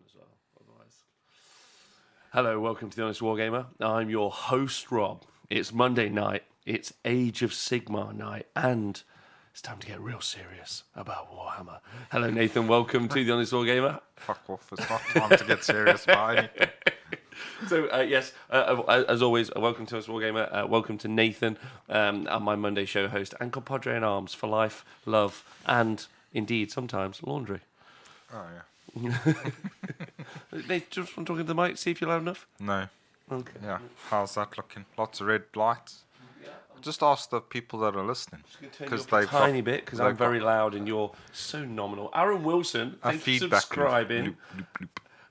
as well, otherwise. Hello, welcome to The Honest Wargamer. I'm your host, Rob. It's Monday night, it's Age of Sigmar night, and it's time to get real serious about Warhammer. Hello, Nathan, welcome to The Honest Wargamer. Fuck off, it's not time to get serious about anything. So, as always, welcome to us, Wargamer. Welcome to Nathan, I'm my Monday show host, and compadre in arms for life, love, and indeed, sometimes, laundry. Oh, yeah. Nathan, just want to talk into the mic, see if you're loud enough? No. Okay. Yeah, how's that looking? Lots of red lights. Just ask the people that are listening. Because they've a tiny bit, because I'm very loud and you're so nominal. Aaron Wilson, thank you for subscribing.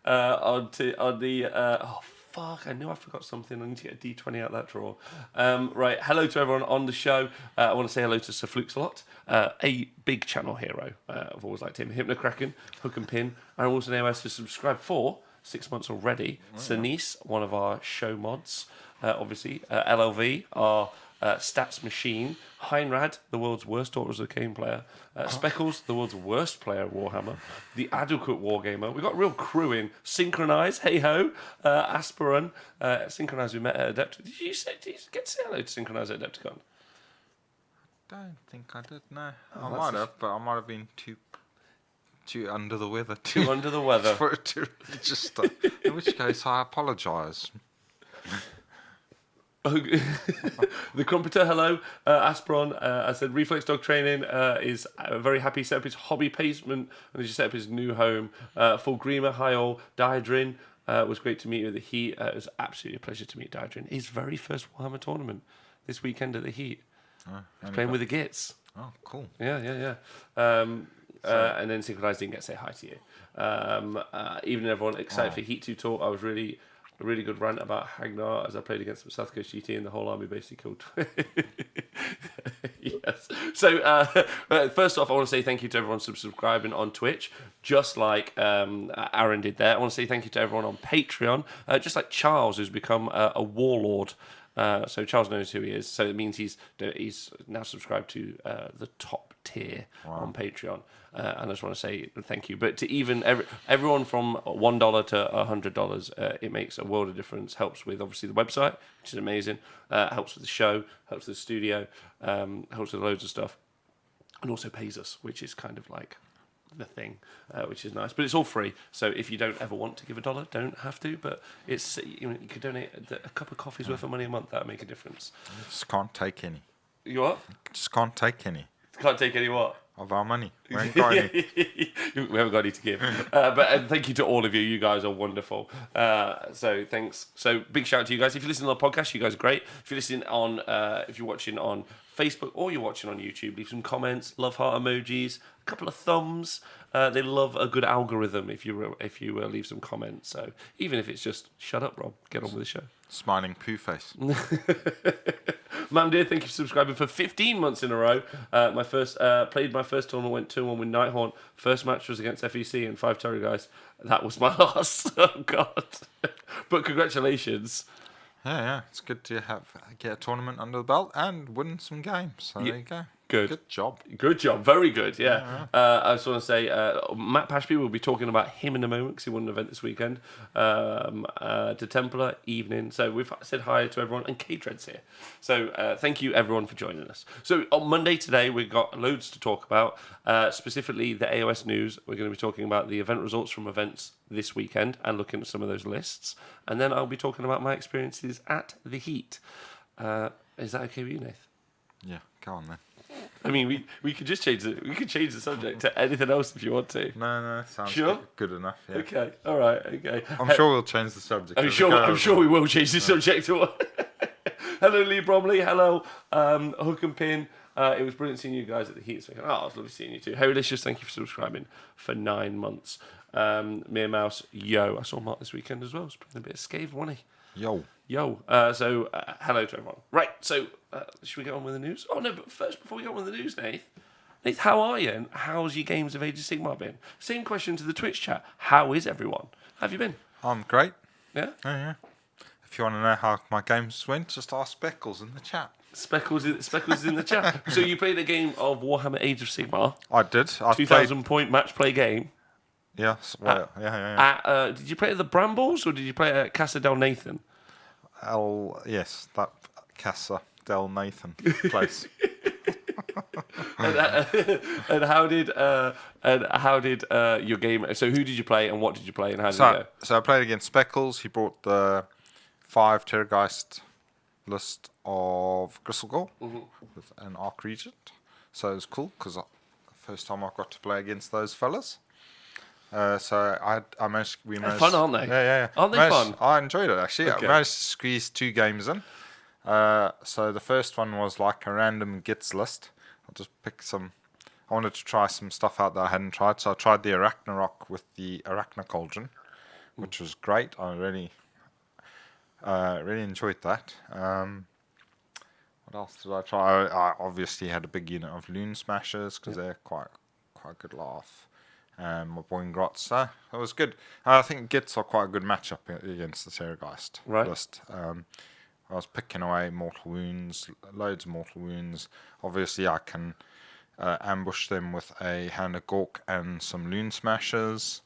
On the oh fuck! I knew I forgot something. I need to get a D20 out of that drawer. Right, hello to everyone on the show. I want to say hello to Sir Flukes a lot, a big channel hero. I've always liked him. Hypnocracken, Hook and Pin. Aaron Wilson AOS has subscribed for 6 months already. Slaanesh, one of our show mods, obviously. LLV, our stats machine. Heinrad, the world's worst Taurus of Kane player. Speckles, the world's worst player at Warhammer. The Adequate Wargamer. We've got a real crew in. Synchronize, hey ho. Aspiran. Synchronize, we met at Adepticon. Did you get to say hello to Synchronize at Adepticon? Don't think I did, no. I might have, but I might have been too under the weather. Too under the weather. For it to register. In which case, I apologise. The Crumpiter, hello. Aspiron, I said Reflex Dog Training is very happy. Set up his hobby basement and he just set up his new home. Fulgrima, hi all. Diadrin, was great to meet you at the Heat. It was absolutely a pleasure to meet Diadrin. His very first Warhammer tournament this weekend at the Heat. He's playing with the Gits. Oh, cool. Yeah. And then Synchronized didn't get to say hi to you. Even everyone excited for Heat 2 talk. I was really... A really good rant about Hagnar as I played against some South Coast GT and the whole army basically killed. Yes. So, first off, I want to say thank you to everyone subscribing on Twitch, just like Aaron did there. I want to say thank you to everyone on Patreon, just like Charles, who's become a warlord. So Charles knows who he is. So it means he's now subscribed to the top tier on Patreon. And I just want to say thank you. But to even everyone from $1 to $100, it makes a world of difference. Helps with obviously the website, which is amazing. Helps with the show, helps with the studio, helps with loads of stuff, and also pays us, which is kind of like the thing, which is nice. But it's all free. So if you don't ever want to give $1, don't have to. But it's you could donate a cup of coffee's worth of money a month. That would make a difference. You just can't take any. You what? Just can't take any. Can't take any what? Of our money. We ain't got any. We haven't got any to give. But thank you to all of you. You guys are wonderful. So thanks. So big shout out to you guys. If you're listening on the podcast, you guys are great. If you're listening on, if you're watching on Facebook or you're watching on YouTube, leave some comments, love heart emojis, a couple of thumbs. They love a good algorithm if you leave some comments. So even if it's just shut up, Rob, get on with the show. Smiling poo face. Mam dear, thank you for subscribing for 15 months in a row. Played my first tournament, went 2-1 with Nighthaunt. First match was against FEC and 5 Terror guys. That was my loss. Oh God! But congratulations. Yeah, it's good to get a tournament under the belt and win some games. So there you go. Good job. Good job. Very good, yeah. I just want to say, Matt Pashby will be talking about him in a moment because he won an event this weekend. To Templar, evening. So we've said hi to everyone. And K-Dread's here. So thank you, everyone, for joining us. So on Monday today, we've got loads to talk about. Specifically, the AOS news. We're going to be talking about the event results from events this weekend and looking at some of those lists. And then I'll be talking about my experiences at the Heat. Is that okay with you, Nath? Yeah, go on then. I mean, we could just change it. We could change the subject to anything else if you want to. No, sounds good enough. Yeah. Okay, all right, okay. I'm sure we'll change the subject. I'm sure we will change the subject to what. Hello, Lee Bromley. Hello, Hook and Pin. It was brilliant seeing you guys at the Heat. So it was lovely seeing you too. Heralicious, thank you for subscribing for 9 months. Mere Mouse, yo. I saw Mark this weekend as well. He was playing a bit of Skaven, wasn't he? Yo. So hello to everyone. Right, so should we get on with the news? Oh no, but first, before we get on with the news, Nath, how are you? And how's your games of Age of Sigmar been? Same question to the Twitch chat. How is everyone? How have you been? I'm great. Yeah? Yeah. If you want to know how my games went, just ask Speckles in the chat. Speckles is in the chat. So you played a game of Warhammer Age of Sigmar. I did. 2,000 point match play game. Yes. Well, yeah. Did you play at the Brambles or did you play at Casa del Nathan? Yes, that Casa del Nathan place. And how did your game? So who did you play and what did you play and how did it go? So I played against Speckles. He brought the 5 Terrorgeist list of Gristlegore with an Arc Regent. So it was cool because first time I got to play against those fellas. So I managed. We managed. Fun, aren't they? Yeah. Aren't they fun? I enjoyed it actually. Okay. I managed to squeeze 2 games in. So the first one was like a random gits list. I just picked some. I wanted to try some stuff out that I hadn't tried, so I tried the Arachnarok with the Arachna Cauldron, which was great. I really enjoyed that. What else did I try? I obviously had a big unit of Loon Smashers because they're quite a good laugh. My Boingrots, it was good. I think Gits are quite a good matchup against the Terrorgeist list. I was picking away Mortal Wounds, loads of Mortal Wounds. Obviously, I can ambush them with a Hand of Gork and some Loon Smashers.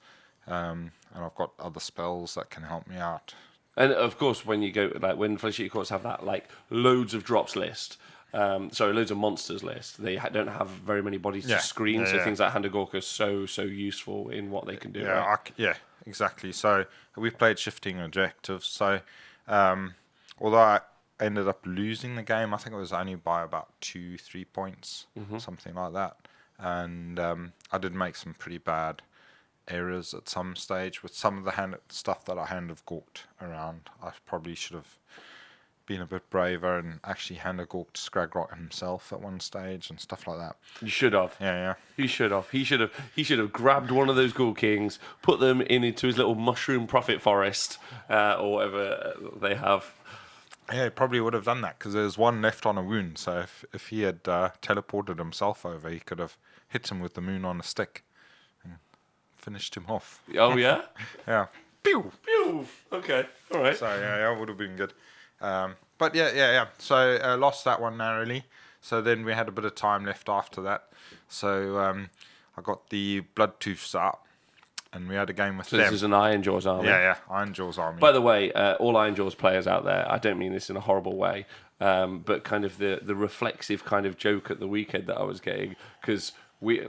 And I've got other spells that can help me out. And of course, when you go when Flesh Eater Courts have that loads of drops list, loads of monsters list, they don't have very many bodies to screen. So things like Hand of Gork are so useful in what they can do. Yeah, right? Exactly. So we've played shifting objectives. So although I ended up losing the game, I think it was only by about 2-3 points, something like that. And I did make some pretty bad errors at some stage with some of the stuff that I hand of gorked around. I probably should have been a bit braver and actually hand of gorked Scragrot himself at one stage and stuff like that. You should have. Yeah. He should have. He should have grabbed one of those Ghoul Kings, put them into his little mushroom profit forest or whatever they have. Yeah, he probably would have done that because there's one left on a wound. So if he had teleported himself over, he could have hit him with the moon on a stick. Finished him off. Oh yeah. Yeah. Pew pew. Okay. All right. So yeah, it would have been good. But yeah. So lost that one narrowly. So then we had a bit of time left after that. So I got the Bloodtooths out, and we had a game with them. This is an Ironjaw's army. Yeah, Ironjaw's army. By the way, all Ironjaw's players out there, I don't mean this in a horrible way, but kind of the reflexive kind of joke at the weekend that I was getting because. We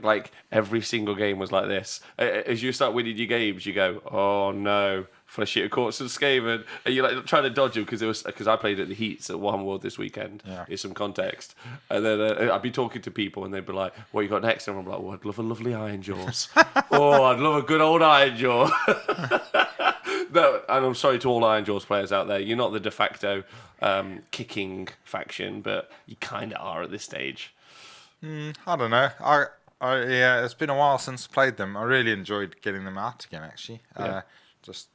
every single game was like this. As you start winning your games, you go, "Oh no, Flesh Eater Courts and Skaven," and you're trying to dodge them because I played at the Heats at Warhammer World this weekend. Yeah. Is some context, and then I'd be talking to people and they'd be like, "What you got next?" And I'm like, "Oh, I'd love a lovely Ironjaws. Oh, I'd love a good old Ironjaw." No, and I'm sorry to all Ironjaws players out there. You're not the de facto kicking faction, but you kind of are at this stage. I don't know. Yeah, it's been a while since I played them. I really enjoyed getting them out again, actually. Just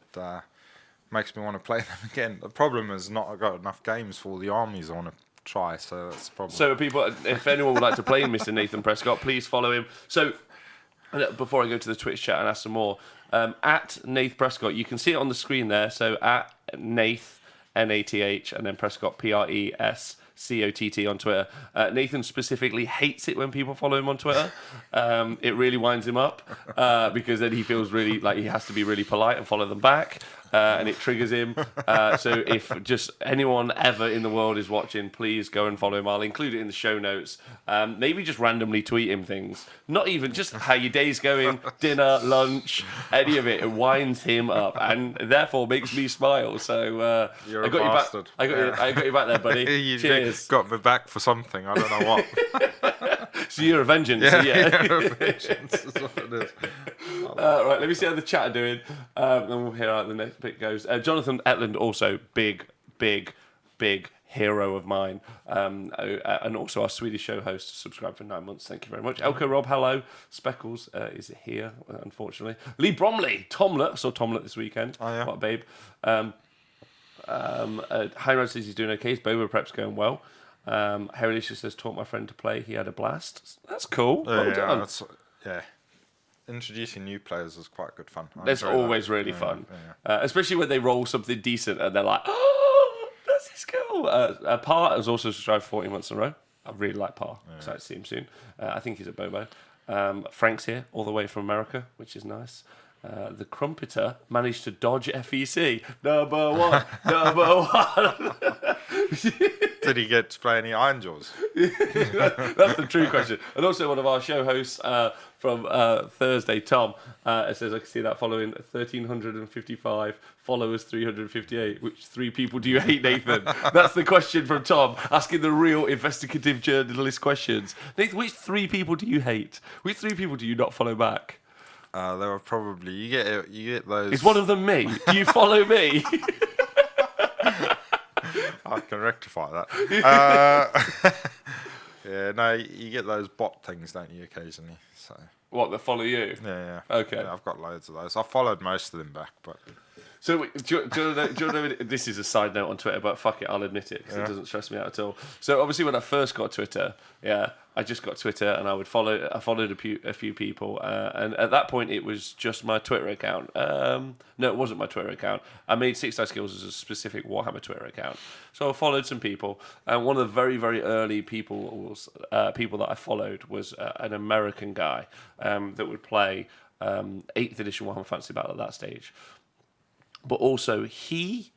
makes me want to play them again. The problem is not I've got enough games for all the armies I want to try, so that's the problem. So people, if anyone would like to play Mr. Nathan Prescott, please follow him. So before I go to the Twitch chat and ask some more, at Nath Prescott, you can see it on the screen there. So at Nath, Nath, and then Prescott, PRESCOTT on Twitter. Nathan specifically hates it when people follow him on Twitter. It really winds him up because then he feels really like he has to be really polite and follow them back. And it triggers him. So if just anyone ever in the world is watching, please go and follow him. I'll include it in the show notes. Maybe just randomly tweet him things. Not even just how your day's going, dinner, lunch, any of it. It winds him up and therefore makes me smile. So You're I got a bastard. I got you back there, buddy. You Cheers. got me back for something. I don't know what. So you're a vengeance. Yeah. You're a vengeance is what it is. Right, let me see how the chat are doing. Then we'll hear how the next bit goes. Jonathan Etland, also big hero of mine. And also our Swedish show host, subscribed for 9 months. Thank you very much. Elko Rob, hello. Speckles is here, unfortunately. Lee Bromley, Tomlet. I saw Tomlet this weekend. Oh, yeah. What a babe. Heinrad says he's doing okay. His Boba prep's going well. Herilicia says, taught my friend to play. He had a blast. That's cool. Well done. Introducing new players is quite good fun. It's always really fun. Especially when they roll something decent and they're like, oh, this is cool. Par has also subscribed 40 months in a row. I really like Par. Excited to see him soon. I think he's at Bobo. Frank's here, all the way from America, which is nice. The Crumpeter managed to dodge FEC. Number one. Number one. Did he get to play any Iron Jaws? That's the true question. And also one of our show hosts from Thursday, Tom, says, I can see that following 1,355, followers 358. Which 3 people do you hate, Nathan? That's the question from Tom, asking the real investigative journalist questions. Nathan, which 3 people do you hate? Which 3 people do you not follow back? There were probably... You get those... Is one of them me? Do you follow me? I can rectify that. Yeah, no, you get those bot things, don't you, occasionally? So What, that follow you? yeah. Okay. Yeah, I've got loads of those. I followed most of them back, but... So, do you know, this is a side note on Twitter, but fuck it, I'll admit it, because it doesn't stress me out at all. So, obviously, when I first got Twitter, I just got Twitter, and I followed a few people, and at that point, it was just my Twitter account. No, it wasn't my Twitter account. I made 6 Dice Skills as a specific Warhammer Twitter account. So, I followed some people, and one of the very, very early people that I followed was an American guy that would play 8th edition Warhammer Fantasy Battle at that stage. But also, he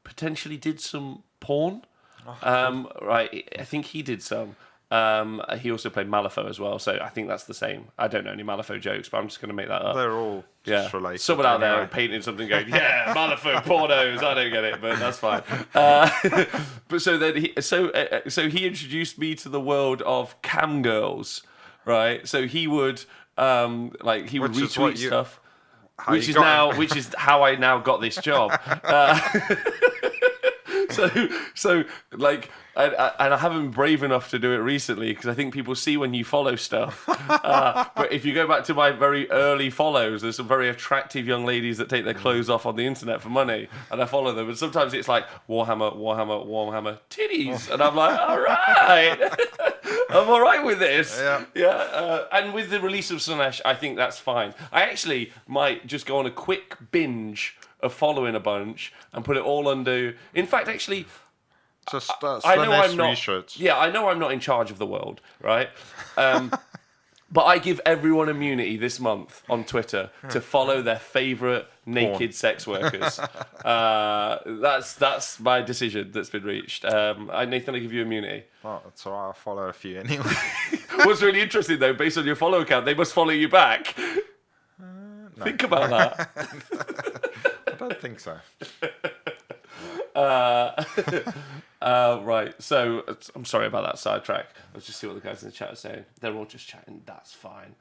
potentially did some porn. Right, I think he did some. He also played Malifaux as well, so I think that's the same. I don't know any Malifaux jokes, but I'm just going to make that up. They're all just related. Someone out there painting something going, yeah, Malifaux pornos. I don't get it, but that's fine. But so then he introduced me to the world of cam girls, right? So he would retweet stuff. Which is how I now got this job. So like, and I haven't been brave enough to do it recently because I think people see when you follow stuff. But if you go back to my very early follows, there's some very attractive young ladies that take their clothes off on the internet for money, and I follow them. And sometimes it's like Warhammer, titties, and I'm like, all right. I'm all right with this. Yeah. And with the release of Slaanesh, I think that's fine. I actually might just go on a quick binge of following a bunch and put it all under... In fact, actually... Just I know I'm not... reshirts. Yeah, I know I'm not in charge of the world, right? But I give everyone immunity this month on Twitter to follow their favourite naked sex workers. That's my decision that's been reached. Nathan, I give you immunity. Oh, that's all right. I'll follow a few anyway. What's really interesting, though, based on your follow account, they must follow you back. No. Think about that. I don't think so. Right, so I'm sorry about that sidetrack. Let's just see what the guys in the chat are saying. They're all just chatting. That's fine.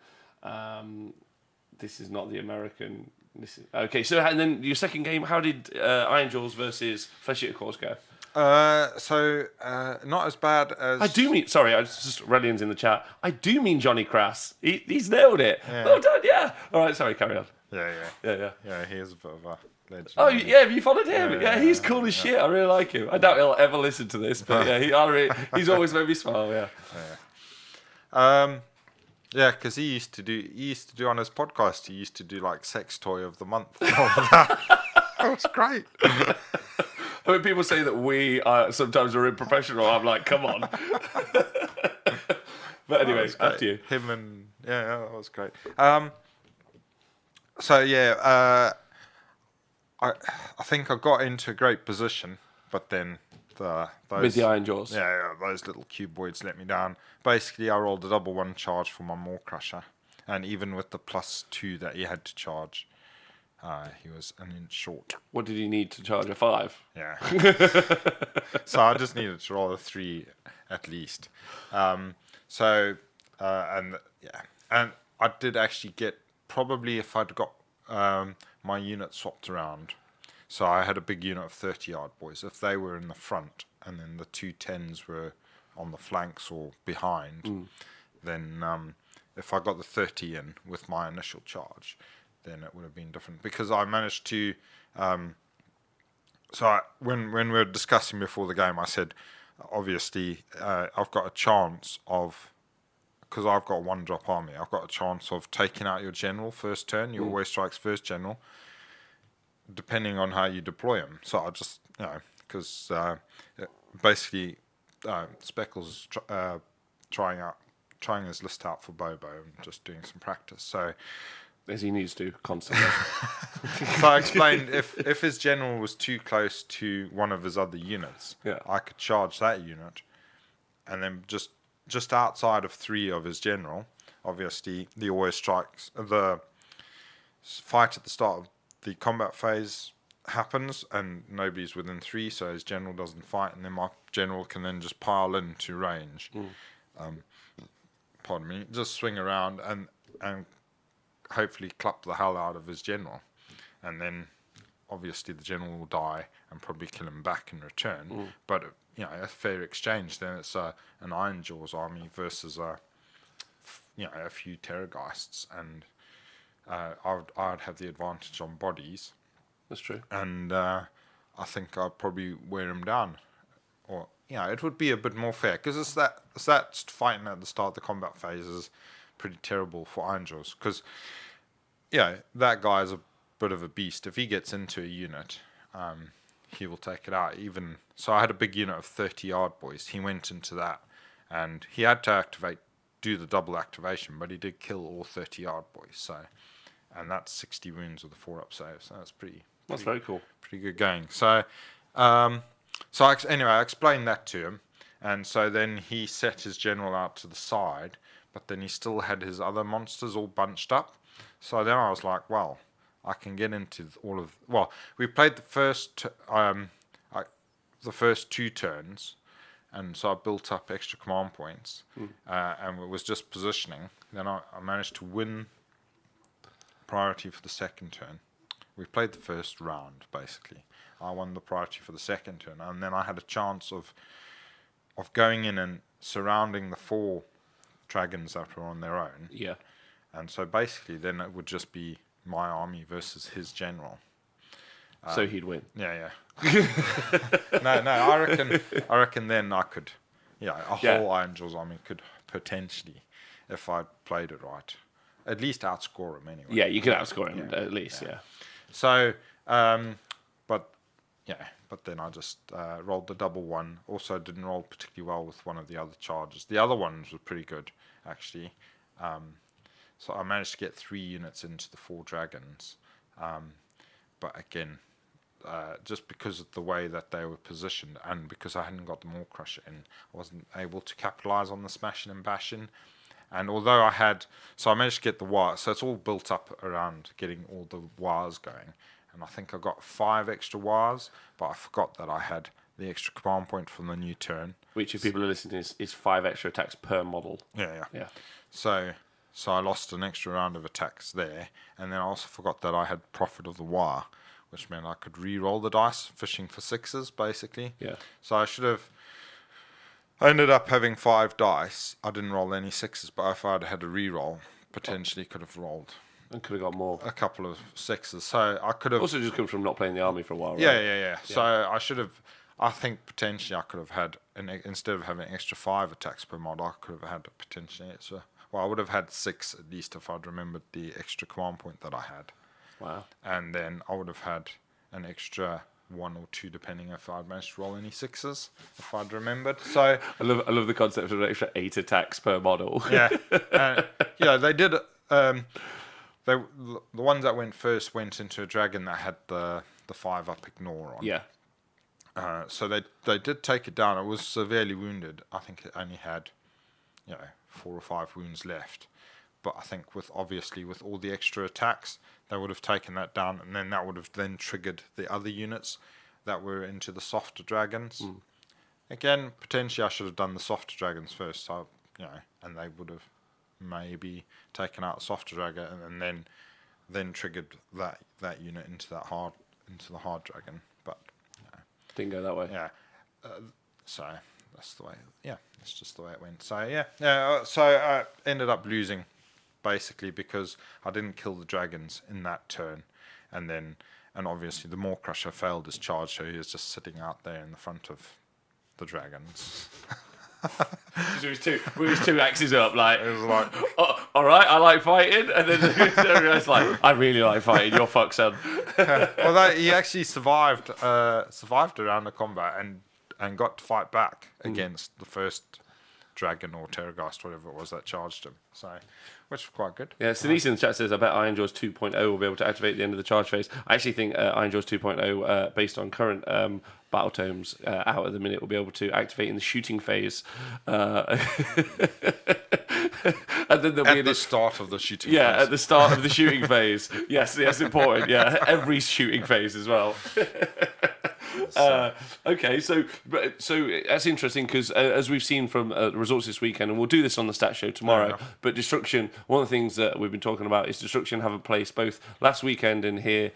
This is not the American. Okay. So and then your second game, how did Iron Jaws versus Flesh Eater Cause go? Not as bad as... I do mean... Sorry, I just Relian's in the chat. I do mean Johnny Crass. He's nailed it. Yeah. Well done, yeah. All right, sorry, carry on. Yeah. Yeah, he is a bit of a legend. Oh, yeah, have you followed him? Yeah, he's cool as shit. I really like him. I doubt he'll ever listen to this, but yeah, he's always made me smile, yeah. Yeah, because he used to do on his podcast, he used to do like sex toy of the month. That was great. When people say that we sometimes are unprofessional, I'm like, come on. But anyway, after you. Him and... Yeah, that was great. So, yeah, I think I got into a great position, but then those... With the Iron Jaws. Yeah, those little cuboids let me down. Basically, I rolled a double 1 charge for my Maw Crusher, and even with the +2 that he had to charge, he was an inch short. What did he need to charge, a 5? Yeah. So I just needed to roll a 3 at least. And I did actually get, probably if I'd got my unit swapped around, so I had a big unit of 30-yard boys. If they were in the front and then the 2 10s were on the flanks or behind, then if I got the 30 in with my initial charge, then it would have been different. Because I managed to... when we were discussing before the game, I said, obviously, I've got a chance of... Because I've got 1-drop army, I've got a chance of taking out your general first turn. You always strikes first general, depending on how you deploy him. So I just, because basically Speckle's trying his list out for Bobo and just doing some practice. So As he needs to, constantly. So I explained if his general was too close to one of his other units, I could charge that unit, and then just outside of 3 of his general, obviously the always strikes, the fight at the start of the combat phase happens, and nobody's within 3, so his general doesn't fight, and then my general can then just pile into range. Pardon me, just swing around and hopefully club the hell out of his general, and then obviously the general will die and probably kill him back in return. But a fair exchange. Then it's an Iron Jaws army versus a few Terrorgeists, and I'd have the advantage on bodies. That's true. And I think I'd probably wear him down, or it would be a bit more fair, because it's that fighting at the start of the combat phase is pretty terrible for Iron Jaws, because that guy is a bit of a beast. If he gets into a unit, he will take it out. Even so, I had a big unit of 30 yard boys. He went into that, and he had to do the double activation, but he did kill all 30 yard boys. So, and that's 60 wounds with a 4-up save. So that's That's very cool. Pretty good going. So, anyway, I explained that to him, and so then he set his general out to the side, but then he still had his other monsters all bunched up. So then I was like, well, I can get into all of... Well, we played the first 2 turns, and so I built up extra command points, and it was just positioning. Then I managed to win priority for the second turn. We played the first round, basically. I won the priority for the second turn, and then I had a chance of going in and surrounding the 4 dragons that were on their own. Yeah. And so basically then it would just be my army versus his general. So he'd win. Yeah. No, I reckon then I could, whole Iron Jaws army could potentially, if I played it right, at least outscore him anyway. Yeah, you could outscore him at least, yeah. So, but then I just rolled the double one. Also didn't roll particularly well with one of the other charges. The other ones were pretty good, actually. So I managed to get 3 units into the 4 dragons. But again, just because of the way that they were positioned, and because I hadn't got the Maw Crusher in, I wasn't able to capitalize on the smashing and bashing. And although I managed to get the wires, so it's all built up around getting all the wires going. And I think I got 5 extra wires, but I forgot that I had the extra command point from the new turn. Which, if people are listening, is 5 extra attacks per model. Yeah. So I lost an extra round of attacks there, and then I also forgot that I had profit of the wire, which meant I could re-roll the dice, fishing for 6s, basically. Yeah. So I ended up having 5 dice. I didn't roll any 6s, but if I had had a re-roll, potentially could have rolled. And could have got more. A couple of 6s. So I could have... Also just come from not playing the army for a while, right? Yeah. So I should have... I think potentially I could have had, instead of having extra 5 attacks per mod, I could have had potentially extra... Well, I would have had 6 at least if I'd remembered the extra command point that I had. Wow. And then I would have had an extra 1 or 2 depending if I'd managed to roll any 6s, if I'd remembered. So I love the concept of an extra 8 attacks per model. Yeah. They did... the ones that went first went into a dragon that had the 5-up ignore on. Yeah. So they did take it down. It was severely wounded. I think it only had 4 or 5 wounds left. But I think with all the extra attacks, they would have taken that down, and then that would have then triggered the other units that were into the softer dragons. Again, potentially I should have done the softer dragons first, so and they would have maybe taken out the softer dragon and then triggered that unit into the hard dragon. But didn't go that way. Yeah. So that's the way. Yeah, that's just the way it went. So yeah. So I ended up losing, basically because I didn't kill the dragons in that turn, and obviously the Maw Crusher failed his charge, so he was just sitting out there in the front of the dragons. With his 2 axes up, like, it was like, oh, all right, I like fighting, and then it's like, I really like fighting. You're fucked, son. Well, he actually survived around the combat and got to fight back against the first dragon or Terrorgeist, whatever it was that charged him. So, which was quite good. Yeah, Sinise in the chat says, I bet Iron Jaws 2.0 will be able to activate at the end of the charge phase. I actually think Iron Jaws 2.0, based on current battle tomes out at the minute, will be able to activate in the shooting phase. And then at the start of the shooting phase. Yeah, at the start of the shooting phase. Yes, important. Yeah, every shooting phase as well. Okay, so that's interesting because as we've seen from results this weekend, and we'll do this on the stat show tomorrow. But Destruction, one of the things that we've been talking about is Destruction haven't placed both last weekend and here.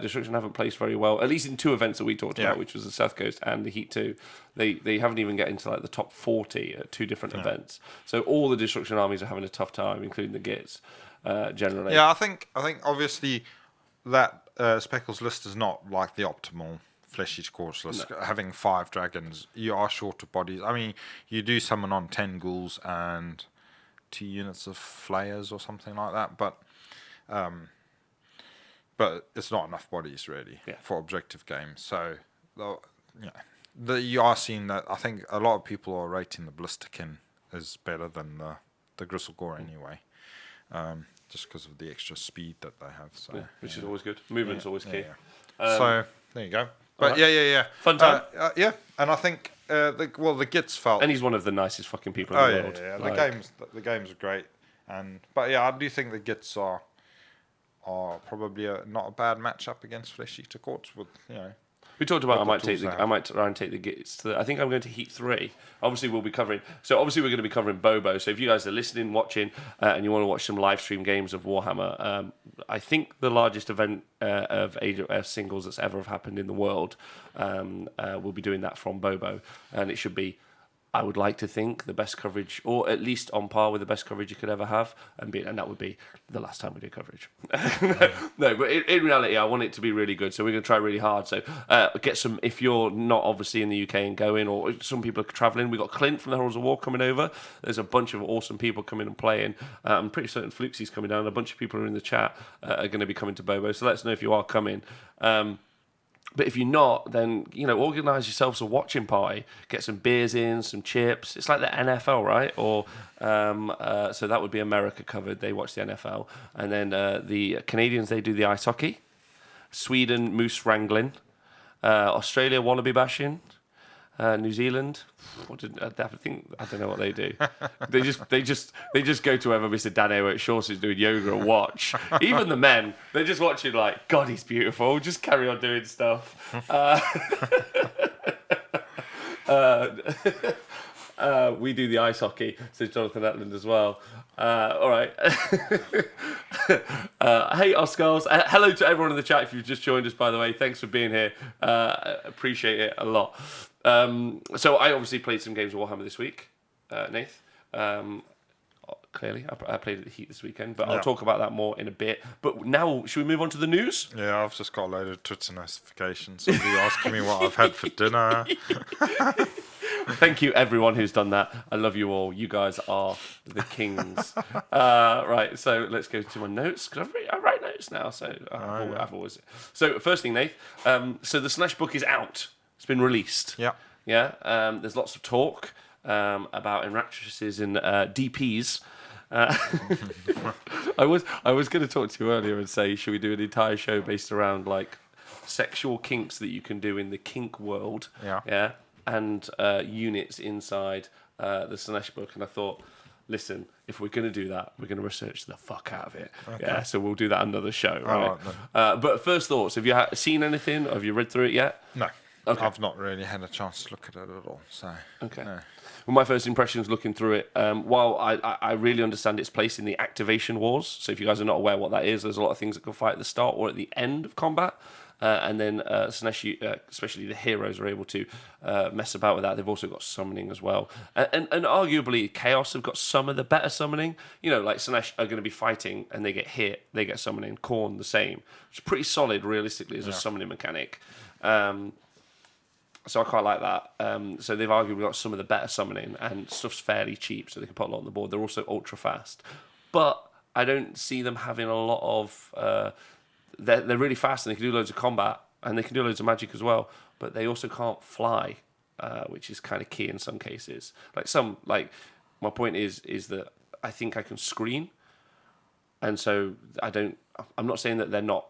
Destruction haven't placed very well, at least in 2 events that we talked about, which was the South Coast and the Heat 2. They haven't even get into like the top 40 at 2 different events. So all the Destruction armies are having a tough time, including the Gits generally. Yeah, I think obviously that Speckles list is not like the optimal Flesh Eater Course list. No. Having 5 dragons, you are short of bodies. I mean, you do summon on 10 ghouls and 2 units of flayers or something like that, but it's not enough bodies really for objective games. So, you are seeing that. I think a lot of people are rating the Blisterkin as better than the Gristlegore anyway, just because of the extra speed that they have. So, which is always good. Movement's always key. So there you go. But fun time. And I think the Gits felt, and he's one of the nicest fucking people in the world. The games are great, but I do think the Gits are probably not a bad matchup against Flesh Eater Courts with We talked about I might try and take the Gits. I think I'm going to Heat 3. Obviously, we'll be covering. So obviously, we're going to be covering Bobo. So if you guys are listening, watching, and you want to watch some live stream games of Warhammer, I think the largest event of AOS singles that's ever have happened in the world, we'll be doing that from Bobo, and it should be, I would like to think, the best coverage, or at least on par with the best coverage you could ever have, and that would be the last time we do coverage. No, but in reality, I want it to be really good, so we're going to try really hard. So get some, if you're not obviously in the UK and going, or some people are travelling, we've got Clint from the Heralds of War coming over. There's a bunch of awesome people coming and playing. I'm pretty certain Fluxy's coming down. A bunch of people who are in the chat are going to be coming to Bobo, so let us know if you are coming. But if you're not, then, organise yourselves a watching party. Get some beers in, some chips. It's like the NFL, right? Or so that would be America covered. They watch the NFL. And then the Canadians, they do the ice hockey. Sweden, moose wrangling. Australia, wallaby bashing. New Zealand, I don't know what they do. They just go to wherever Mr. Dano at Shaw's is doing yoga and watch. Even the men, they're just watching like, God, he's beautiful. Just carry on doing stuff. We do the ice hockey, says Jonathan Etland as well. All right. Hey, Oscars. Hello to everyone in the chat if you've just joined us, by the way. Thanks for being here. Appreciate it a lot. So I obviously played some games of Warhammer this week, Nath. Clearly, I played at the Heat this weekend, but I'll talk about that more in a bit. But now, should we move on to the news? Yeah, I've just got a load of Twitter notifications. Somebody asking me what I've had for dinner. Thank you, everyone who's done that. I love you all. You guys are the kings. Right, so let's go to my notes, because I write notes now, so I've always... So, first thing, Nath. So the Slaanesh book is out. It's been released. Yeah. Yeah. There's lots of talk about enrapturances and DPs. I was going to talk to you earlier and say, should we do an entire show based around like sexual kinks that you can do in the kink world? Yeah. Yeah. And units inside the Slaanesh book, and I thought, listen, if we're going to do that, we're going to research the fuck out of it. Okay. Yeah, so we'll do that another show, right? But first thoughts, have you seen anything? Have you read through it yet? No. Okay. I've not really had a chance to look at it at all. So okay. No. Well, my first impressions looking through it, while I really understand its place in the activation wars, so if you guys are not aware what that is, there's a lot of things that can fight at the start or at the end of combat. And then Slaanesh, especially the heroes, are able to mess about with that. They've also got summoning as well. And arguably, Chaos have got some of the better summoning. Like Slaanesh are going to be fighting and they get hit, they get summoning. Khorne, the same. It's pretty solid, realistically, as a summoning mechanic. So I quite like that. So they've arguably got some of the better summoning, and stuff's fairly cheap, so they can put a lot on the board. They're also ultra fast. But I don't see them having a lot of... They're really fast and they can do loads of combat and they can do loads of magic as well, but they also can't fly, which is kind of key in some cases. My point is that I think I can screen, and so I'm not saying that they're not.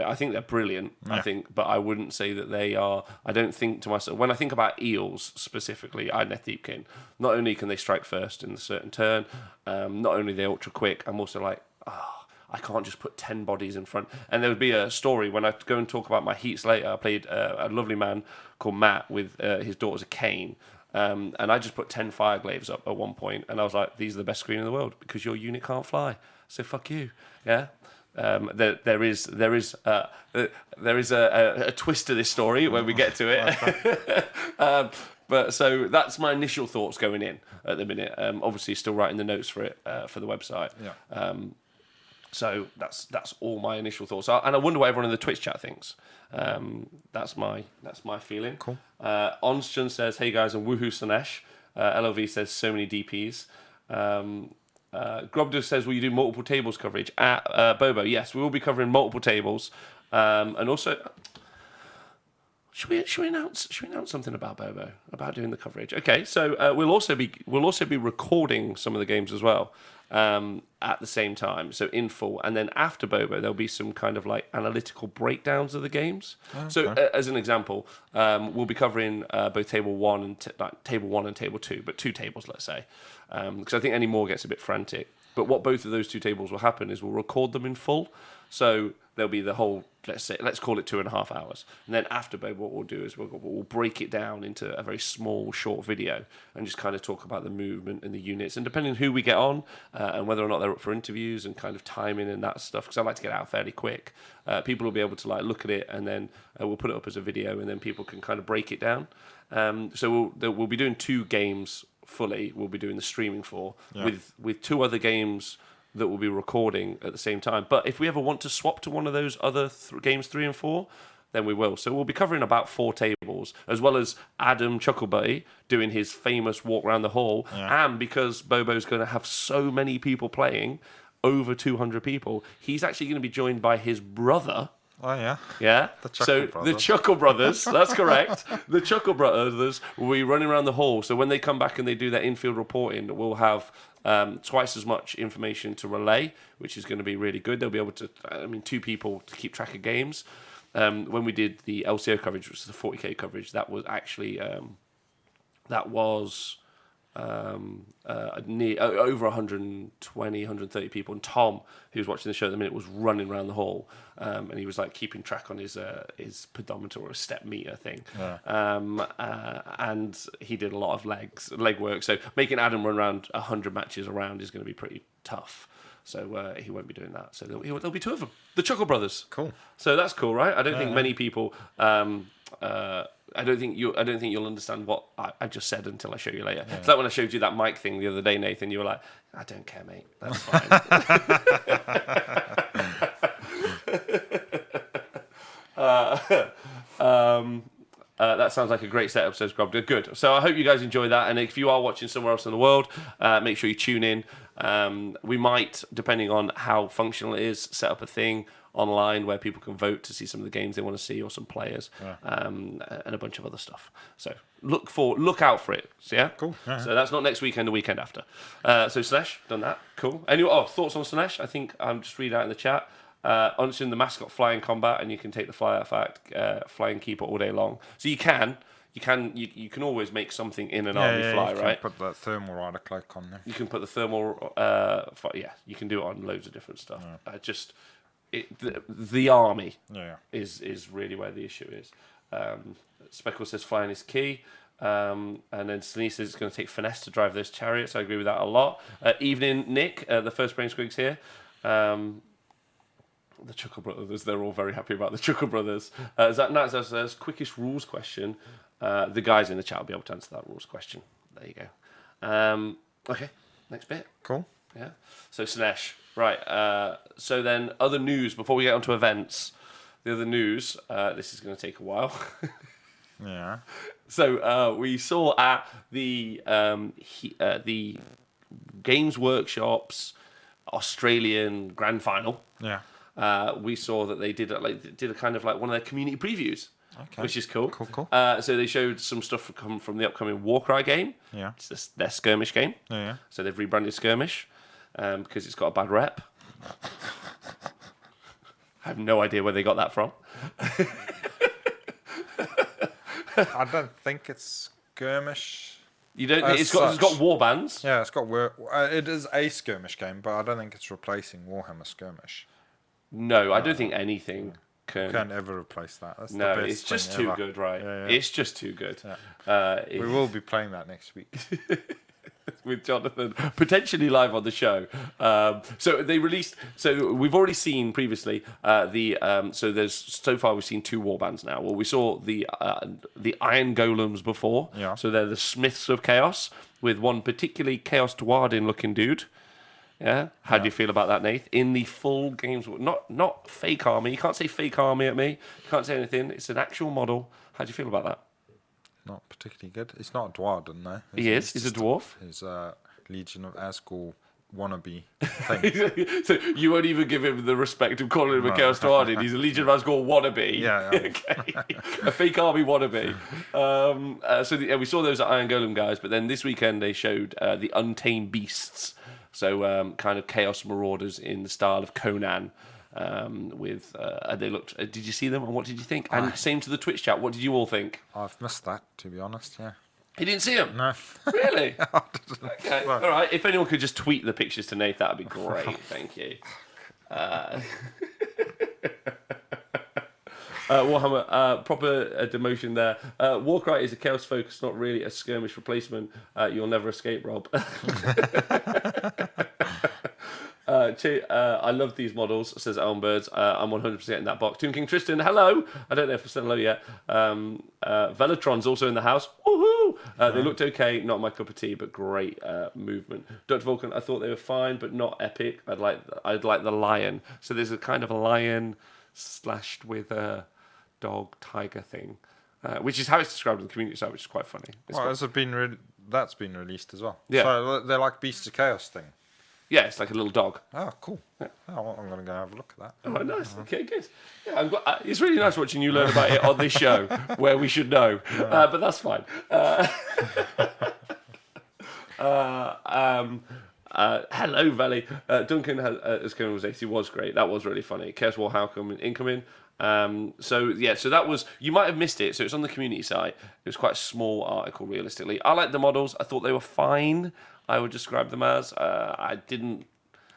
I think they're brilliant. I think, but I wouldn't say that they are. I don't think to myself when I think about eels specifically. Deepkin. Not only can they strike first in a certain turn, not only are they ultra quick. I'm also like, I can't just put 10 bodies in front. And there would be a story when I go and talk about my heats later. I played a lovely man called Matt with his daughters, a Kane. And I just put 10 Fireglaves up at one point, and I was like, these are the best screen in the world because your unit can't fly. So fuck you. Yeah. There is a twist to this story when we get to it. But so that's my initial thoughts going in at the minute. Obviously, still writing the notes for it for the website. Yeah. So that's all my initial thoughts. And I wonder what everyone in the Twitch chat thinks. That's my feeling. Cool. Onstjon says, "Hey guys," and woohoo Slaanesh. LLV says, "So many DPs." Grubder says, "Will you do multiple tables coverage at Bobo?" Yes, we will be covering multiple tables, and also, should we announce something about Bobo about doing the coverage? Okay, so we'll also be recording some of the games as well at the same time, so in full, and then after Bobo there'll be some kind of like analytical breakdowns of the games. Okay. So as an example, we'll be covering both table 1 and table 1 and table 2, but 2 tables, let's say. Because I think any more gets a bit frantic. But what both of those 2 tables will happen is we'll record them in full. So there'll be the whole, let's call it 2.5 hours. And then after Bob, what we'll do is we'll break it down into a very small, short video and just kind of talk about the movement and the units. And depending on who we get on and whether or not they're up for interviews and kind of timing and that stuff, because I like to get out fairly quick, people will be able to like look at it and then we'll put it up as a video and then people can kind of break it down. So we'll be doing 2 games fully. We'll be doing the streaming for with 2 other games that we'll be recording at the same time. But if we ever want to swap to one of those other games 3 and 4, then we will. So we'll be covering about 4 tables, as well as Adam Chucklebuddy doing his famous walk around the hall. And because Bobo's going to have so many people playing, over 200 people, he's actually going to be joined by his brother. Oh, yeah. Yeah. The Chuckle Brothers, that's correct. The Chuckle Brothers will be running around the hall. So when they come back and they do their infield reporting, we'll have twice as much information to relay, which is going to be really good. They'll be able to, 2 people to keep track of games. When we did the LCO coverage, which is the 40k coverage, that was actually, over 120, 130 people. And Tom, who was watching the show at the minute, was running around the hall, and he was like keeping track on his pedometer or a step meter thing. And he did a lot of leg work. So making Adam run around 100 matches around is going to be pretty tough. So he won't be doing that. So there'll be 2 of them, the Chuckle Brothers. Cool. So that's cool, right? I don't think many people. I don't think you'll understand what I just said until I show you later. Yeah. It's like when I showed you that mic thing the other day, Nathan. You were like, "I don't care, mate. That's fine." That sounds like a great setup, says Grubder. Good. So I hope you guys enjoy that. And if you are watching somewhere else in the world, make sure you tune in. We might, depending on how functional it is, set up a thing online where people can vote to see some of the games they want to see or some players, and a bunch of other stuff. So look out for it. So, yeah, cool. Yeah. So that's not next weekend, the weekend after. So Slaanesh, done that. Cool. Anyway, thoughts on Slaanesh? I think I'm just read out in the chat. Onstjon, the mascot, fly in combat, and you can take the fly artifact, flying keeper all day long. So you can always make something in an army fly, you right? Can put that thermal rider cloak on there. You can put the thermal. You can do it on loads of different stuff. The army is really where the issue is. Speckle says flying is key. And then Slaanesh says it's going to take finesse to drive those chariots. I agree with that a lot. Evening, Nick, the first Brain Squigs here. The Chuckle Brothers, they're all very happy about the Chuckle Brothers. That's quickest rules question. The guys in the chat will be able to answer that rules question. There you go. Okay, next bit. Cool. Yeah. So Slaanesh, right. So then other news, before we get onto events, the other news, this is going to take a while. Yeah. So we saw at the Games Workshop's Australian Grand Final. Yeah. We saw that they did a kind of like one of their community previews. which is cool. Cool. So they showed some stuff from the upcoming Warcry game. Yeah. It's their skirmish game. Yeah. So they've rebranded Skirmish because it's got a bad rep. I have no idea where they got that from. I don't think it's skirmish. You don't. It's got war bands. Yeah, it's got it is a skirmish game, but I don't think it's replacing Warhammer Skirmish. No, I don't think anything can't ever replace that. That's no, the best it's just thing too ever. good, right? Yeah. It's just too good. Yeah. We will be playing that next week. With Jonathan potentially live on the show. So they released. So we've already seen previously so far we've seen 2 warbands now. Well, we saw the Iron Golems before. Yeah. So they're the Smiths of Chaos with one particularly Chaos Dwarden looking dude. Yeah. How do you feel about that, Nath? In the full games, not fake army. You can't say fake army at me. You can't say anything. It's an actual model. How do you feel about that? Not particularly good. It's not a Dwarden, no. He's a dwarf. He's a Legion of Asgore wannabe thing. So you won't even give him the respect of calling him a Chaos Dwarden. He's a Legion of Asgore wannabe. Yeah. Okay. A fake army wannabe. We saw those at Iron Golem guys, but then this weekend they showed the Untamed Beasts. So kind of Chaos Marauders in the style of Conan. They looked. Did you see them and what did you think? And same to the Twitch chat. What did you all think? I've missed that, to be honest. Yeah. You didn't see them? No. Really? Okay. Well, all right. If anyone could just tweet the pictures to Nate, that would be great. Thank you. Warhammer, proper demotion there. Warcry is a chaos focus, not really a skirmish replacement. You'll never escape, Rob. I love these models, says Elmbirds. I'm 100% in that box. Toon King Tristan, hello. I don't know if I said hello yet. Velatron's also in the house. Woohoo! They looked okay, not my cup of tea, but great movement. Dr. Vulcan, I thought they were fine, but not epic. I'd like the lion. So there's a kind of a lion slashed with a dog tiger thing, which is how it's described on the community site, which is quite funny. That's been released as well. Yeah. So they're like Beasts of Chaos thing. Yeah, it's like a little dog. Oh, cool. Yeah. Oh, I'm going to go have a look at that. Oh, nice. Okay, good. Yeah, I'm glad, it's really nice watching you learn about it on this show, where we should know. But that's fine. Hello, Valley. Duncan as Conan was 80 was great. That was really funny. Chaos War Halcom incoming. So that was, you might have missed it. So it's on the community site. It was quite a small article, realistically. I liked the models. I thought they were fine. I would describe them as. I didn't.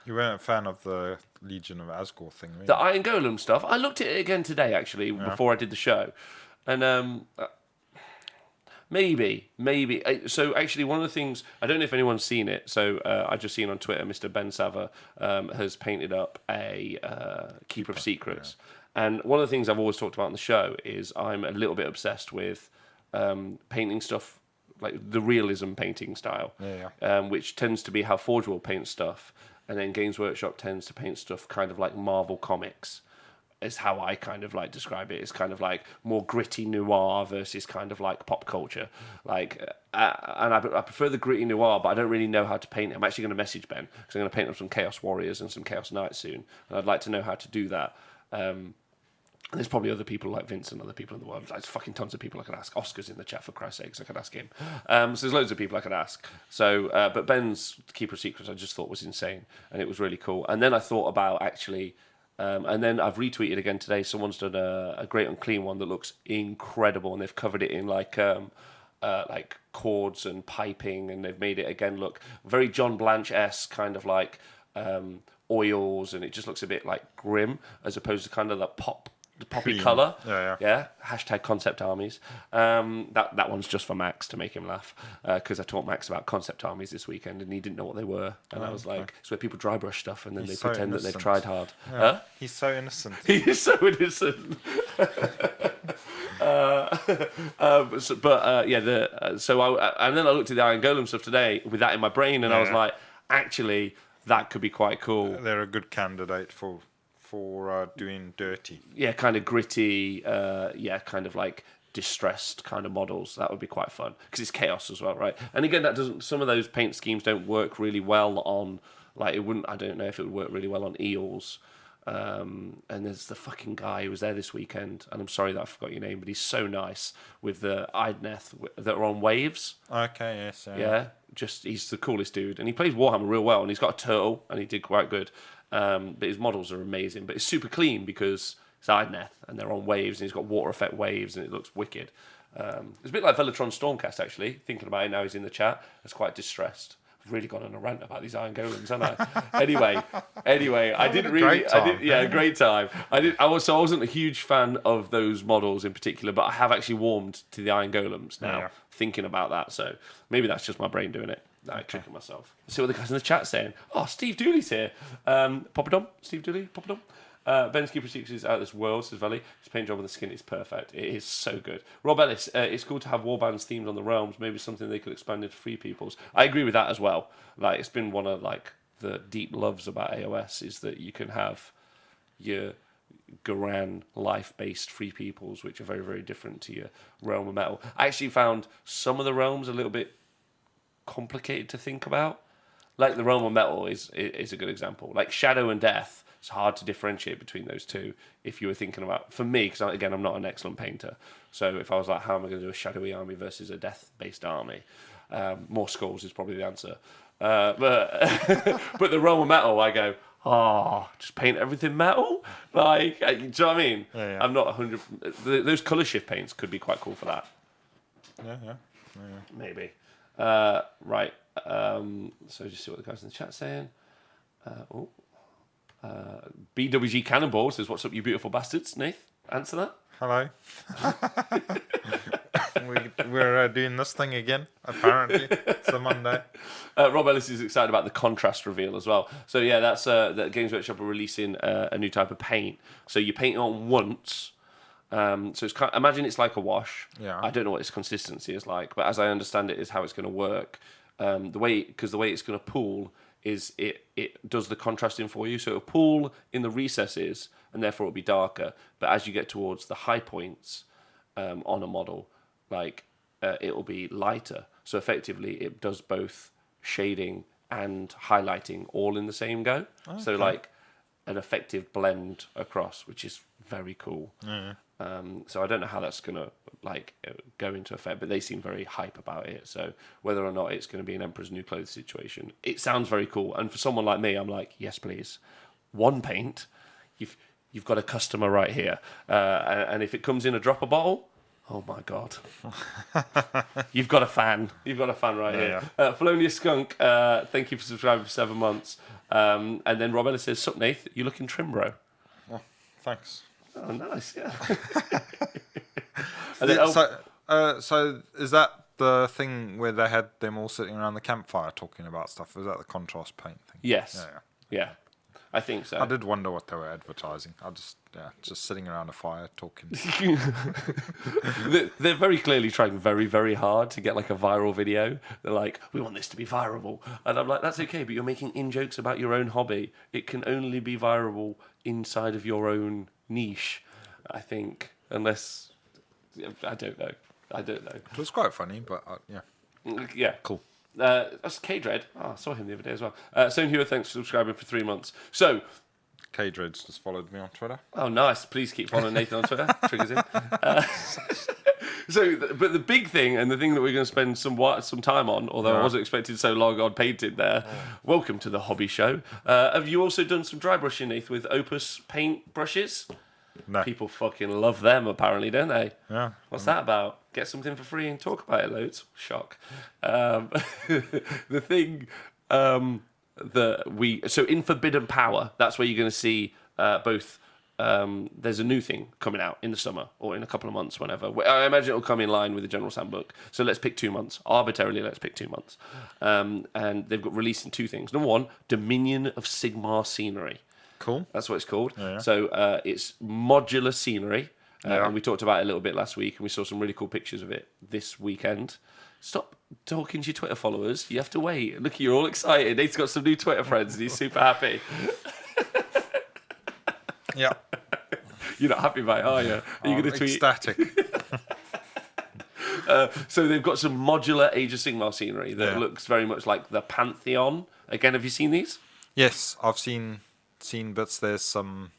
You weren't a fan of the Legion of Asgore thing, were you? The Iron Golem stuff. I looked at it again today, actually, before I did the show, and maybe. So actually, one of the things, I don't know if anyone's seen it. So I just seen on Twitter, Mr. Ben Sava has painted up a Keeper of Secrets, and one of the things I've always talked about on the show is I'm a little bit obsessed with painting stuff. Like the realism painting style, which tends to be how Forge World paints stuff, and then Games Workshop tends to paint stuff kind of like Marvel Comics, is how I kind of like describe it. It's kind of like more gritty noir versus kind of like pop culture. And I prefer the gritty noir, but I don't really know how to paint it. I'm actually going to message Ben, because I'm going to paint up some Chaos Warriors and some Chaos Knights soon, and I'd like to know how to do that. There's probably other people like Vince and other people in the world. There's fucking tons of people I could ask. Oscar's in the chat, for Christ's sakes. I could ask him. So there's loads of people I could ask. So, but Ben's Keeper of Secrets I just thought was insane, and it was really cool. And then I thought about actually, and then I've retweeted again today. Someone's done a Great Unclean one that looks incredible, and they've covered it in like chords and piping, and they've made it again look very John Blanche-esque, kind of like oils, and it just looks a bit like grim as opposed to kind of the poppy colour. Yeah. Hashtag concept armies. That one's just for Max to make him laugh, because I taught Max about concept armies this weekend and he didn't know what they were, and I was like, it's where people dry brush stuff and then they pretend that they've tried hard. Yeah. He's so innocent. He is so innocent. And then I looked at the Iron Golem stuff today with that in my brain, and I was like, actually, that could be quite cool. They're a good candidate for doing dirty. Yeah, kind of gritty, kind of like distressed kind of models. That would be quite fun, because it's chaos as well, right? And again, some of those paint schemes don't work really well on, like, it wouldn't, I don't know if it would work really well on eels, And there's the fucking guy who was there this weekend, and I'm sorry that I forgot your name, but he's so nice with the Idneth that are on waves. Okay, yes. Yeah, he's the coolest dude, and he plays Warhammer real well, and he's got a turtle, and he did quite good. But his models are amazing, but it's super clean because it's Idneth, and they're on waves, and he's got water effect waves, and it looks wicked. It's a bit like Velatron Stormcast, actually. Thinking about it now, he's in the chat. It's quite distressed. I've really gone on a rant about these iron golems, haven't I? anyway, I didn't really. Great time. I wasn't a huge fan of those models in particular, but I have actually warmed to the iron golems now, thinking about that. So maybe that's just my brain doing it. I'm tricking myself. Let's see what the guys in the chat saying. Oh, Steve Dooley's here. Poppadom, Steve Dooley, Poppadom. Ben's Keeper 6 is out of this world, says Valley. His paint job on the skin is perfect. It is so good. Rob Ellis, it's cool to have warbands themed on the realms. Maybe something they could expand into free peoples. I agree with that as well. Like, it's been one of like the deep loves about AOS is that you can have your Garan life-based free peoples, which are very, very different to your Realm of Metal. I actually found some of the realms a little bit complicated to think about. Like the Realm of Metal is a good example. Like Shadow and Death. It's hard to differentiate between those two if you were thinking about, for me, because again, I'm not an excellent painter. So if I was like, how am I going to do a shadowy army versus a death-based army? More skulls is probably the answer. But the Realm of Metal, I go, just paint everything metal? Like, do you know what I mean? Yeah. I'm not 100... Those colour shift paints could be quite cool for that. Yeah. Maybe. Right. So just see what the guys in the chat saying. BWG Cannonball says, "What's up, you beautiful bastards?" Nath, answer that. Hello. We're doing this thing again, apparently. It's a Monday. Rob Ellis is excited about the contrast reveal as well. So yeah, that's that Games Workshop are releasing a new type of paint. So you paint it on once. So it's imagine it's like a wash. Yeah. I don't know what its consistency is like, but as I understand it, is how it's going to work. The way it's going to pool is it does the contrasting for you. So it'll pool in the recesses, and therefore it'll be darker. But as you get towards the high points on a model, like it'll be lighter. So effectively, it does both shading and highlighting all in the same go. Okay. So like an effective blend across, which is very cool. Yeah. So I don't know how that's gonna like go into effect, but they seem very hype about it. So whether or not it's going to be an Emperor's New Clothes situation, it sounds very cool. And for someone like me, I'm like, yes, please, one paint. You've got a customer right here, and if it comes in a dropper bottle, oh my god, you've got a fan. You've got a fan right here. Felonious Skunk, thank you for subscribing for 7 months. And then Rob Ellis says, "Sup, Nath, you looking trim, bro." Oh, thanks. Oh, nice, yeah. So is that the thing where they had them all sitting around the campfire talking about stuff? Was that the contrast paint thing? Yes. Yeah. I think so. I did wonder what they were advertising. Just sitting around a fire talking. They're very clearly trying very, very hard to get like a viral video. They're like, we want this to be viral. And I'm like, that's okay, but you're making in-jokes about your own hobby. It can only be viral inside of your own niche, I think, unless... I don't know. It was quite funny, but yeah. Yeah. Cool. That's K-Dread. I saw him the other day as well. Same here, thanks for subscribing for 3 months. So... K-Dread's just followed me on Twitter. Oh, nice. Please keep following Nathan on Twitter. Triggers him. But the big thing, and the thing that we're going to spend some time on, although I wasn't expecting so long on painting there, welcome to the hobby show. Have you also done some dry brushing, Nathan, with Opus paint brushes? No. People fucking love them, apparently, don't they? Yeah. What's that about? Get something for free and talk about it loads? Shock. The thing... So in Forbidden Power, that's where you're going to see both. There's a new thing coming out in the summer or in a couple of months, whenever. I imagine it'll come in line with the General Handbook. So let's pick 2 months. Arbitrarily, let's pick 2 months. And they've got releasing 2 things. Number 1, Dominion of Sigmar Scenery. Cool. That's what it's called. Yeah. So it's modular scenery. And we talked about it a little bit last week, and we saw some really cool pictures of it this weekend. Stop talking to your Twitter followers. You have to wait. Look, you're all excited. Nate's got some new Twitter friends, and he's super happy. Yeah. You're not happy, mate, are you? Are you going to tweet? Ecstatic. So they've got some modular Age of Sigmar scenery that looks very much like the Pantheon. Again, have you seen these? Yes, I've seen seen bits. There's some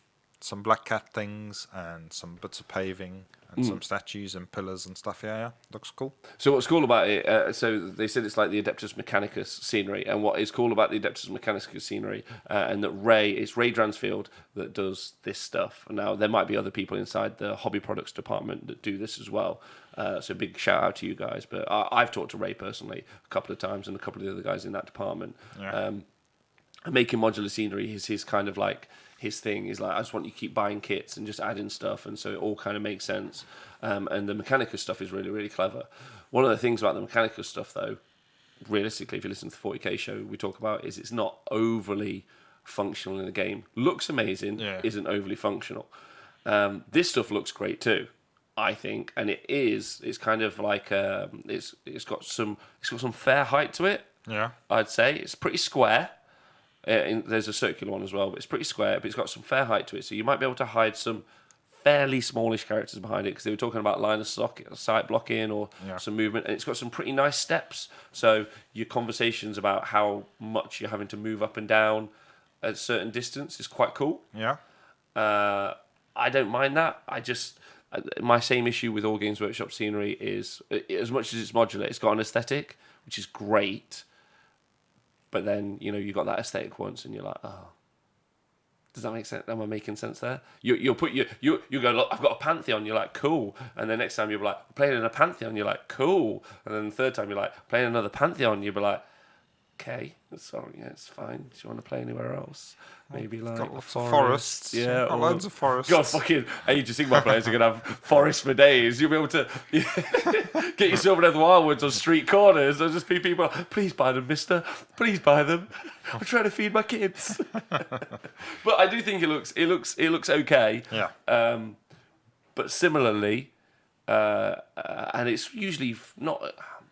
black cat things and some bits of paving and some statues and pillars and stuff. Yeah, looks cool. So what's cool about it? So they said it's like the Adeptus Mechanicus scenery, and what is cool about the Adeptus Mechanicus scenery, and that it's Ray Dransfield that does this stuff. Now there might be other people inside the hobby products department that do this as well. So big shout out to you guys. But I've talked to Ray personally a couple of times, and a couple of the other guys in that department. Yeah. Making modular scenery is his kind of like. His thing is like, I just want you to keep buying kits and just adding stuff, and so it all kind of makes sense. And the Mechanicus stuff is really, really clever. One of the things about the Mechanicus stuff, though, realistically, if you listen to the 40k show, we talk about is it's not overly functional in the game. Looks amazing, isn't overly functional. This stuff looks great too, I think, and it's kind of like it's got some fair height to it. Yeah, I'd say it's pretty square. There's a circular one as well, but it's pretty square, but it's got some fair height to it, so you might be able to hide some fairly smallish characters behind it, because they were talking about line of sight blocking or some movement, and it's got some pretty nice steps, so your conversations about how much you're having to move up and down at a certain distance is quite cool. Yeah. I don't mind that. My same issue with all Games Workshop scenery is, as much as it's modular, it's got an aesthetic, which is great. But then, you got that aesthetic once, and you're like, oh, does that make sense? Am I making sense there? You go, look, I've got a Pantheon. You're like, cool. And the next time you'll be like, playing in a Pantheon. You're like, cool. And then the third time you're like, playing another Pantheon. You'll be like, okay, sorry, yeah, it's fine. Do you want to play anywhere else? Maybe like got lots of forests. Yeah, got loads of forests. God, fucking Age of Sigmar players are gonna have forests for days. You'll be able to get your Sylvaneth Wildwoods on street corners. There'll just be people, please buy them, mister. Please buy them. I'm trying to feed my kids. But I do think it looks okay. Yeah. But similarly, and it's usually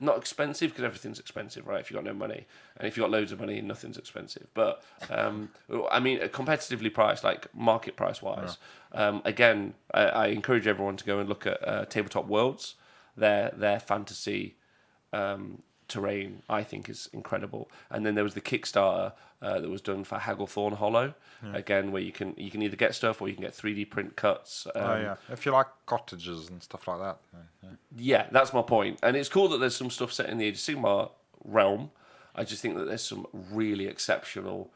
not expensive, because everything's expensive, right? If you've got no money, and if you've got loads of money, nothing's expensive. But I mean, competitively priced, like market price wise. Again, I encourage everyone to go and look at Tabletop Worlds. Their fantasy terrain, I think, is incredible. And then there was the Kickstarter that was done for Hagglethorn Hollow. Again, where you can either get stuff or you can get 3D print cuts. If you like cottages and stuff like that. Yeah, that's my point. And it's cool that there's some stuff set in the Age of Sigmar realm. I just think that there's some really exceptional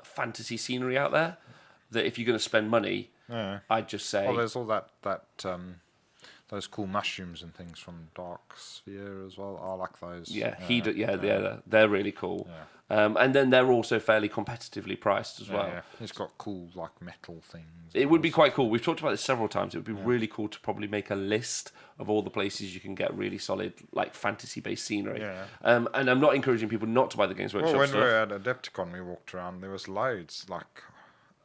fantasy scenery out there that if you're going to spend money, I'd just say... Well, there's all that those cool mushrooms and things from Dark Sphere as well. I like those. They're really cool. Yeah. And then they're also fairly competitively priced as well. Yeah. It's got cool like metal things. It would be quite cool. We've talked about this several times. It would be really cool to probably make a list of all the places you can get really solid like fantasy-based scenery. Yeah. And I'm not encouraging people not to buy the Games Workshop when stuff. we were at Adepticon, we walked around. There was loads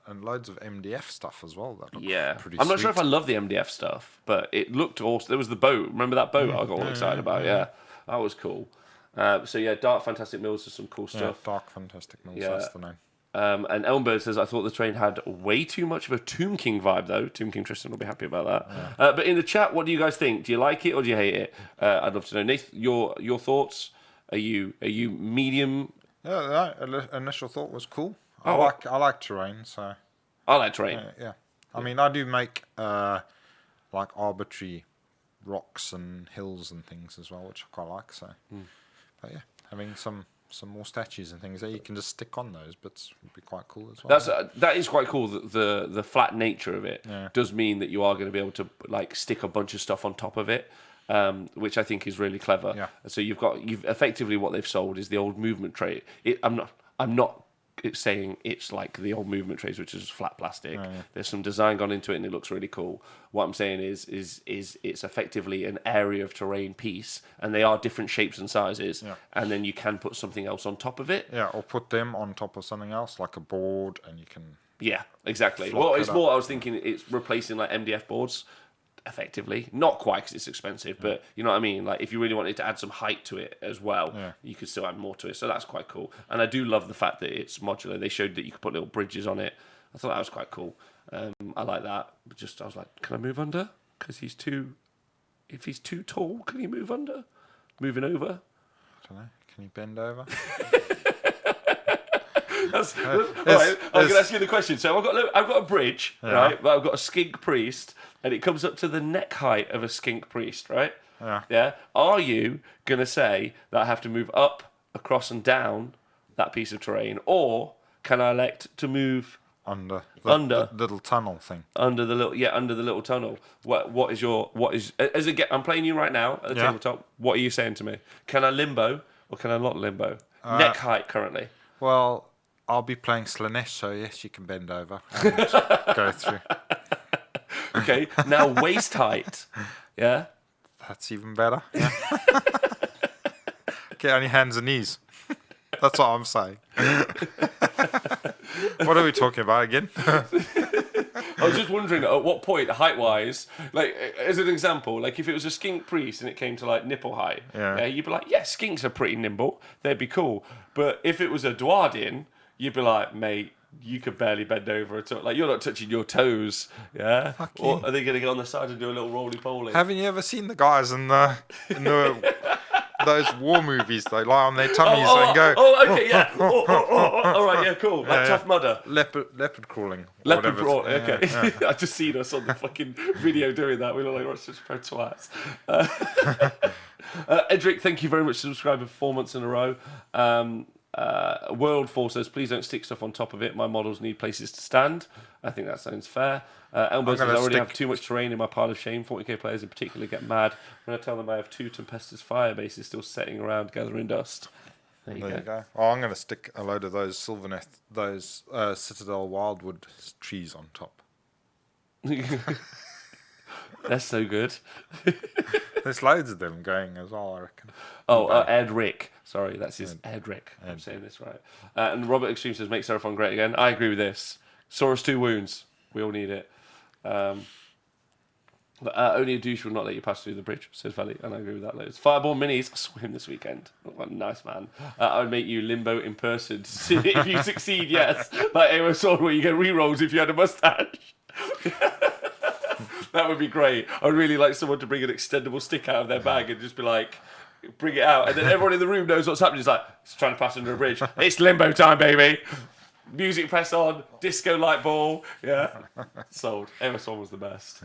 and loads of MDF stuff as well. That looked pretty I'm not sweet. sure if I love the MDF stuff, but it looked awesome. There was the boat. Remember that boat I got all excited about? Yeah, that was cool. Dark Fantastic Mills is some cool stuff. Dark Fantastic Mills, that's the name. And Elmbird says, I thought the train had way too much of a Tomb King vibe, though. Tomb King Tristan will be happy about that. Yeah. But in the chat, what do you guys think? Do you like it or do you hate it? I'd love to know. Nathan, your thoughts? Are you medium? Yeah, initial thought was cool. I like terrain, so... I like terrain. Yeah. I mean, I do make like arbitrary rocks and hills and things as well, which I quite like. So, but yeah, having some more statues and things that you can just stick on those bits would be quite cool as well. That is quite cool. The flat nature of it does mean that you are going to be able to like stick a bunch of stuff on top of it. Which I think is really clever. Yeah. So you've effectively what they've sold is the old movement tray. I'm not saying it's like the old movement trays, which is just flat plastic. There's some design gone into it, and it looks really cool. What I'm saying is it's effectively an area of terrain piece, and they are different shapes and sizes. And then you can put something else on top of it. Yeah, or put them on top of something else, like a board, and you can. Yeah, exactly. Well, it's more. I was thinking it's replacing like MDF boards. Effectively, not quite because it's expensive, but you know what I mean. Like if you really wanted to add some height to it as well, you could still add more to it. So that's quite cool. And I do love the fact that it's modular. They showed that you could put little bridges on it. I thought that was quite cool. I like that. But I was like, can I move under? Because if he's too tall, can he move under? Moving over? I don't know. Can you bend over? All right, I'm going to ask you the question. So I've got a bridge, right? But I've got a skink priest, and it comes up to the neck height of a skink priest, right? Yeah. Are you going to say that I have to move up, across, and down that piece of terrain, or can I elect to move under the little tunnel thing? Under the little tunnel. What is as it get? I'm playing you right now at the tabletop. What are you saying to me? Can I limbo or can I not limbo? Neck height currently. Well, I'll be playing Slaanesh, so yes, you can bend over and go through. Okay, now waist height. Yeah. That's even better. Yeah. Get on your hands and knees. That's what I'm saying. What are we talking about again? I was just wondering at what point, height-wise, like as an example, like if it was a skink priest and it came to like nipple height, you'd be like, yeah, skinks are pretty nimble, they'd be cool. But if it was a Dwardian, you'd be like, mate, you could barely bend over at all. Like you're not touching your toes, yeah. Or are they going to go on the side and do a little roly-poly? Haven't you ever seen the guys in the those war movies? They lie on their tummies and go. Oh, okay, yeah. All right, yeah, cool. Like Tough Mudder. Leopard crawling. Leopard crawling. Okay. Yeah. I just seen us on the fucking video doing that. We look like we're such pro twats. Edric, thank you very much for subscribing for 4 months in a row. World Force says, please don't stick stuff on top of it. My models need places to stand. I think that sounds fair. Elmo says, I already have too much terrain in my pile of shame. 40k players in particular get mad when I tell them I have 2 Tempestus fire bases still setting around gathering dust. There you go. Oh, I'm going to stick a load of those Sylvaneth, those Citadel Wildwood trees on top. That's so good. There's loads of them going as well, I reckon. Oh, Edric. Sorry, that's his Edric. I'm saying this right. And Robert Extreme says, make Seraphon great again. I agree with this. Saurus 2 wounds. We all need it. Only a douche will not let you pass through the bridge, says Valley, and I agree with that loads. Fireball minis. I saw him this weekend. Oh, nice man. I would make you limbo in person. If you succeed, yes. Like AOS Sword where you get rerolls if you had a mustache. That would be great. I'd really like someone to bring an extendable stick out of their bag and just be like, bring it out. And then everyone in the room knows what's happening. It's like, it's trying to pass under a bridge. It's limbo time, baby. Music press on, disco light ball. Yeah. Sold. AOS1 was the best.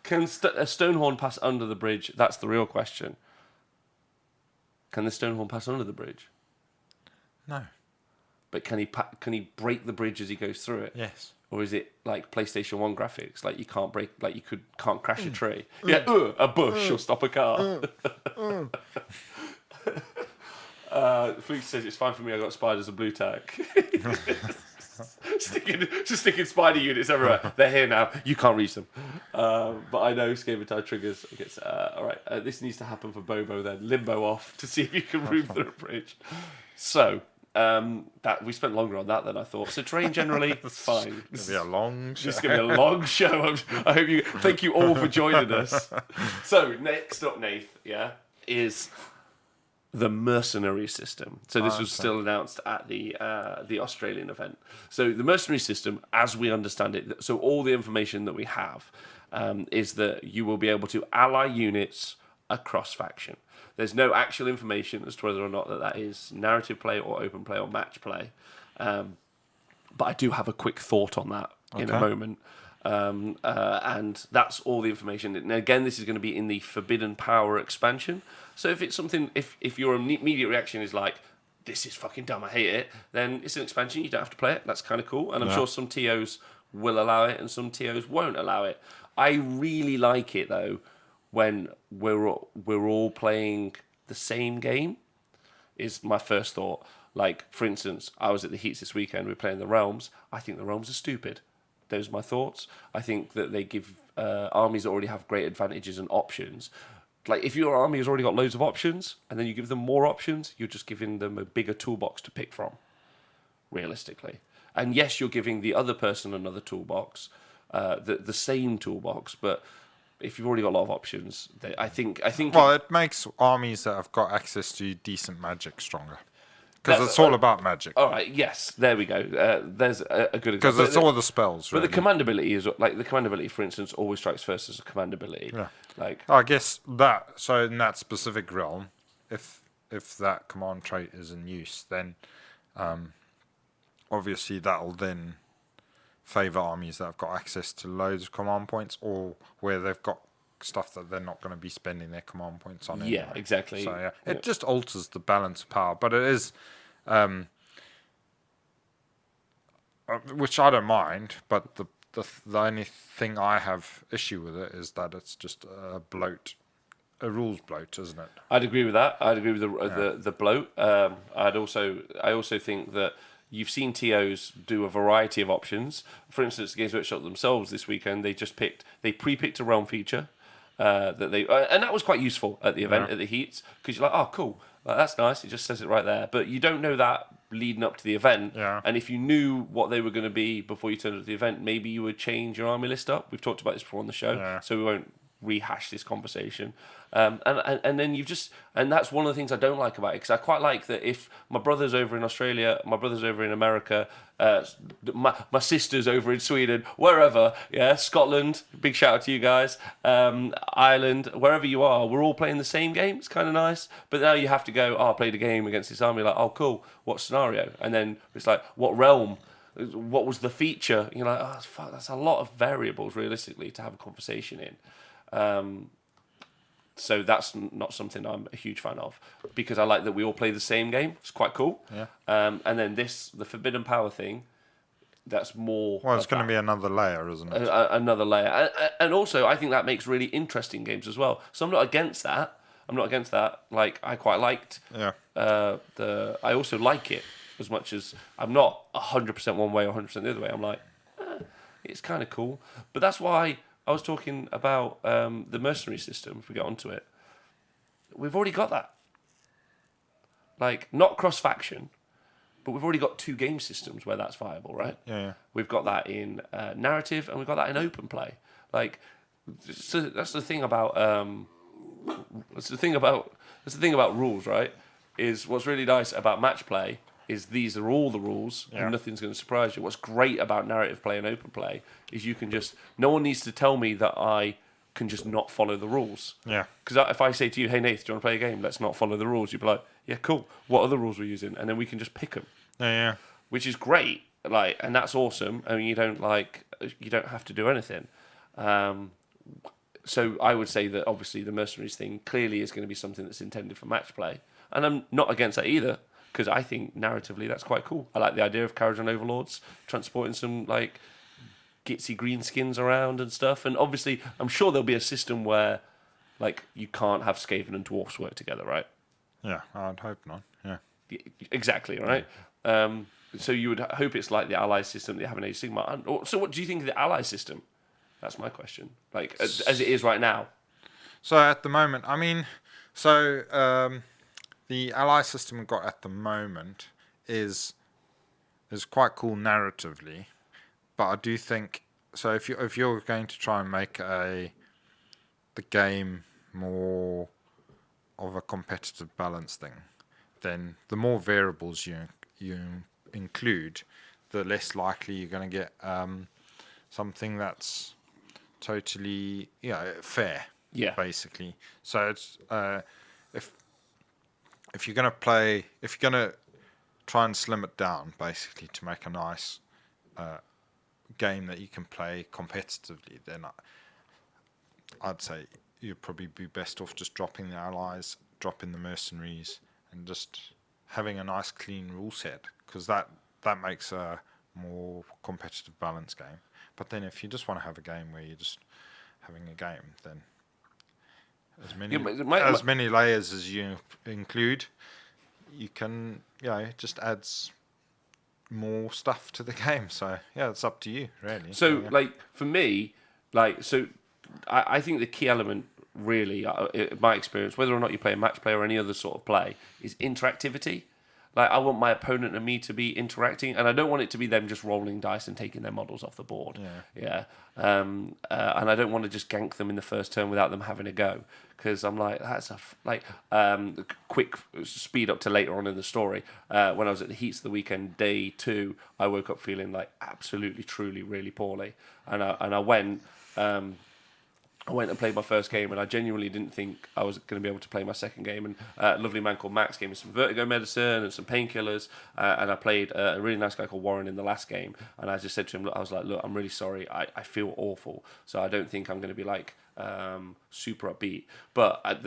Can a Stonehorn pass under the bridge? That's the real question. Can the Stonehorn pass under the bridge? No. But can he break the bridge as he goes through it? Yes. Or is it like PlayStation 1 graphics? Like you can't break, like you can't crash a tree. A bush or stop a car. Fleet says it's fine for me. I got spiders and blue tack. sticking spider units everywhere. They're here now. You can't reach them. But I know Skaven tie triggers. All right. This needs to happen for Bobo then. Limbo off to see if you can move through a bridge. So. That we spent longer on that than I thought. So terrain generally fine. It's gonna be a long show. It's gonna be a long show. I hope you. Thank you all for joining us. So next up, Nath, is the Mercenary system. So this was still announced at the Australian event. So the Mercenary system, as we understand it, so all the information that we have is that you will be able to ally units across faction. There's no actual information as to whether or not that is narrative play or open play or match play. But I do have a quick thought on that in a moment. And that's all the information. And again, this is going to be in the Forbidden Power expansion. So if it's something, if your immediate reaction is like, this is fucking dumb, I hate it, then it's an expansion, you don't have to play it. That's kind of cool. And I'm sure some TOs will allow it and some TOs won't allow it. I really like it, though, when we're all playing the same game, is my first thought. Like, for instance, I was at the Heats this weekend, we were playing the Realms. I think the Realms are stupid. Those are my thoughts. I think that they give armies that already have great advantages and options. Like, if your army has already got loads of options, and then you give them more options, you're just giving them a bigger toolbox to pick from, realistically. And yes, you're giving the other person another toolbox, the same toolbox, but if you've already got a lot of options, I think. Well, it makes armies that have got access to decent magic stronger, because it's all about magic. All right, yes, there we go. There's a good example. Because it's all the spells. But the command ability is like the command ability, for instance, always strikes first as a command ability. Yeah. Like I guess that. So in that specific realm, if if that command trait is in use, then obviously that'll then favour armies that have got access to loads of command points, or where they've got stuff that they're not going to be spending their command points on anyway. Yeah, exactly. So it just alters the balance of power, but it is, which I don't mind. But the only thing I have issue with it is that it's just a rules bloat, isn't it? I'd agree with that. I'd agree with the bloat. I also think that you've seen TOs do a variety of options. For instance, Games Workshop themselves this weekend, they pre-picked a realm feature and that was quite useful at the event at the Heats, because you're like, oh cool, that's nice. It just says it right there, but you don't know that leading up to the event. Yeah. And if you knew what they were going to be before you turned up to the event, maybe you would change your army list up. We've talked about this before on the show, so we won't rehash this conversation. And then and that's one of the things I don't like about it, because I quite like that if my brother's over in Australia, my brother's over in America, my sister's over in Sweden, wherever, Scotland, big shout out to you guys, Ireland, wherever you are, we're all playing the same game. It's kind of nice. But now you have to go, I played a game against this army, like, oh cool, what scenario? And then it's like, what realm? What was the feature? You're like, oh fuck, that's a lot of variables realistically to have a conversation in. So that's not something I'm a huge fan of, because I like that we all play the same game. It's quite cool. Yeah. And then the Forbidden Power thing, that's more... Well, it's going to be another layer, isn't it? Another layer. And also, I think that makes really interesting games as well. So I'm not against that. Like, I quite liked... Yeah. I also like it as much as... I'm not 100% one way or 100% the other way. I'm like, it's kind of cool. But that's why... I was talking about the Mercenary system, if we get onto it. We've already got that. Like, not cross-faction, but we've already got 2 game systems where that's viable, right? Yeah. We've got that in narrative, and we've got that in open play. Like, so that's the thing about rules, right? Is what's really nice about match play is these are all the rules, and nothing's going to surprise you. What's great about narrative play and open play is you can no one needs to tell me that I can just not follow the rules. Yeah. Because if I say to you, hey, Nath, do you want to play a game? Let's not follow the rules. You'd be like, yeah, cool. What are the rules we're using? And then we can just pick them. Yeah. Which is great. Like, and that's awesome. I mean, you don't have to do anything. So I would say that obviously the Mercenaries thing clearly is going to be something that's intended for match play. And I'm not against that either, because I think narratively that's quite cool. I like the idea of Carriage on Overlords, transporting some like gitsy green skins around and stuff. And obviously, I'm sure there'll be a system where like you can't have Skaven and Dwarfs work together, right? Yeah, I'd hope not. Yeah. Exactly, right? So you would hope it's like the Ally system that you have in Age of Sigmar. So what do you think of the Ally system? That's my question. Like, as it is right now. So at the moment, I mean, the ally system we've got at the moment is quite cool narratively, but I do think so. If you're going to try and make the game more of a competitive balance thing, then the more variables you include, the less likely you're going to get something that's totally fair. Yeah. Basically, so it's if you're going to try and slim it down, basically, to make a nice game that you can play competitively, then I'd say you'd probably be best off just dropping the allies, dropping the mercenaries, and just having a nice clean rule set, because that makes a more competitive balance game. But then if you just want to have a game where you're just having a game, then as many layers as you include, you can, it just adds more stuff to the game. So it's up to you, really. So like for me, I think the key element, really, in my experience, whether or not you play a match play or any other sort of play, is interactivity. Like, I want my opponent and me to be interacting, and I don't want it to be them just rolling dice and taking their models off the board. And I don't want to just gank them in the first turn without them having a go, because I'm like, that's quick speed up to later on in the story. When I was at the Heats the weekend, day 2, I woke up feeling like absolutely, truly, really poorly, and I went. I went and played my first game, and I genuinely didn't think I was going to be able to play my second game. And a lovely man called Max gave me some vertigo medicine and some painkillers, and I played a really nice guy called Warren in the last game. And I just said to him, I was like, look, I'm really sorry. I feel awful, so I don't think I'm going to be like super upbeat. But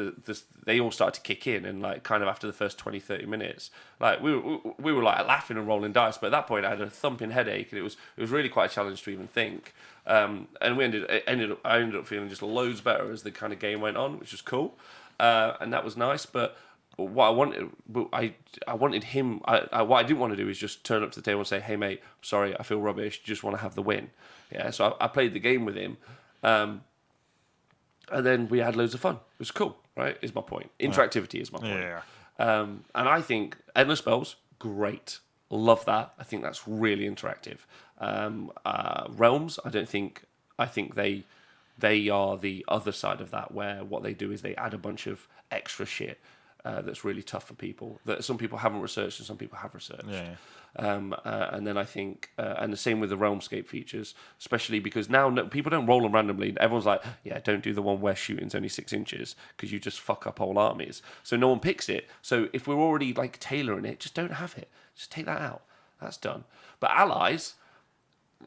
they all started to kick in, and like kind of after the first 20-30 minutes, like we were like laughing and rolling dice. But at that point, I had a thumping headache, and it was really quite a challenge to even think. And I ended up feeling just loads better as the kind of game went on, which was cool, and that was nice. But what I wanted him. What I didn't want to do is just turn up to the table and say, "Hey mate, I'm sorry, I feel rubbish. Just want to have the win." Yeah, so I played the game with him, and then we had loads of fun. It was cool, right? Is my point. Interactivity is my point. Yeah. And I think endless spells, great. Love that. I think that's really interactive. Realms, I think they are the other side of that, where what they do is they add a bunch of extra shit that's really tough for people, that some people haven't researched and some people have researched. Yeah. And then I think, and the same with the Realmscape features, especially because now people don't roll them randomly. Everyone's like, yeah, don't do the one where shooting's only 6 inches because you just fuck up whole armies. So no one picks it. So if we're already like tailoring it, just don't have it. Just take that out. That's done. But allies,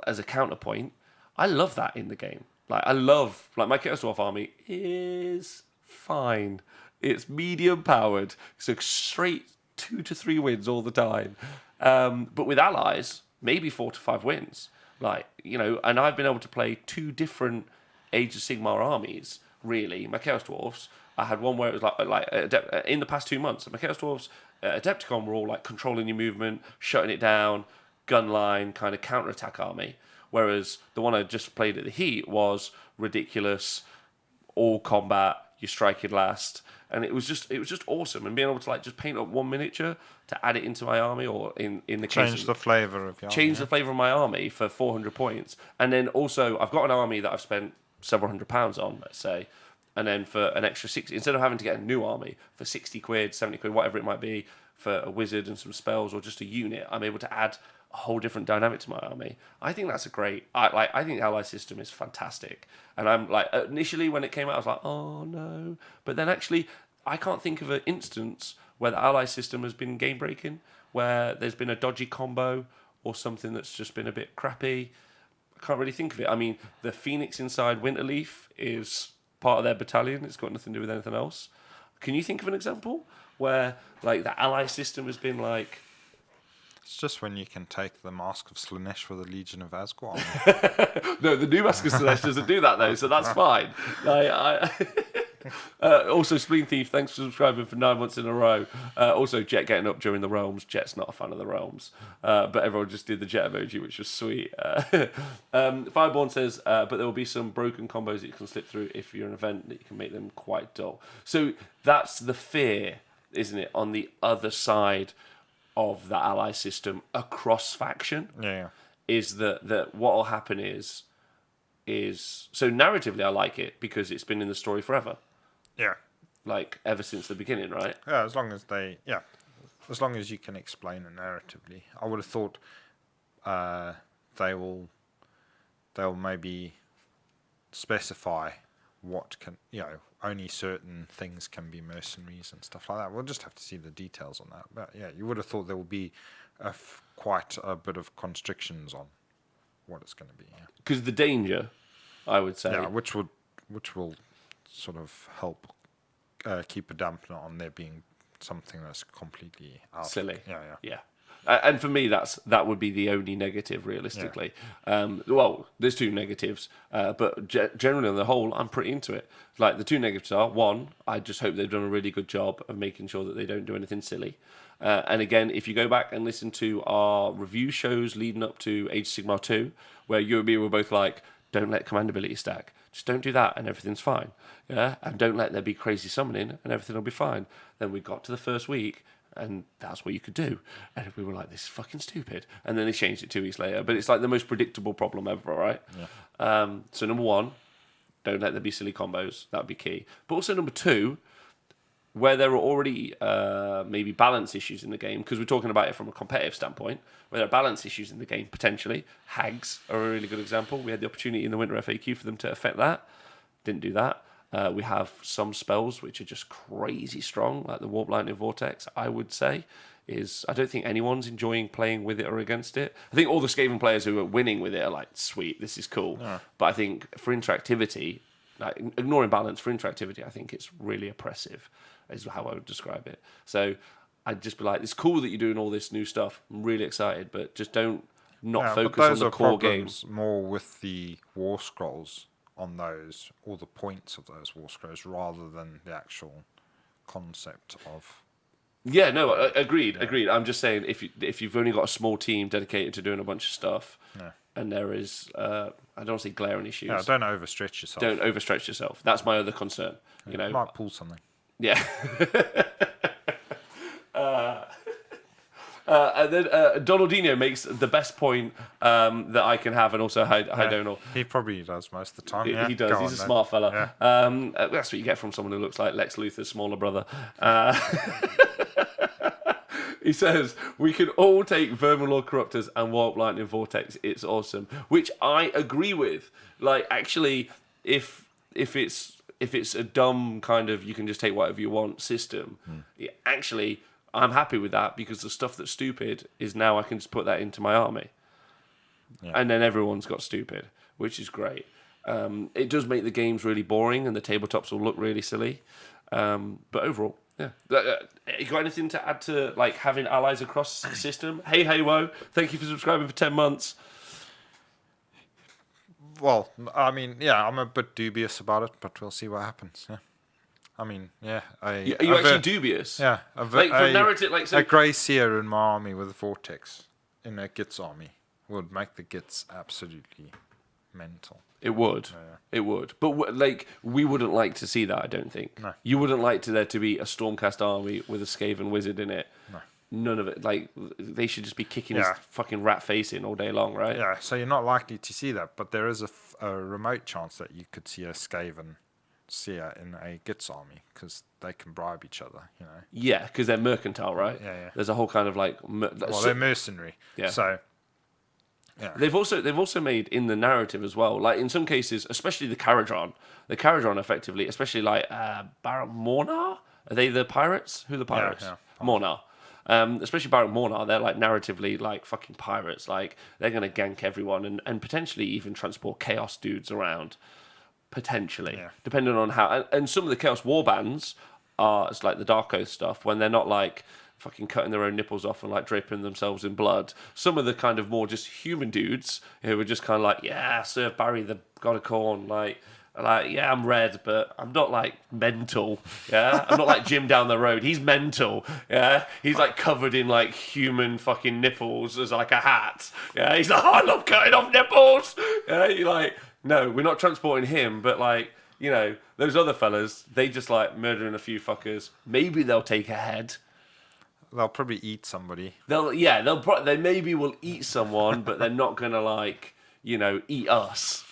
as a counterpoint, I love that in the game. Like I love, like my Chaos Dwarf army is fine. It's medium powered. So straight 2 to 3 wins all the time. But with allies, maybe 4 to 5 wins. Like, you know, and I've been able to play 2 different Age of Sigmar armies, really. My Chaos Dwarfs, I had one where it was like in the past 2 months, my Chaos Dwarfs, Adepticon were all like controlling your movement, shutting it down, gun line, kind of counter-attack army. Whereas the one I just played at the Heat was ridiculous, all combat, you strike it last. And it was just awesome, and being able to like just paint up one miniature to add it into my army, or in the change the flavour of your army, the flavour of my army for 400 points, and then also I've got an army that I've spent several £100s on, let's say, and then for an extra 60, instead of having to get a new army for 60 quid, 70 quid, whatever it might be, for a wizard and some spells or just a unit, I'm able to add a whole different dynamic to my army. I think that's a great. I think the ally system is fantastic, and I'm like, initially when it came out, I was like, oh no, but then actually, I can't think of an instance where the ally system has been game breaking, where there's been a dodgy combo or something that's just been a bit crappy. I can't really think of it. I mean, the Phoenix inside Winterleaf is part of their battalion. It's got nothing to do with anything else. Can you think of an example where like the ally system has been like? It's just when you can take the Mask of Slaanesh for the Legion of Asgore. No, the new Mask of Slaanesh doesn't do that though, so that's fine. Also, Spleen Thief, thanks for subscribing for 9 months in a row. Also, Jet getting up during the Realms. Jet's not a fan of the Realms, but everyone just did the Jet emoji, which was sweet. Fireborn says, but there will be some broken combos that you can slip through if you're an event that you can make them quite dull. So that's the fear, isn't it, on the other side of the ally system across faction. Yeah. Is that what will happen is so narratively I like it because it's been in the story forever. Yeah. Like ever since the beginning, right? Yeah, as long as you can explain it narratively. I would have thought they'll maybe specify what can, only certain things can be mercenaries and stuff like that. We'll just have to see the details on that. But yeah, you would have thought there will be quite a bit of constrictions on what it's going to be. Because the danger, I would say, which will sort of help keep a dampener on there being something that's completely silly. Yeah. And for me, that would be the only negative, realistically. Yeah. Well, there's 2 negatives, but generally on the whole, I'm pretty into it. Like the 2 negatives are, 1, I just hope they've done a really good job of making sure that they don't do anything silly. And again, if you go back and listen to our review shows leading up to Age of Sigmar 2, where you and me were both like, don't let command ability stack. Just don't do that and everything's fine. Yeah, and don't let there be crazy summoning and everything will be fine. Then we got to the first week, and that's what you could do. And we were like, this is fucking stupid. And then they changed it 2 weeks later. But it's like the most predictable problem ever, right? Yeah. So number 1, don't let there be silly combos. That would be key. But also number 2, where there are already maybe balance issues in the game, because we're talking about it from a competitive standpoint, where there are balance issues in the game, potentially. Hags are a really good example. We had the opportunity in the Winter FAQ for them to affect that. Didn't do that. We have some spells which are just crazy strong, like the Warp Lightning Vortex, I would say. I don't think anyone's enjoying playing with it or against it. I think all the Skaven players who are winning with it are like, sweet, this is cool. Yeah. But I think for interactivity, like ignoring balance, for interactivity, I think it's really oppressive, is how I would describe it. So I'd just be like, it's cool that you're doing all this new stuff. I'm really excited, but just don't focus on the core games. More with the War Scrolls on those, or the points of those War Scrolls, rather than the actual concept of... Yeah, no, agreed. I'm just saying, if you've only got a small team dedicated to doing a bunch of stuff, and there is, I don't want to say glaring issues. Yeah, don't overstretch yourself. Don't overstretch yourself. That's my other concern. You know, might pull something. Yeah. And then Donaldinho makes the best point that I can have, and also hi Donald. He probably does most of the time. He does. He's a smart fella. Yeah. That's what you get from someone who looks like Lex Luthor's smaller brother. He says, we can all take Verminlord Corruptors and Warp Lightning Vortex. It's awesome. Which I agree with. Like, actually, if it's a dumb kind of you can just take whatever you want system, actually, I'm happy with that, because the stuff that's stupid is now I can just put that into my army. Yeah. And then everyone's got stupid, which is great. It does make the games really boring, and the tabletops will look really silly. But overall, yeah. You got anything to add to like having allies across the system? Hey, whoa! Thank you for subscribing for 10 months. Well, I mean, yeah, I'm a bit dubious about it, but we'll see what happens. Yeah. I mean, yeah. Are you actually dubious? Yeah. Like for narrative, like so. A Grey Seer in my army with a Vortex in a Gits army would make the Gits absolutely mental. It would. Yeah. It would. But like, we wouldn't like to see that, I don't think. No. You wouldn't like there to be a Stormcast army with a Skaven wizard in it. No. None of it. Like, they should just be kicking his fucking rat face in all day long, right? Yeah, so you're not likely to see that. But there is a remote chance that you could see a Skaven Seer in a Gits army, because they can bribe each other, you know. Yeah, because they're mercantile, right? Yeah. There's a whole kind of like... they're mercenary. Yeah. So... Yeah. They've also made in the narrative as well, like in some cases, especially the Caradron effectively, especially like Baron Mornar. Are they the pirates? Who are the pirates? Yeah. Mornar. Especially Baron Mornar, they're like narratively like fucking pirates. Like they're gonna gank everyone and potentially even transport chaos dudes around. Potentially, depending on how. And some of the chaos warbands are it's like the Dark Oath stuff when they're not like fucking cutting their own nipples off and like draping themselves in blood. Some of the kind of more just human dudes who were just kind of like, yeah, serve Barry the God of Corn, like yeah, I'm red, but I'm not like mental. Yeah, I'm not like Jim down the road. He's mental. Yeah, he's like covered in like human fucking nipples as like a hat. Yeah, he's like, oh, I love cutting off nipples. Yeah, you're like, no, we're not transporting him, but like, you know, those other fellas, they just like murdering a few fuckers. Maybe they'll take a head. They'll probably eat somebody. They maybe will eat someone, but they're not gonna like, you know, eat us.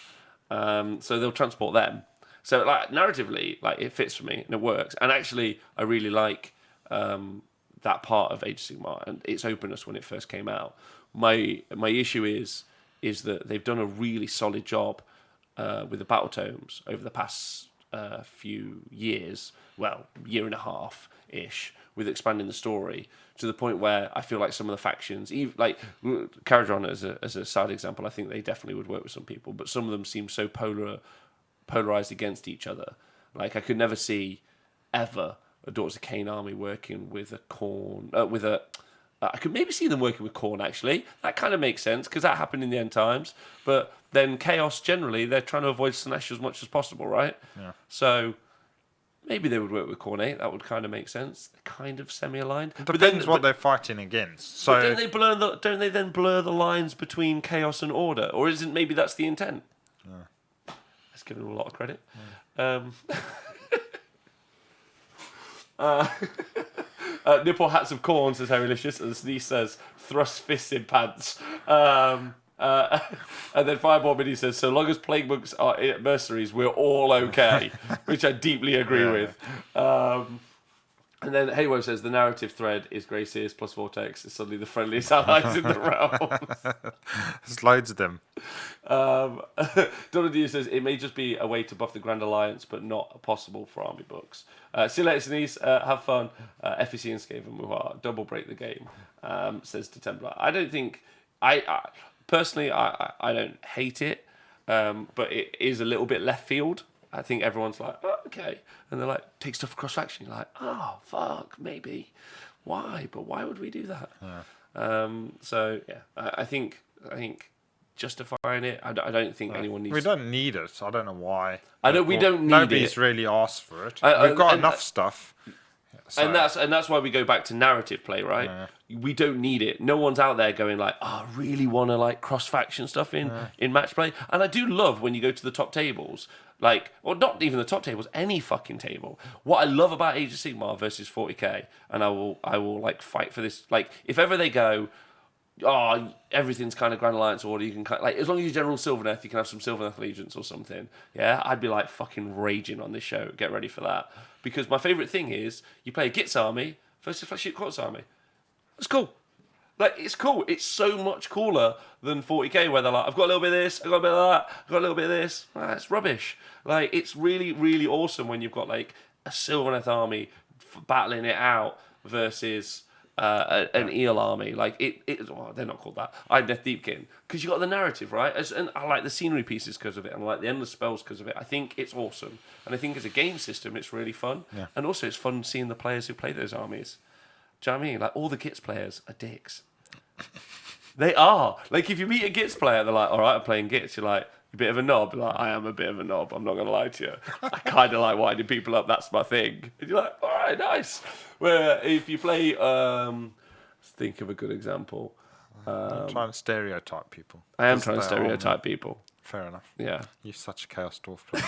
So they'll transport them. So like narratively, like it fits for me and it works. And actually, I really like that part of Age of Sigmar and its openness when it first came out. My issue is that they've done a really solid job with the battle tomes over the past few years. Well, year and a half ish. With expanding the story to the point where I feel like some of the factions, even like Caradron as a side example, I think they definitely would work with some people, but some of them seem so polarized against each other. Like I could never see ever a Daughters of Cain army working with a Khorne, I could maybe see them working with Khorne actually. That kind of makes sense because that happened in the end times. But then Chaos generally, they're trying to avoid Slaanesh as much as possible, right? Yeah. So maybe they would work with Khorne. That would kind of make sense. They're kind of semi-aligned. It depends what they're fighting against. So don't they then blur the lines between Chaos and Order? Or isn't maybe that's the intent? Yeah. Let's give them a lot of credit. Yeah. Nipple hats of corn, says Harrylicious, and Sneeze says thrust fists in pants. And then Fireball Mini says, so long as plague monks are mercenaries, we're all okay, which I deeply agree with. And then Haywo says the narrative thread is Greyseers plus Vortex is suddenly the friendliest allies in the realm. There's loads of them. Donaldine says it may just be a way to buff the Grand Alliance, but not possible for army books. See you later, Denise. Have fun. FEC and Skaven Muhar. Double break the game, says to Templar. I don't think... Personally, I don't hate it, but it is a little bit left field. I think everyone's like, oh, okay. And they're like, take stuff across faction. You're like, oh, fuck, maybe. Why? But why would we do that? Yeah. So, yeah, I think justifying it, I don't think anyone needs... We don't need it. I don't know why. I know we don't need Nobody's it. really asked for it. We've got enough stuff. So. And that's why we go back to narrative play, right? We don't need it. No one's out there going like, oh, I really want to like cross faction stuff in match play. And I do love when you go to the top tables, like, or not even the top tables, any fucking table. What I love about Age of Sigmar versus 40k, and I will like fight for this. Like, if ever they go, oh, everything's kind of Grand Alliance order, you can like, as long as you're General Sylvaneth, you can have some Sylvaneth allegiance or something. Yeah, I'd be like fucking raging on this show. Get ready for that. Because my favourite thing is you play a Gitz army versus a Flagship Quartz army. It's cool. Like, it's cool. It's so much cooler than 40k where they're like, I've got a little bit of this, I've got a bit of that, I've got a little bit of this. It's rubbish. Like, it's really, really awesome when you've got like a Sylvaneth army battling it out versus an eel army. Like, well, they're not called that. Death Deepkin. Because you got the narrative, right? And I like the scenery pieces because of it, and I like the endless spells because of it. I think it's awesome. And I think as a game system, it's really fun. Yeah. And also, it's fun seeing the players who play those armies. Do you know what I mean? Like, all the Gitz players are dicks. They are. Like, if you meet a Gitz player, they're like, all right, I'm playing Gitz. You're like, a bit of a knob. You're like, I am a bit of a knob. I'm not going to lie to you. I kind of like winding people up. That's my thing. And you're like, all right, nice. Where if you play... let's think of a good example. I'm trying to stereotype people. I am trying to stereotype people. Fair enough. Yeah. You're such a Chaos Dwarf player.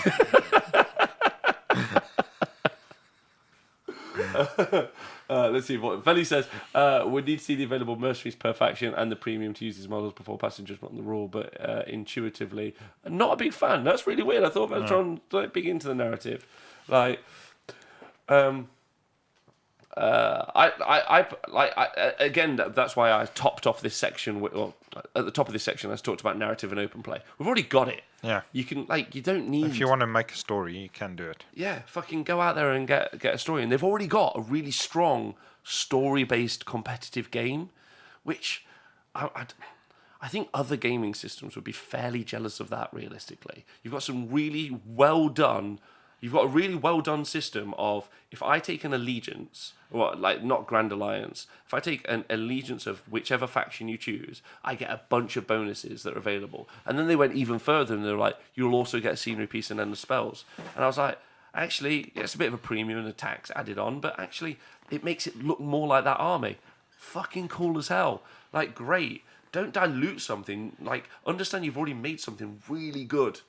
Let's see what Felly says. We need to see the available mercenaries per faction and the premium to use these models before passing judgment on the rule, but intuitively, I'm not a big fan. That's really weird. I thought Veltron like big into the narrative. Like, again, that's why I topped off this section. Well, at the top of this section, I talked about narrative and open play. We've already got it. Yeah. You can you don't need. If you want to make a story, you can do it. Yeah, fucking go out there and get a story, and they've already got a really strong story-based competitive game, which I think other gaming systems would be fairly jealous of that. Realistically, you've got some really well done. You've got a really well done system of, if I take an allegiance, or like not Grand Alliance, if I take an allegiance of whichever faction you choose, I get a bunch of bonuses that are available. And then they went even further and they were like, you'll also get a scenery piece and endless spells. And I was like, actually, it's a bit of a premium and a tax added on, but actually it makes it look more like that army. Fucking cool as hell. Like, great. Don't dilute something. Like, understand you've already made something really good.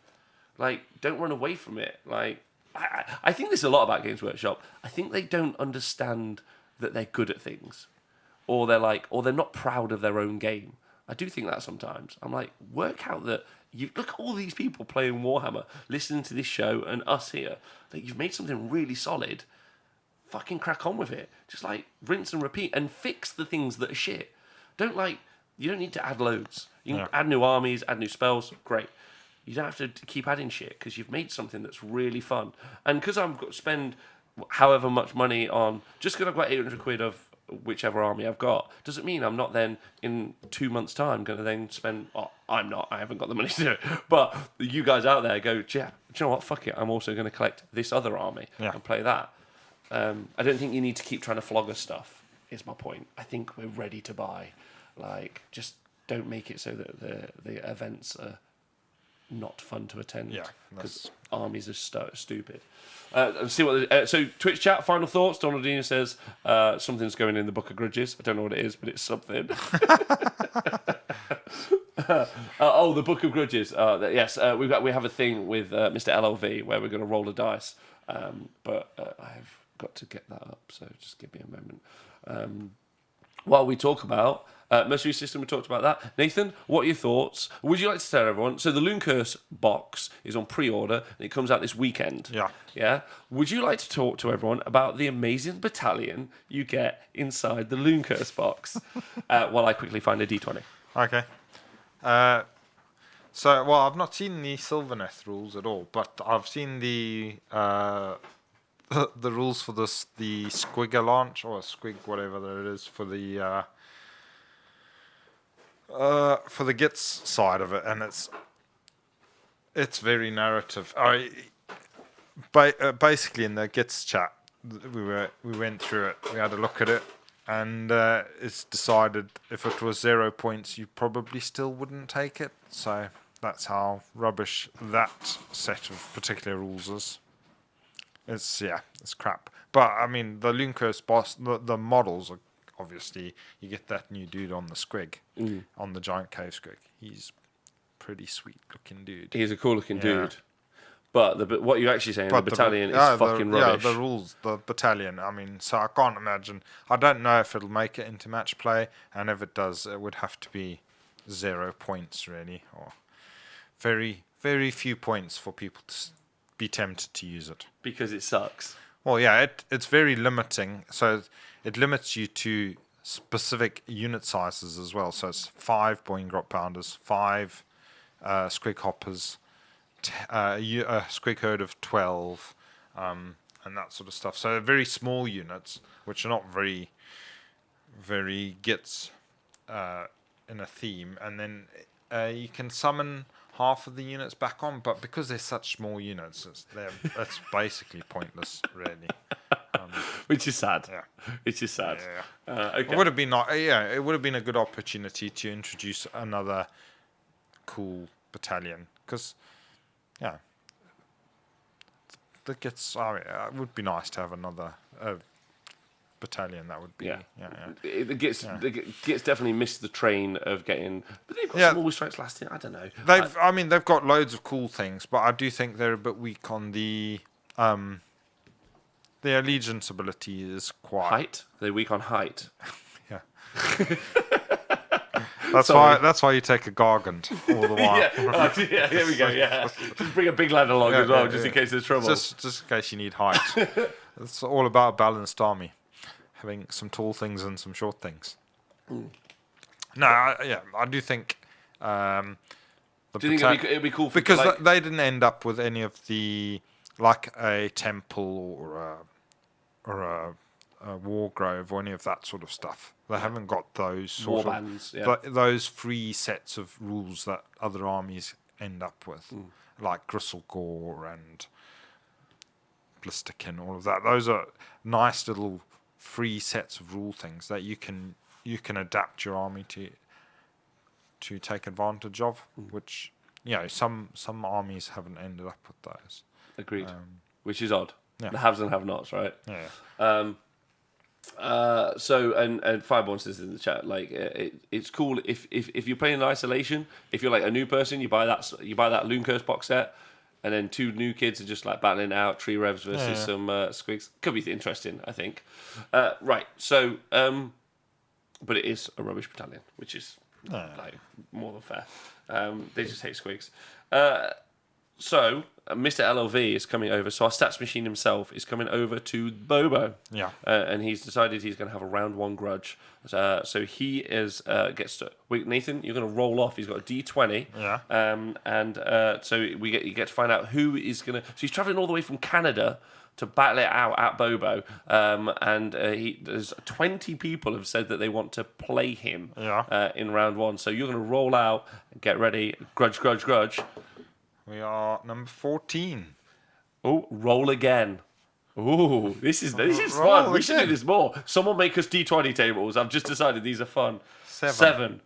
Like, don't run away from it. Like, I think there's a lot about Games Workshop. I think they don't understand that they're good at things, or they're not proud of their own game. I do think that sometimes. I'm like, work out that you look at all these people playing Warhammer, listening to this show, and us here. Like, you've made something really solid. Fucking crack on with it. Just like rinse and repeat and fix the things that are shit. You don't need to add loads. You can add new armies, add new spells. Great. You don't have to keep adding shit because you've made something that's really fun. And because I've got to spend however much money on, just because I've got 800 quid of whichever army I've got, doesn't mean I'm not then in 2 months' time going to then spend. Oh, I'm not. I haven't got the money to do it. But you guys out there go, yeah, do you know what? Fuck it. I'm also going to collect this other army and play that. I don't think you need to keep trying to flog us stuff. Is my point. I think we're ready to buy. Like, just don't make it so that the events are not fun to attend. Yeah, because armies are stupid. See what. So Twitch chat. Final thoughts. Donaldina says something's going in the book of grudges. I don't know what it is, but it's something. The book of grudges. Yes, we have a thing with Mr. LLV where we're going to roll a dice, but I've got to get that up. So just give me a moment. while we talk about Mercenary system, we talked about that. Nathan, what are your thoughts? Would you like to tell everyone? So the Looncurse box is on pre-order and it comes out this weekend. Yeah. Yeah. Would you like to talk to everyone about the amazing battalion you get inside the Looncurse box? While I quickly find a D20. Okay. So, well, I've not seen the Sylvaneth rules at all, but I've seen the rules for the Squigger launch, or Squig, whatever that it is, for the Gits side of it, and it's very narrative. Basically in the Gits chat, we went through it, we had a look at it, and it's decided if it was 0 points, you probably still wouldn't take it. So that's how rubbish that set of particular rules is. It's crap. But I mean, the Looncurse boss, the models are obviously, you get that new dude on the Squig, on the giant cave Squig. He's pretty sweet looking dude. He's a cool looking dude. But what you're actually saying, the battalion is fucking rubbish. Yeah, the rules, the battalion. I mean, so I can't imagine. I don't know if it'll make it into match play, and if it does, it would have to be 0 points really, or very, very few points for people to be tempted to use it. Because it sucks. Well, yeah, it's very limiting. So it limits you to specific unit sizes as well. So it's 5 Boingrot Pounders, 5 Squig Hoppers, a Squig Herd of 12, and that sort of stuff. So very small units, which are not very, very Gits in a theme. And then you can summon half of the units back on, but because they're such small units, that's basically pointless, really. Which is sad. Yeah. Which is sad. Yeah. Okay. It would have been it would have been a good opportunity to introduce another cool battalion, because it would be nice to have another battalion. That would be The Gits definitely missed the train of getting, but they've got some All Strikes last year. I don't know. They've got loads of cool things, but I do think they're a bit weak on the allegiance ability is quite height. They're weak on height. Yeah. That's why you take a Gargant all the while. Yeah, here we go. Yeah, just bring a big lad along as well, just in case there's trouble. Just in case you need height. It's all about a balanced army, having some tall things and some short things. No, I do think. Do you think it'd be cool because they didn't end up with any of the, like a temple or a war grove or any of that sort of stuff. They haven't got those sort Warbands, those free sets of rules that other armies end up with, like Gristlegore and Blisterkin, all of that. Those are nice little free sets of rule things that you can adapt your army to take advantage of, which some armies haven't ended up with those. Agreed. Which is odd. Yeah. The haves and have-nots, right? Yeah. So and Fireborn says in the chat, like it's cool if you're playing in isolation. If you're like a new person, you buy that Looncurse box set, and then 2 new kids are just like battling it out, tree revs versus some squigs. Could be interesting, I think. Right. So, but it is a rubbish battalion, which is like more than fair. They just hate squigs. So, Mr. LLV is coming over. So, our stats machine himself is coming over to Bobo. Yeah. And he's decided he's going to have a round 1 grudge. So, he gets to. Wait, Nathan, you're going to roll off. He's got a D20. Yeah. So, you get to find out who is going to. So, he's traveling all the way from Canada to battle it out at Bobo. There's 20 people have said that they want to play him in round 1. So, you're going to roll out, get ready, grudge. We are number 14. Oh, roll again. Ooh, this is fun. We should do this more. Someone make us D20 tables. I've just decided these are fun. 7.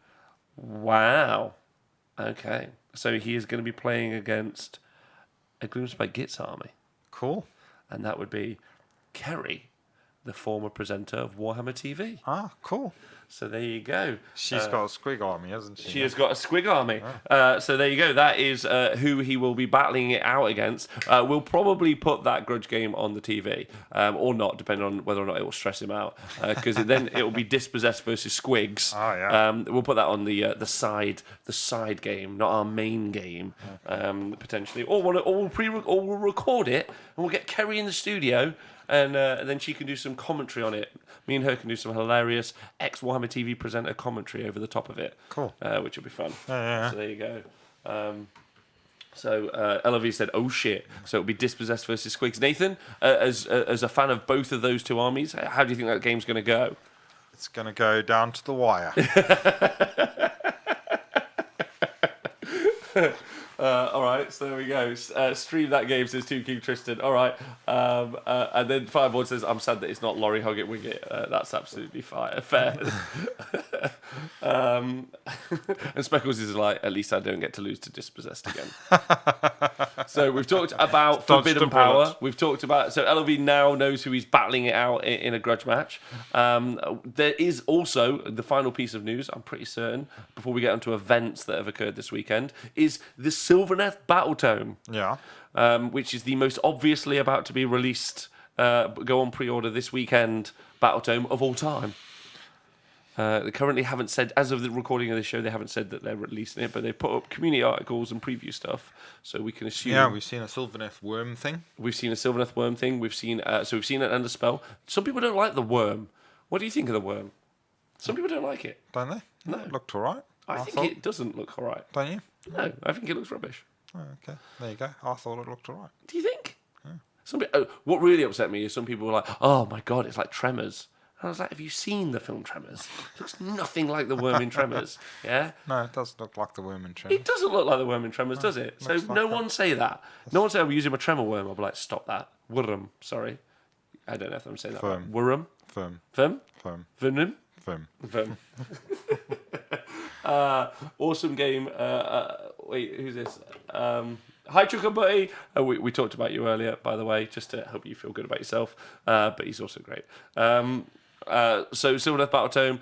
Wow. Okay. So he is going to be playing against a Gloomspite Gits army. Cool. And that would be Kerry, the former presenter of Warhammer TV. Ah, cool. So there you go. She's got a squig army, hasn't she? She has got a squig army. So there you go. That is who he will be battling it out against. We'll probably put that Grudge game on the TV, or not, depending on whether or not it will stress him out. Because then it will be Dispossessed versus Squigs. Oh, yeah. We'll put that on the side game, not our main game, potentially. Or we'll record it, and we'll get Kerry in the studio. And then she can do some commentary on it. Me and her can do some hilarious ex-Warhammer TV presenter commentary over the top of it. Cool. Which will be fun. Yeah. So there you go. So LOV said, "Oh shit!" So it'll be Dispossessed versus Squigs. Nathan, as a fan of both of those two armies, how do you think that game's going to go? It's going to go down to the wire. All right, so there we go. Stream that game, says 2 King Tristan. All right. And then Fireboard says, I'm sad that it's not Laurie Hoggett Wiggett. That's absolutely fair. And Speckles is like, at least I don't get to lose to Dispossessed again. So we've talked about Forbidden Power. We've talked about... So LOV now knows who he's battling it out in a Grudge match. There is also, the final piece of news, I'm pretty certain, before we get onto events that have occurred this weekend, is the Sylvaneth Battle Tome. Yeah. Which is the most obviously about to be released, go on pre-order this weekend, Battle Tome of all time. They currently haven't said, as of the recording of this show, they haven't said that they're releasing it, but they've put up community articles and preview stuff, so we can assume. Yeah, we've seen a Sylvaneth worm thing. We've seen an Under Spell. Some people don't like the worm. What do you think of the worm? Some people don't like it. Don't they? No. It looked all right. I think it doesn't look all right. Don't you? No, I think it looks rubbish. Oh, okay, there you go. I thought it looked all right. Do you think? Yeah. What really upset me is some people were like, "Oh my god, it's like Tremors." And I was like, "Have you seen the film Tremors? It looks nothing like the worm in Tremors." Yeah. No, it doesn't look like the worm in Tremors. It doesn't look like the worm in Tremors, does it? So like no one say that. No one say I'm using my Tremor worm. I'll be like, "Stop that, Wurrum." Sorry, I don't know if I'm saying that. Firm. Right. Wurrum. Firm. Firm. Firm. Venom. Firm. Firm. Awesome game. Wait, who's this? Hi, Chuck Buddy. We talked about you earlier, by the way, just to help you feel good about yourself. But he's also great. So Sylvaneth Battle Tome,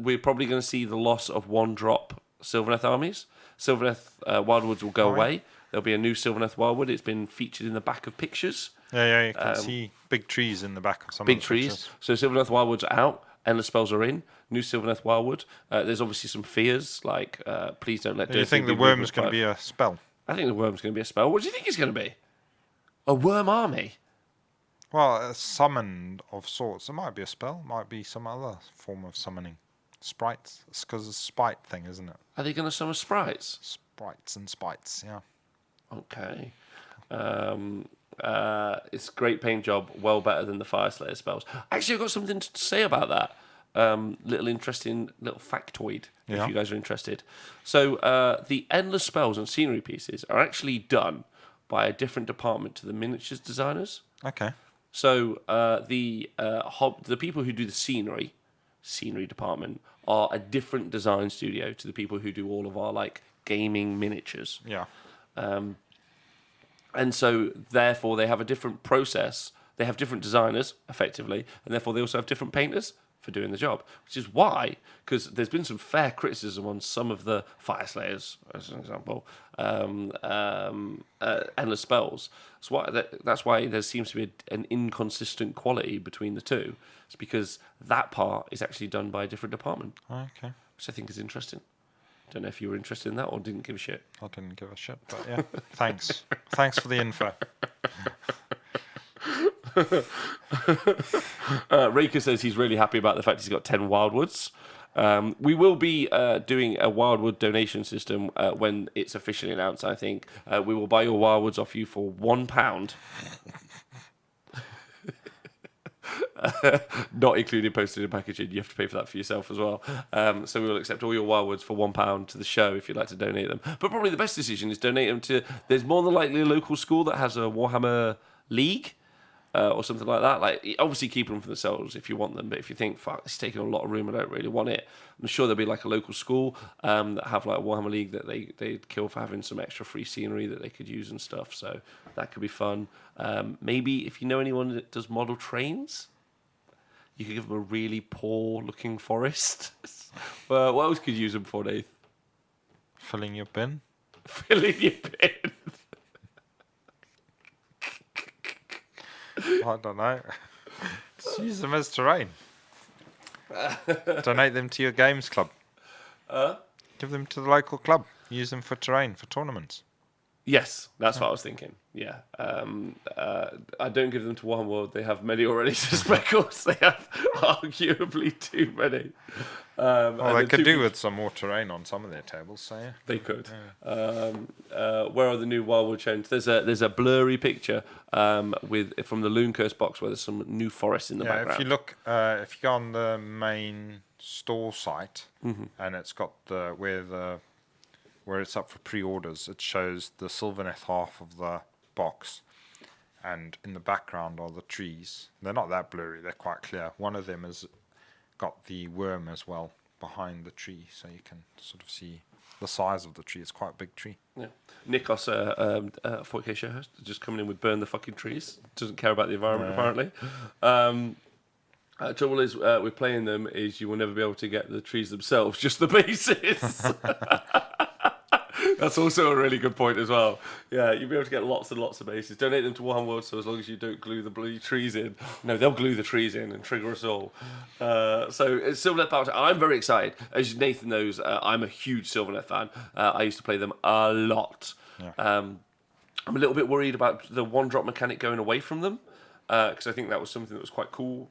we're probably going to see the loss of 1-drop Sylvaneth armies. Sylvaneth Wildwoods will go away. There'll be a new Sylvaneth Wildwood. It's been featured in the back of pictures. Yeah, you can see big trees in the back of some big of the trees. pictures. So Sylvaneth Wildwoods are out. Endless Spells are in. New Sylvaneth Wildwood. There's obviously some fears, like please don't let. Do you think the worm's going to be a spell? I think the worm's going to be a spell. What do you think it's going to be? A worm army? Well, a summon of sorts. It might be a spell. Might be some other form of summoning. Sprites. It's because it's a spite thing, isn't it? Are they going to summon sprites? Sprites and spites, yeah. Okay. It's a great paint job. Well better than the Fire Slayer spells. Actually, I've got something to say about that. Little interesting little factoid, if you guys are interested. So the Endless Spells and scenery pieces are actually done by a different department to the miniatures designers. Okay. So the people who do the scenery department are a different design studio to the people who do all of our like gaming miniatures. Yeah. And so therefore they have a different process. They have different designers, effectively, and therefore they also have different painters for doing the job, which is why, because there's been some fair criticism on some of the Fire Slayers, as an example, Endless Spells. That's why there seems to be an inconsistent quality between the two. It's because that part is actually done by a different department. Okay. Which I think is interesting. Don't know if you were interested in that or didn't give a shit. I didn't give a shit, but yeah, thanks. Thanks for the info. Raker says he's really happy about the fact he's got 10 Wildwoods. We will be doing a Wildwood donation system when it's officially announced, I think. We will buy your Wildwoods off you for £1. Not including postage and packaging. You have to pay for that for yourself as well. So we will accept all your Wildwoods for £1 to the show if you'd like to donate them. But probably the best decision is donate them to... There's more than likely a local school that has a Warhammer League. Or something like that. Like, obviously keep them for themselves if you want them, but if you think, fuck, it's taking a lot of room, I don't really want it, I'm sure there'll be like a local school that have like a Warhammer League that they'd kill for having some extra free scenery that they could use and stuff, so that could be fun. Maybe if you know anyone that does model trains, you could give them a really poor-looking forest. What else could you use them for, Dave? Filling your bin. Filling your bin. I don't know. Just use them as terrain. Donate them to your games club. Give them to the local club. Use them for terrain, for tournaments. Yes, that's what I was thinking. Yeah. I don't give them to Warhammer World. They have many already to speckles. They have arguably too many. Well, they could do with some more terrain on some of their tables, so yeah. They could. Yeah. Where are the new Wildwood chains? There's a blurry picture from the Looncurse box where there's some new forests in the background. If you look, if you go on the main store site, and it's got where it's up for pre-orders, it shows the Sylvaneth half of the box, and in the background are the trees. They're not that blurry; they're quite clear. One of them has got the worm as well behind the tree, so you can sort of see the size of the tree. It's quite a big tree. Yeah. Nikos, 40K show host, just coming in with burn the fucking trees. Doesn't care about the environment apparently. Trouble is with playing them is you will never be able to get the trees themselves, just the bases. That's also a really good point as well. Yeah, you'll be able to get lots and lots of bases. Donate them to Warhammer World, so as long as you don't glue the bloody trees in. No, they'll glue the trees in and trigger us all. So it's Sylvaneth Battle. I'm very excited. As Nathan knows, I'm a huge Sylvaneth fan. I used to play them a lot. Yeah. I'm a little bit worried about the one-drop mechanic going away from them, because I think that was something that was quite cool,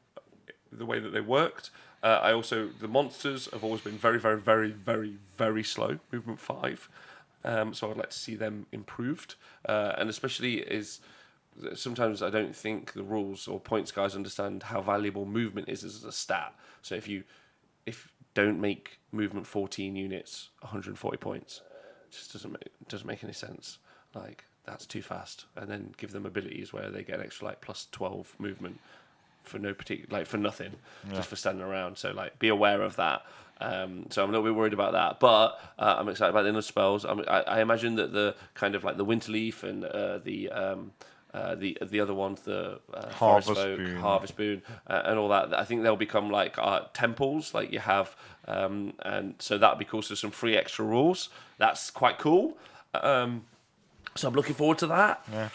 the way that they worked. The monsters have always been very, very, very, very, very slow. Movement 5. So I'd like to see them improved, and especially is sometimes I don't think the rules or points guys understand how valuable movement is as a stat. So if don't make movement 14 units 140 points, it just doesn't make any sense. Like, that's too fast, and then give them abilities where they get an extra like plus 12 movement for no particular, like for nothing, just for standing around. So like, be aware of that. So I'm a little bit worried about that, but I'm excited about the inner spells. I imagine that the kind of like the Winterleaf and the other ones, the Forest Folk, Harvest Boon, and all that. I think they'll become like temples, like you have, and so that'd be cool. So some free extra rules. That's quite cool. So I'm looking forward to that. Yeah.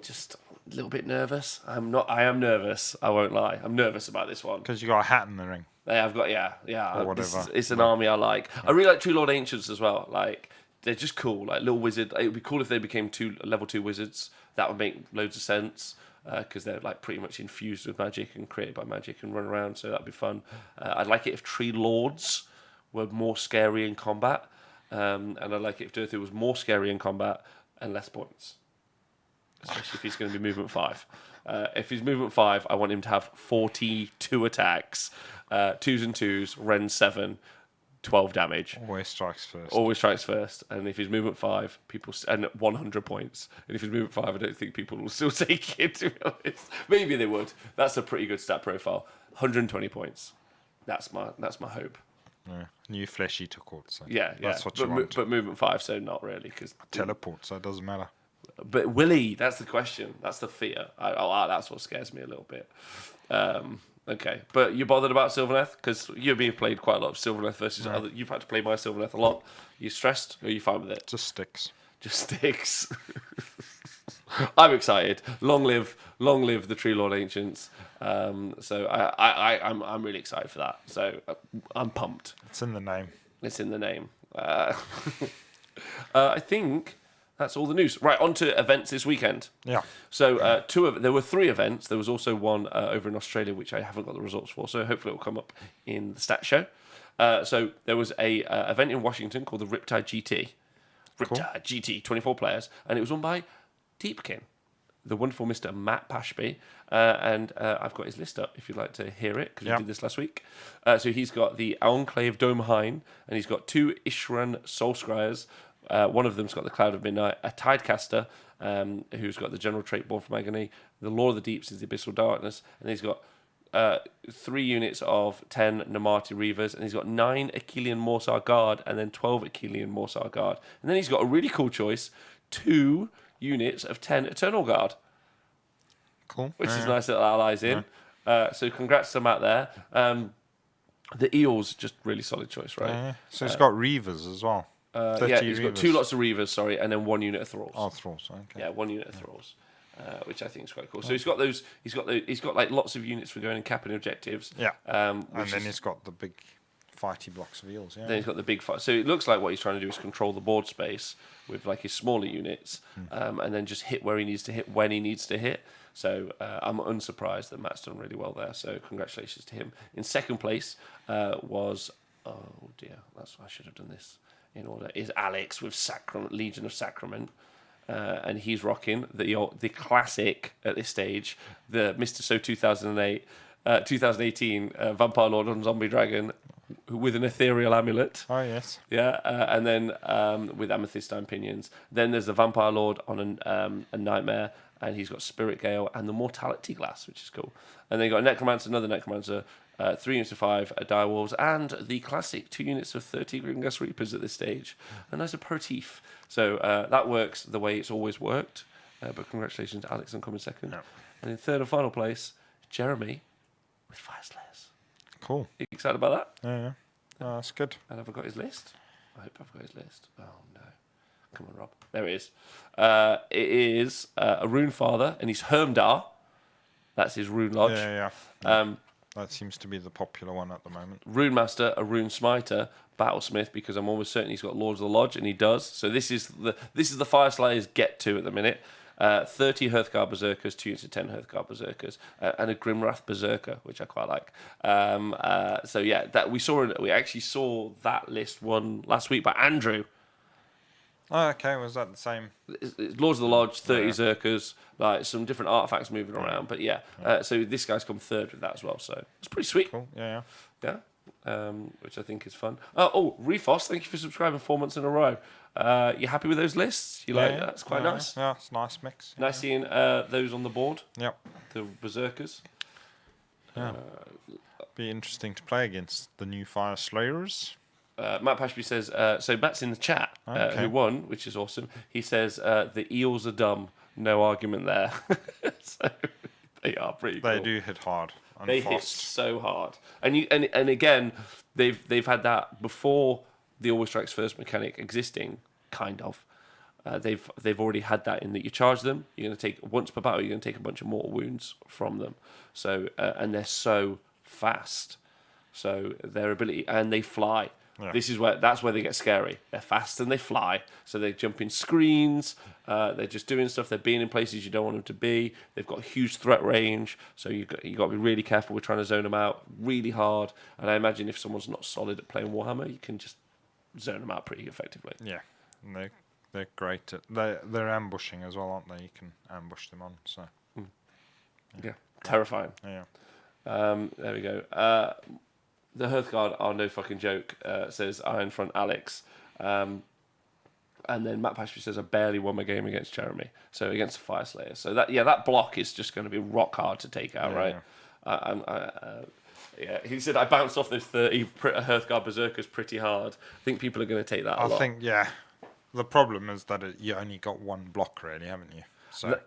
Just a little bit nervous. I am nervous. I won't lie. I'm nervous about this one because you got a hat in the ring. Yeah, I've got or whatever. It's an army I like. I really like True Lord Ancients as well. Like, they're just cool. Like little wizard. It would be cool if they became level 2 wizards. That would make loads of sense because they're like pretty much infused with magic and created by magic and run around. So that'd be fun. I'd like it if Tree Lords were more scary in combat, and I'd like it if Dirthu was more scary in combat and less points. Especially if he's going to be movement 5. If he's movement 5, I want him to have 42 attacks, 2s and 2s, Ren 7, 12 damage. Always strikes first. Always strikes first. And if he's movement 5, and 100 points. And if he's movement 5, I don't think people will still take it, to be honest. Maybe they would. That's a pretty good stat profile. 120 points. That's my hope. Yeah. New flesh eater court. So yeah. That's what you want. But movement 5, so not really. Cause teleport, so it doesn't matter. But will he? That's the question. That's the fear. That's what scares me a little bit. Okay, but you bothered about Sylvaneth? Because you've been played quite a lot of Sylvaneth versus other. You've had to play my Sylvaneth a lot. You stressed, or are you fine with it? Just sticks. I'm excited. Long live the Tree Lord Ancients. So I'm really excited for that. So I'm pumped. It's in the name. I think that's all the news. Right, on to events this weekend. Yeah. So there were 3 events. There was also one over in Australia, which I haven't got the results for. So hopefully it will come up in the stat show. So there was a event in Washington called the Riptide GT. Riptide GT, 24 players. And it was won by Deepkin, the wonderful Mr. Matt Pashby. And I've got his list up if you'd like to hear it, because we did this last week. So he's got the Enclave Domhain, and he's got 2 Ishran Soulscryers. One of them's got the Cloud of Midnight, a Tidecaster, who's got the General Trait Born from Agony, the Law of the Deeps is the Abyssal Darkness, and he's got 3 units of 10 Namarti Reavers, and he's got 9 Achillean Morsar Guard, and then 12 Achillean Morsar Guard. And then he's got a really cool choice, 2 units of 10 Eternal Guard. Cool. Which is nice little allies in. So congrats to Matt there. The Eels, just really solid choice, right? Yeah. So he's got Reavers as well. Yeah, he's got 2 lots of Reavers, sorry, and then 1 unit of Thralls. Oh, Thralls, okay. Yeah, 1 unit of Thralls, which I think is quite cool. So he's got those. He's got like lots of units for going and capping objectives. Yeah. And then he's got the big fighty blocks of eels. Yeah. Then he's got the big fight. So it looks like what he's trying to do is control the board space with like his smaller units, and then just hit where he needs to hit when he needs to hit. So I'm unsurprised that Matt's done really well there. So congratulations to him. In second place was I should have done this in order. Is Alex with Legion of Sacrament. And he's rocking the classic at this stage, the Mr. So 2018 Vampire Lord on Zombie Dragon with an ethereal amulet. Oh, yes. Yeah, and then with amethystine pinions. Then there's the Vampire Lord on a Nightmare, and he's got Spirit Gale and the Mortality Glass, which is cool. And then you got a Necromancer, another Necromancer, 3 units of 5 Direwolves, and the classic 2 units of 30 Grimghast Reapers at this stage. A nice Proteef. So that works the way it's always worked. But congratulations to Alex on coming second. No. And in third and final place, Jeremy with Fire Slayers. Cool. You excited about that? Yeah. Oh, that's good. And have I got his list? I hope I've got his list. Oh, no. Come on, Rob. There it is. It is a Rune Father, and he's Hermdar. That's his Rune Lodge. Yeah. That seems to be the popular one at the moment. Rune Master, a Rune Smiter, Battlesmith, because I'm almost certain he's got Lords of the Lodge, and he does. So this is the Fire Slayers get to at the minute. 30 Hearthguard Berserkers, 2 units of 10 Hearthguard Berserkers, and a Grimwrath Berserker, which I quite like. So yeah, that we actually saw that list one last week by Andrew. Oh, okay. Was that the same? It's Lords of the Lodge, 30 Zerkers, like some different artifacts moving around. But yeah, so this guy's come third with that as well. So it's pretty sweet. Cool. Yeah. Which I think is fun. Refos, thank you for subscribing 4 months in a row. You happy with those lists? That's quite nice. Yeah, it's a nice mix. Nice seeing those on the board. Yep. The Berserkers. Yeah. Be interesting to play against the new Fire Slayers. Matt Pashby says, so Matt's in the chat, who won, which is awesome. He says, the Eels are dumb. No argument there. So they are pretty cool. They do hit hard. They hit so hard. And again, they've had that before the Always Strikes First mechanic existing, kind of. They've already had that in that you charge them, you're going to take, once per battle, you're going to take a bunch of mortal wounds from them. So, and they're so fast. So their ability, and they fly. Yeah. That's where they get scary. They're fast and they fly, so they jump in screens. They're just doing stuff. They're being in places you don't want them to be. They've got huge threat range, so you got to be really careful with trying to zone them out really hard. And I imagine if someone's not solid at playing Warhammer, you can just zone them out pretty effectively. Yeah, and they're great at they're ambushing as well, aren't they? You can ambush them on. So yeah, terrifying. Yeah. There we go. The Hearthguard are no fucking joke, says Ironfront Alex. And then Matt Pashby says, I barely won my game against Jeremy. So against the Fire Slayer. So that block is just going to be rock hard to take out, right? Yeah. He said, I bounced off those 30 Hearthguard Berserkers pretty hard. I think people are going to take that a lot. I think, yeah. The problem is that you only got one block, really, haven't you? So,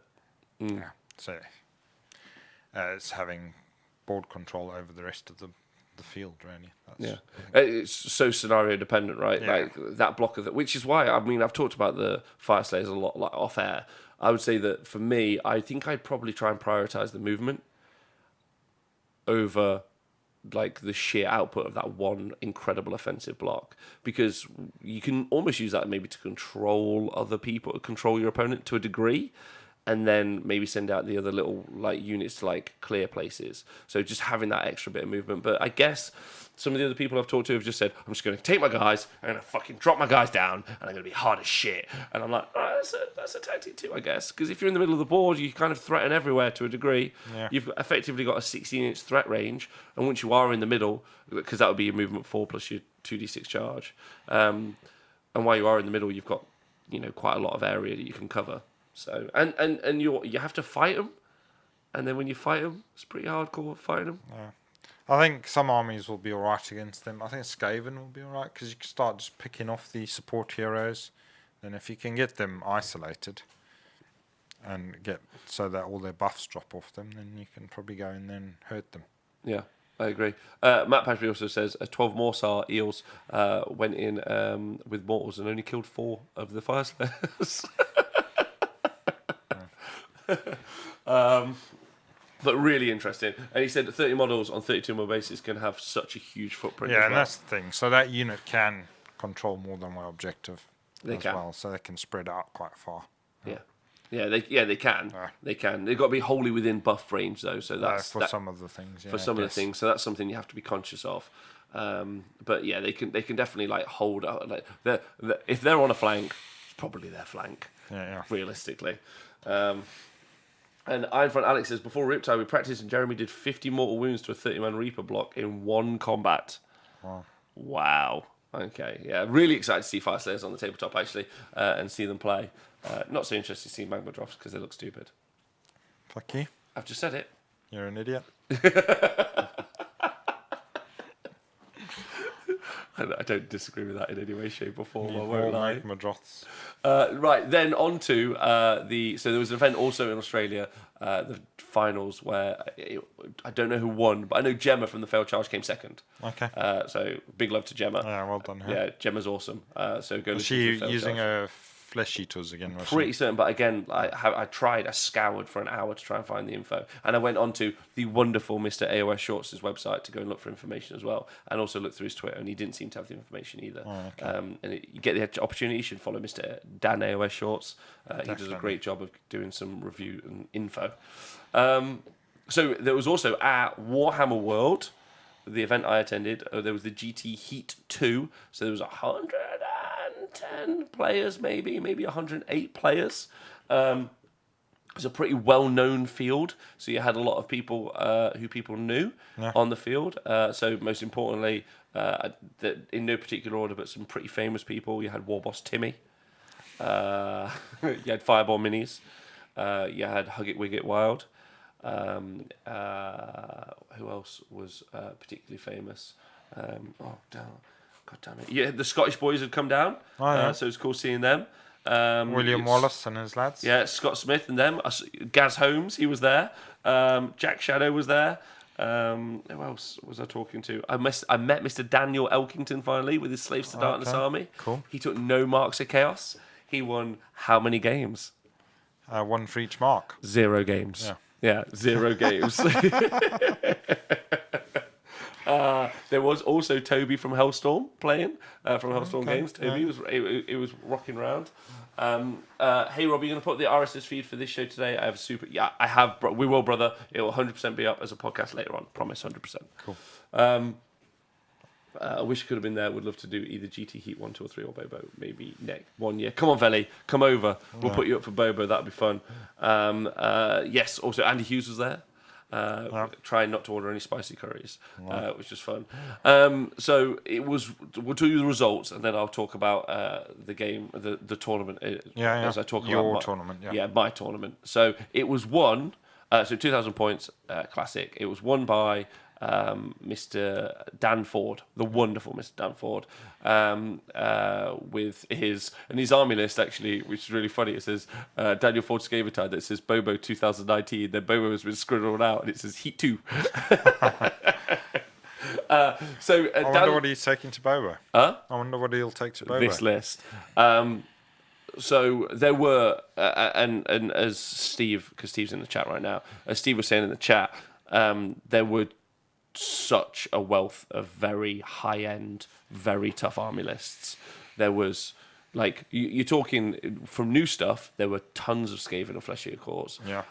yeah. So it's having board control over the rest of the field, really. It's so scenario dependent, right? Yeah. Like that block of which is why I've talked about the Fire Slayers a lot, like off air. I would say that for me, I think I'd probably try and prioritize the movement over like the sheer output of that one incredible offensive block, because you can almost use that maybe to control other people, control your opponent to a degree. And then maybe send out the other little like units to like clear places. So just having that extra bit of movement. But I guess some of the other people I've talked to have just said, I'm just going to take my guys, I'm going to fucking drop my guys down, and I'm going to be hard as shit. And I'm like, that's a tactic too, I guess. Because if you're in the middle of the board, you kind of threaten everywhere to a degree. Yeah. You've effectively got a 16-inch threat range. And once you are in the middle, because that would be your movement 4 plus your 2d6 charge. And while you are in the middle, you've got quite a lot of area that you can cover. So and you have to fight them, and then when you fight them, it's pretty hardcore fighting them. Yeah. I think some armies will be alright against them. I think Skaven will be alright because you can start just picking off the support heroes. And if you can get them isolated, and get so that all their buffs drop off them, then you can probably go in there and hurt them. Yeah, I agree. Matt Patry also says 12 Morsar eels went in with mortals and only killed 4 of the fire slayers. But really interesting. And he said that 30 models on 32 more bases can have such a huge footprint. Yeah, as and well. that's the thing. So that unit can control more than one objective They as can. well. So they can spread out quite far. Yeah. They can. Yeah. They can. They've got to be wholly within buff range though. So that's for some of the things. Yeah, for some of the things. So that's something you have to be conscious of. But yeah, they can definitely like hold out. Like if they're on a flank, it's probably their flank. Yeah. Realistically. And Ironfront Alex says, before Riptide, we practiced and Jeremy did 50 mortal wounds to a 30-man Reaper block in one combat. Wow. Okay, yeah. Really excited to see Fire Slayers on the tabletop, actually, and see them play. Not so interested to see Magma Drops because they look stupid. Fuck you. I've just said it. You're an idiot. I don't disagree with that in any way, shape, or form. I More won't lie. Magma Droths. Right, then on to so there was an event also in Australia, the finals, where I don't know who won, but I know Gemma from the Failed Charge came second. Okay. So big love to Gemma. Yeah, well done. Her. Yeah, Gemma's awesome. So go. Was she using her flesh eaters again? Was Pretty certain, but again, I scoured for an hour to try and find the info, and I went onto the wonderful Mr. AOS Shorts' website to go and look for information as well, and also look through his Twitter, and he didn't seem to have the information either. Oh, okay. You get the opportunity, you should follow Mr. Dan AOS Shorts. He does a great job of doing some review and info. So there was also at Warhammer World, the event I attended, there was the GT Heat 2, so there was 110 players, maybe 108 players. It was a pretty well-known field, so you had a lot of people who people knew on the field. So most importantly, in no particular order, but some pretty famous people. You had Warboss Timmy. You had Fireball Minis. You had Hug It Wig It Wild. Who else was particularly famous? God damn it! Yeah, the Scottish boys had come down, so it was cool seeing them. William Wallace and his lads. Yeah, Scott Smith and them. Gaz Holmes, he was there. Jack Shadow was there. Who else was I talking to? I met Mr. Daniel Elkington finally with his Slaves to Darkness army. Cool. He took no marks of chaos. He won how many games? 1 for each mark. 0 games. Yeah, 0 games. There was also Toby from Hellstorm playing from Hellstorm Games. Toby was rocking around. Hey Rob, you're going to put the RSS feed for this show today? I have a super. Yeah, I have. We will, brother. It will 100% be up as a podcast later on. Promise, 100%. Cool. I wish I could have been there. Would love to do either GT Heat 1, 2, or 3 or Bobo. Maybe next 1 year. Come on, Veli. Come over. We'll put you up for Bobo. That'd be fun. Yes. Also, Andy Hughes was there. Trying not to order any spicy curries, which is fun. So it was. We'll do the results, and then I'll talk about the game, the tournament. As I talk about your tournament. Yeah, my tournament. So it was won. So 2,000 points, classic. It was won by Mr. Dan Ford, the wonderful Mr. Dan Ford, with his army list actually, which is really funny. It says Daniel Ford Skaven that says Bobo 2019. Then Bobo has been scribbled out and it says Heat 2. I wonder what he's taking to Bobo. I wonder what he'll take to Bobo. This list. So there were, and as Steve, because Steve's in the chat right now, as Steve was saying in the chat, there were such a wealth of very high-end, very tough army lists. There was, like, you're talking from new stuff, there were tons of Skaven and Flesh Eater Cores. Yeah.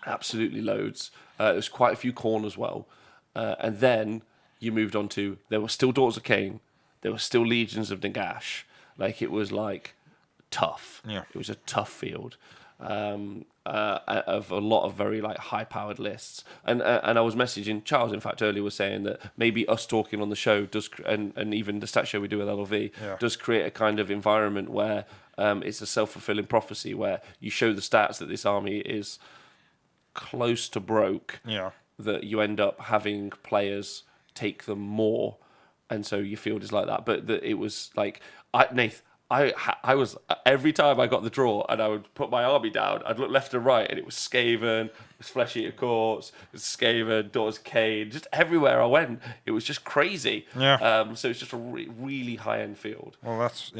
Absolutely loads. There was quite a few Khorne as well. And then you moved on to, there were still Daughters of Cain, there were still Legions of Nagash. Like, it was, like, tough. Yeah. It was a tough field. Of a lot of very like high-powered lists, and I was messaging Charles. In fact, earlier was saying that maybe us talking on the show does, and even the stat show we do with LLV does create a kind of environment where it's a self-fulfilling prophecy where you show the stats that this army is close to broke. Yeah, that you end up having players take them more, and so your field is like that. But it was like Nath. I was every time I got the draw and I would put my army down, I'd look left and right, and it was Skaven, it was Flesh Eater Courts, it was Skaven, Daughters of Cain, just everywhere I went, it was just crazy. Yeah. So it's just a really high end field. Well, that's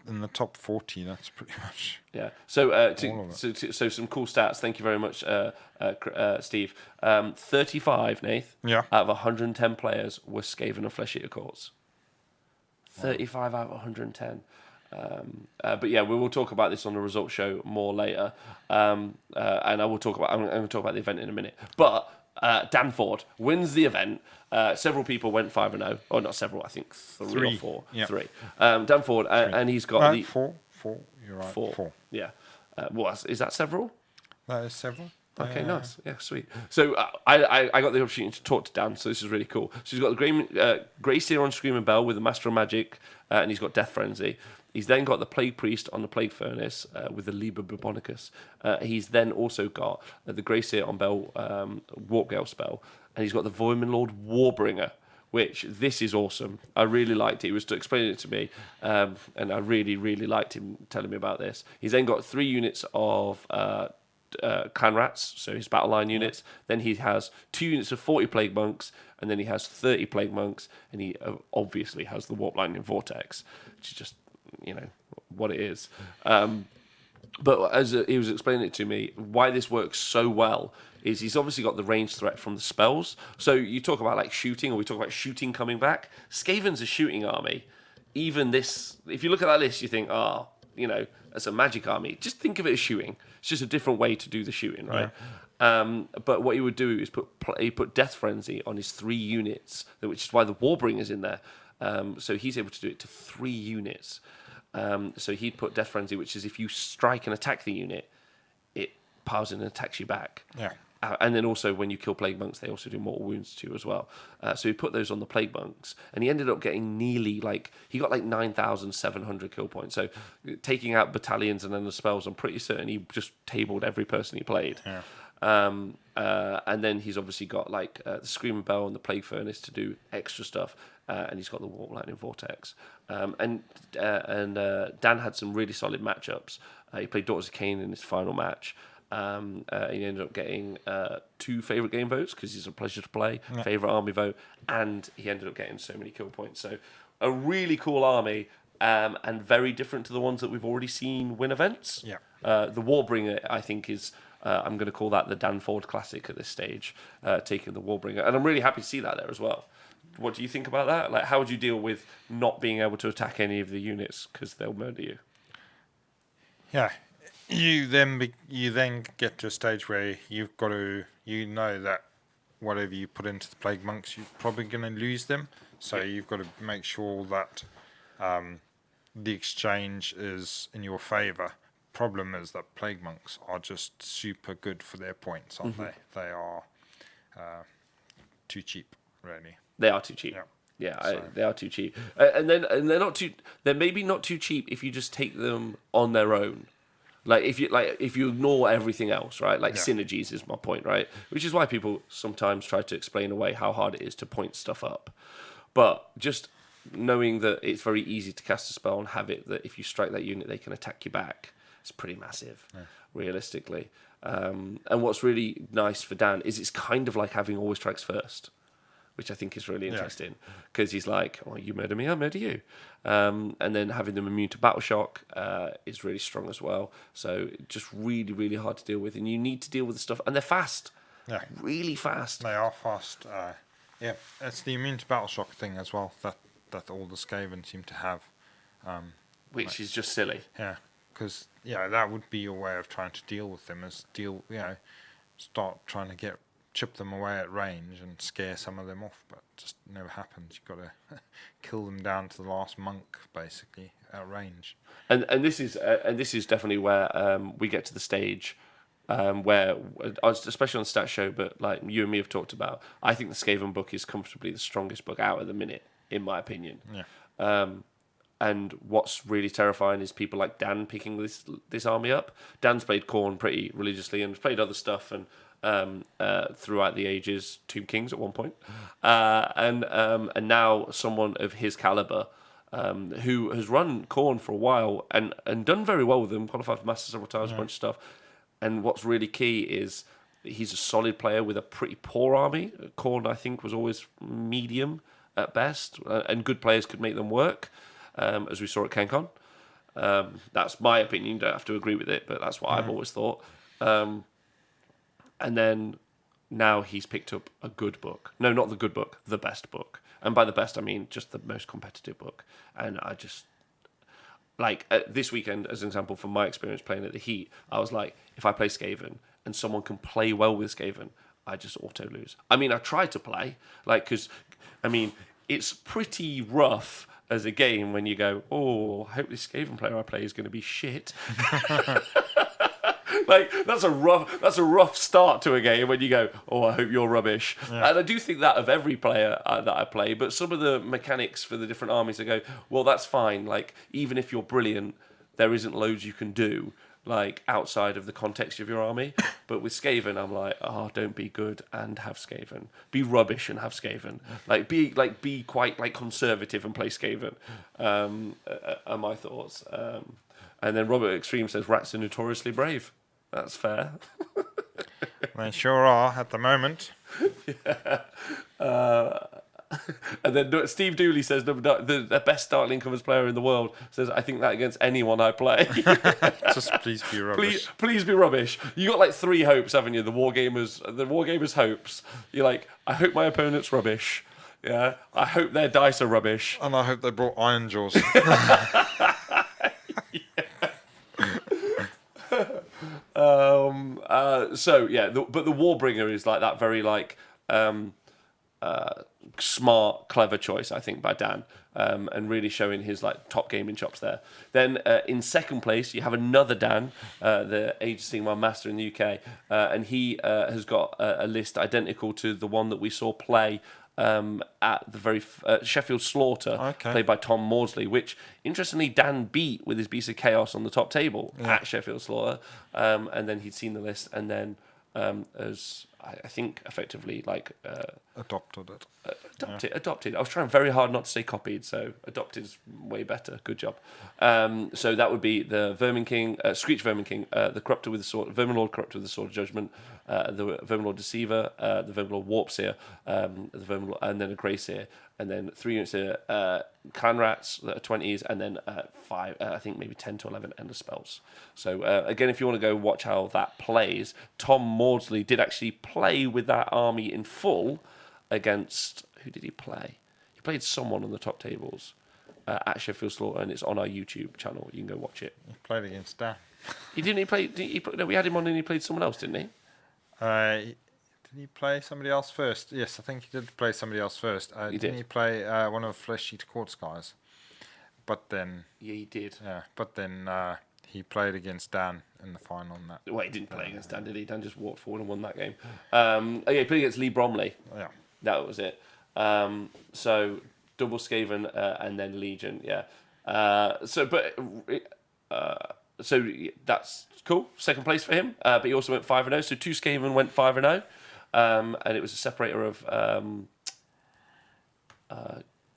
in the top 40. That's pretty much. Yeah. So so some cool stats. Thank you very much, Steve. 35, Nath. Yeah. Out of 110 players were Skaven and Flesh Eater Courts. 35 out of 110. But yeah, we will talk about this on the results show more later, and I will talk about. I'm going to talk about the event in a minute. But Danford wins the event. Several people went 5-0, or not several. I think three or four. Yeah. Three. Danford, and he's got the four. You're right. Four. Yeah. Is that several? That is several. Okay, nice. Yeah, sweet. So I got the opportunity to talk to Dan, so this is really cool. So he's got the Grey Seer on Screaming Bell with the Master of Magic, and he's got Death Frenzy. He's then got the Plague Priest on the Plague Furnace with the Liber Bubonicus. He's then also got the Grey Seer on Bell Warp Gale spell, and he's got the Voidman Lord Warbringer, which this is awesome. I really liked it. He was explaining it to me, and I really, really liked him telling me about this. He's then got 3 units of clan rats, so his battle line units. Then he has 2 units of 40 plague monks, and then he has 30 plague monks, and he obviously has the warp lightning vortex, which is just what it is. But as he was explaining it to me, why this works so well is he's obviously got the range threat from the spells. So you talk about like shooting, or we talk about shooting coming back. Skaven's a shooting army. Even this, if you look at that list, you think, as a magic army, just think of it as shooting. It's just a different way to do the shooting, right? Yeah. But what he would do is put Death Frenzy on his 3 units, which is why the Warbringer's in there. So he's able to do it to 3 units. So he'd put Death Frenzy, which is if you strike and attack the unit, it piles in and attacks you back. Yeah. And then also when you kill Plague Monks, they also do mortal wounds to you as well. So he put those on the Plague Monks, and he ended up getting nearly he got 9,700 kill points. So taking out battalions and then the spells, I'm pretty certain he just tabled every person he played. Yeah. And then he's obviously got the Screaming Bell and the Plague Furnace to do extra stuff, and he's got the Warp Lightning Vortex. And Dan had some really solid matchups. He played Daughters of Cain in his final match. He ended up getting 2 favourite game votes because he's a pleasure to play, favourite army vote, and he ended up getting so many kill points. So a really cool army, and very different to the ones that we've already seen win events. Yeah. The Warbringer, I think, is I'm going to call that the Danford Classic at this stage, taking the Warbringer, and I'm really happy to see that there as well. What do you think about that? How would you deal with not being able to attack any of the units because they'll murder you? Yeah. You then get to a stage where you've got to that whatever you put into the Plague Monks, you're probably going to lose them. So you've got to make sure that the exchange is in your favour. Problem is that Plague Monks are just super good for their points, aren't they? They are too cheap, really. They are too cheap. Yeah, they are too cheap, and they're not too. They're maybe not too cheap if you just take them on their own. If you ignore everything else, right? Synergies is my point, right? Which is why people sometimes try to explain away how hard it is to point stuff up. But just knowing that it's very easy to cast a spell and have it that if you strike that unit, they can attack you back, it's pretty massive, realistically. And what's really nice for Dan is it's kind of like having always strikes first, which I think is really interesting because he's like, "Oh, you murder me, I murder you," and then having them immune to battle shock is really strong as well. So just really, really hard to deal with, and you need to deal with the stuff, and they're fast, really fast. They are fast. It's the immune to battle shock thing as well that all the Skaven seem to have, which is just silly. Yeah, because that would be your way of trying to deal with them. Start trying to chip them away at range and scare some of them off, but it just never happens. You've got to kill them down to the last monk, basically, at range. And this is definitely where we get to the stage where, especially on Stat Show, but like you and me have talked about, I think the Skaven book is comfortably the strongest book out at the minute, in my opinion. Yeah. And what's really terrifying is people like Dan picking this army up. Dan's played Khorne pretty religiously and played other stuff and throughout the ages, Tomb Kings at one point, and now someone of his caliber who has run Khorne for a while and done very well with them, qualified for Masters several times, a bunch of stuff. And what's really key is he's a solid player with a pretty poor army. Khorne, I think, was always medium at best, and good players could make them work, as we saw at KenCon. That's my opinion. You don't have to agree with it, but that's what I've always thought. And then now he's picked up a good book. No, not the good book, the best book. And by the best, I mean just the most competitive book. And I just... Like, this weekend, as an example, from my experience playing at the Heat, I was like, if I play Skaven and someone can play well with Skaven, I just auto-lose. I mean, I try to play, like, because, I mean, it's pretty rough as a game when you go, oh, I hope this Skaven player I play is going to be shit. Like, that's a rough start to a game when you go, oh, I hope you're rubbish. Yeah. And I do think that of every player that I play, but some of the mechanics for the different armies, I go, well, that's fine. Like, even if you're brilliant, there isn't loads you can do, like, outside of the context of your army. But with Skaven, I'm like, oh, don't be good and have Skaven. Be rubbish and have Skaven. Be quite, like, conservative and play Skaven, are my thoughts. And then Robert Extreme says, rats are notoriously brave. That's fair. They sure are at the moment. Yeah. And then Steve Dooley says, the best Darkling Covers player in the world says, I think that against anyone I play. Just please be rubbish. Please be rubbish. You got like 3 hopes, haven't you? The Wargamers hopes. You're like, I hope my opponent's rubbish. Yeah. I hope their dice are rubbish. And I hope they brought Iron Jaws. But the Warbringer is like that very like smart, clever choice, I think, by Dan, and really showing his like top gaming chops there. Then in second place, you have another Dan, the Age of Sigmar Master in the UK, and he has got a list identical to the one that we saw play at the very Sheffield Slaughter, played by Tom Maudsley, which interestingly Dan beat with his Beast of Chaos on the top table at Sheffield Slaughter, and then he'd seen the list and then as I think effectively like adopted it. Adopted. I was trying very hard not to say copied, so adopted is way better. Good job. So that would be the Vermin King, Screech Vermin King, the Corruptor with the Sword, Vermin Lord Corruptor with the Sword of Judgment, the Vermin Lord Deceiver, the Vermin Lord Warpseer, the Vermin Lord, and then a Grey Seer, and then 3 units of Clan Rats that are 20s, and then 5, I think maybe 10 to 11 Endless Spells. So again, if you want to go watch how that plays, Tom Maudsley did actually play with that army in full against, who did he play? He played someone on the top tables at Sheffield Slaughter, and it's on our YouTube channel. You can go watch it. He played against Dan. No, we had him on and he played someone else, didn't he? Did he play somebody else first? Yes, I think he did play somebody else first. Didn't he play one of the Flesh Eater Quartz guys? But then... Yeah, he did. Yeah, but then he played against Dan in the final. Well, he didn't play against Dan, did he? Dan just walked forward and won that game. He played against Lee Bromley. Yeah. That was it. So, double Skaven and then Legion, yeah. So that's cool. Second place for him. But he also went 5-0. So 2 Skaven went 5-0. And it was a separator of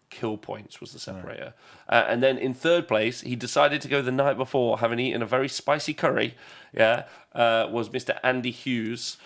kill points was the separator. And then in third place, he decided to go the night before, having eaten a very spicy curry, was Mr. Andy Hughes,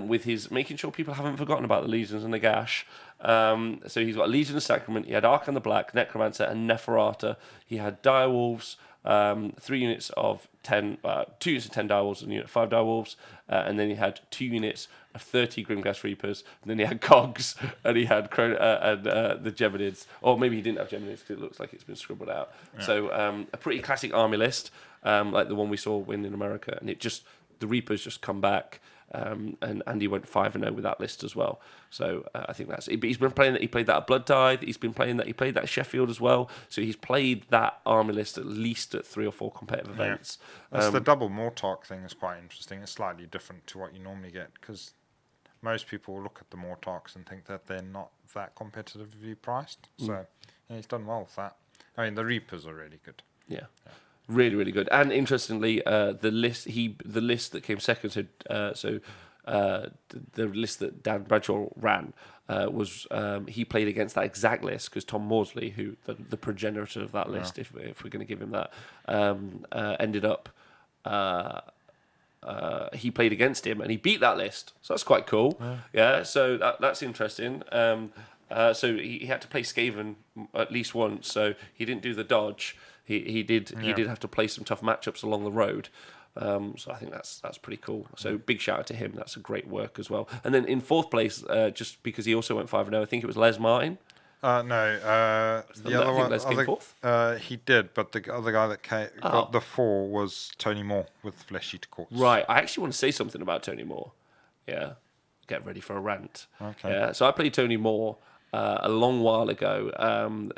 with his making sure people haven't forgotten about the Legions and the Gash. So he's got Legion of Sacrament, he had Archon the Black, Necromancer, and Neferata. He had Direwolves, 3 units of 10, 2 units of 10 direwolves and a unit of 5 direwolves, and then he had 2 units of 30 Grimghast Reapers, and then he had Cogs, and he had the Geminids, or maybe he didn't have Geminids because it looks like it's been scribbled out. Yeah. So a pretty classic army list, like the one we saw win in America, and the Reapers just come back. And Andy went 5-0 with that list as well. So I think that's it. But he's been playing that. He played that at Blood Tithe. He played that at Sheffield as well. So he's played that army list at least at 3 or 4 competitive events. That's the double Mortark thing is quite interesting. It's slightly different to what you normally get because most people look at the Mortarks and think that they're not that competitively priced. So he's done well with that. I mean, the Reapers are really good. Yeah. Really, really good. And interestingly, the list that came second, so the list that Dan Bradshaw ran was he played against that exact list because Tom Maudsley, who the progenitor of that list, if we're going to give him that, ended up. He played against him and he beat that list, so that's quite cool. So that's interesting. So he had to play Skaven at least once, so he didn't do the dodge. He did have to play some tough matchups along the road. So I think that's pretty cool. So big shout out to him. That's a great work as well. And then in fourth place, just because he also went 5-0, I think it was Les Martin. No, the other one. Les came fourth. He did, but the other guy that got the 4 was Tony Moore with Flesh Eater Courts. Right. I actually want to say something about Tony Moore. Yeah. Get ready for a rant. Okay. Yeah. So I played Tony Moore a long while ago,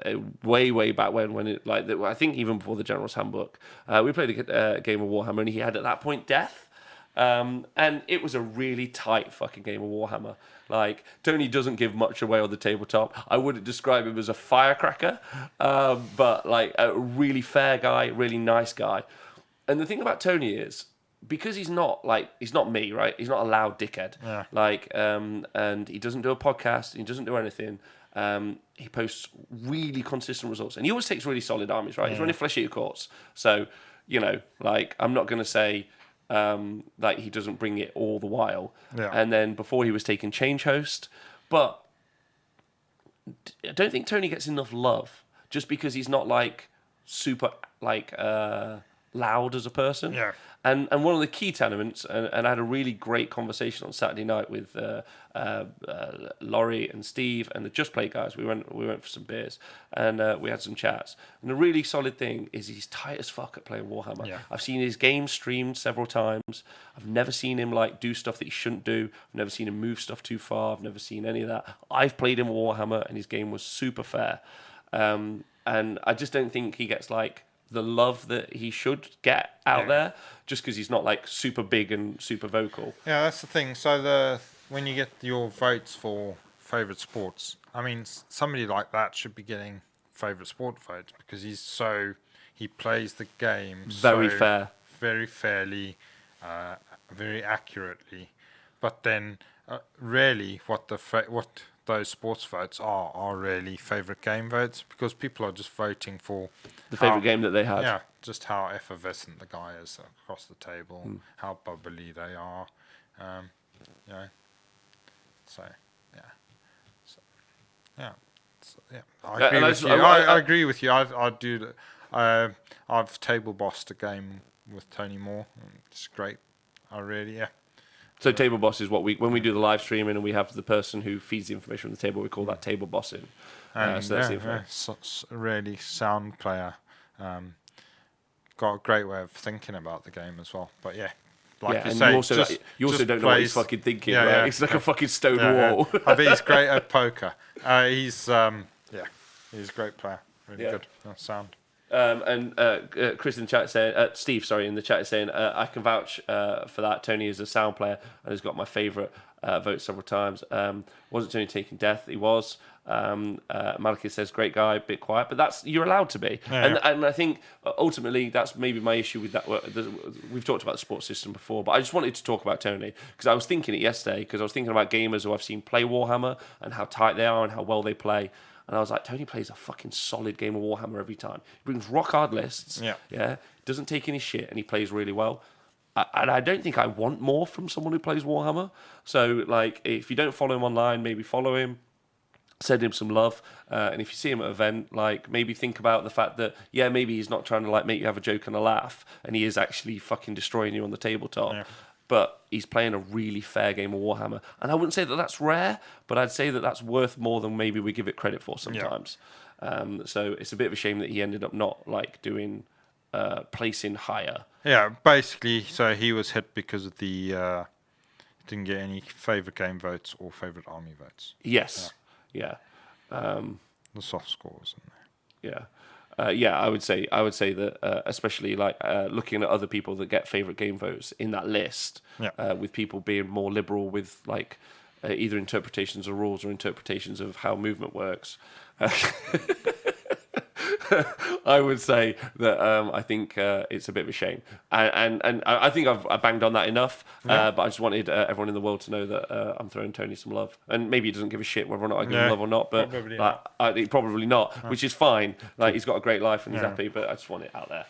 way back when it I think even before the General's Handbook. We played a game of Warhammer, and he had at that point death. And it was a really tight fucking game of Warhammer. Like, Tony doesn't give much away on the tabletop. I wouldn't describe him as a firecracker, but like a really fair guy, really nice guy. And the thing about Tony is, because he's not me, right? He's not a loud dickhead. Yeah. And he doesn't do a podcast. He doesn't do anything. He posts really consistent results, and he always takes really solid armies, right? He's running Flesh Eater Courts, so I'm not going to say like he doesn't bring it all the while. Yeah. And then before he was taking Change Host, but I don't think Tony gets enough love just because he's not like super like loud as a person. Yeah. And one of the key tenements, and I had a really great conversation on Saturday night with Laurie and Steve and the Just Play guys. We went for some beers and we had some chats. And the really solid thing is he's tight as fuck at playing Warhammer. Yeah. I've seen his game streamed several times. I've never seen him like do stuff that he shouldn't do. I've never seen him move stuff too far. I've never seen any of that. I've played him Warhammer and his game was super fair. And I just don't think he gets like the love that he should get out there, just because he's not like super big and super vocal. Yeah, that's the thing. So when you get your votes for favourite sports, I mean, somebody like that should be getting favourite sport votes because he plays the game very fair, very fairly, very accurately. But then, really, what those sports votes are really favourite game votes because people are just voting for the favourite game that they have. Yeah, just how effervescent the guy is across the table, how bubbly they are, So I agree with you. I do. I've table bossed a game with Tony Moore. It's great. So table boss is what when we do the live streaming and we have the person who feeds the information from the table, we call that table bossing. Really sound player. Got a great way of thinking about the game as well. But you say, you also don't know what he's fucking thinking. Yeah, right? Yeah. It's like a fucking stone wall. I think he's great at poker. He's a great player. Really good. Sound. And Chris in the chat saying, Steve, sorry, in the chat is saying, I can vouch for that. Tony is a sound player and has got my favourite vote several times. Wasn't Tony taking death? He was. Maliki says, great guy, bit quiet, but you're allowed to be. And I think ultimately that's maybe my issue with that. We've talked about the sports system before, but I just wanted to talk about Tony because I was thinking it yesterday because I was thinking about gamers who I've seen play Warhammer and how tight they are and how well they play. And I was like, Tony plays a fucking solid game of Warhammer every time. He brings rock hard lists. Yeah. Doesn't take any shit, and he plays really well. And I don't think I want more from someone who plays Warhammer. So, like, if you don't follow him online, maybe follow him. Send him some love. And if you see him at an event, like, maybe think about the fact that, maybe he's not trying to, like, make you have a joke and a laugh, and he is actually fucking destroying you on the tabletop. Yeah. But he's playing a really fair game of Warhammer. And I wouldn't say that that's rare, but I'd say that that's worth more than maybe we give it credit for sometimes. Yeah. So it's a bit of a shame that he ended up not like doing placing higher. Yeah, basically, so he was hit because of the didn't get any favourite game votes or favourite army votes. Yes. Yeah. The soft scores in there. Yeah. I would say that especially like looking at other people that get favorite game votes in that list, with people being more liberal with like either interpretations of rules or interpretations of how movement works. I would say that I think it's a bit of a shame, and I think I banged on that enough. But I just wanted everyone in the world to know that I'm throwing Tony some love, and maybe he doesn't give a shit whether or not I give him love or not. But probably not, which is fine. Like he's got a great life and he's happy, but I just want it out there.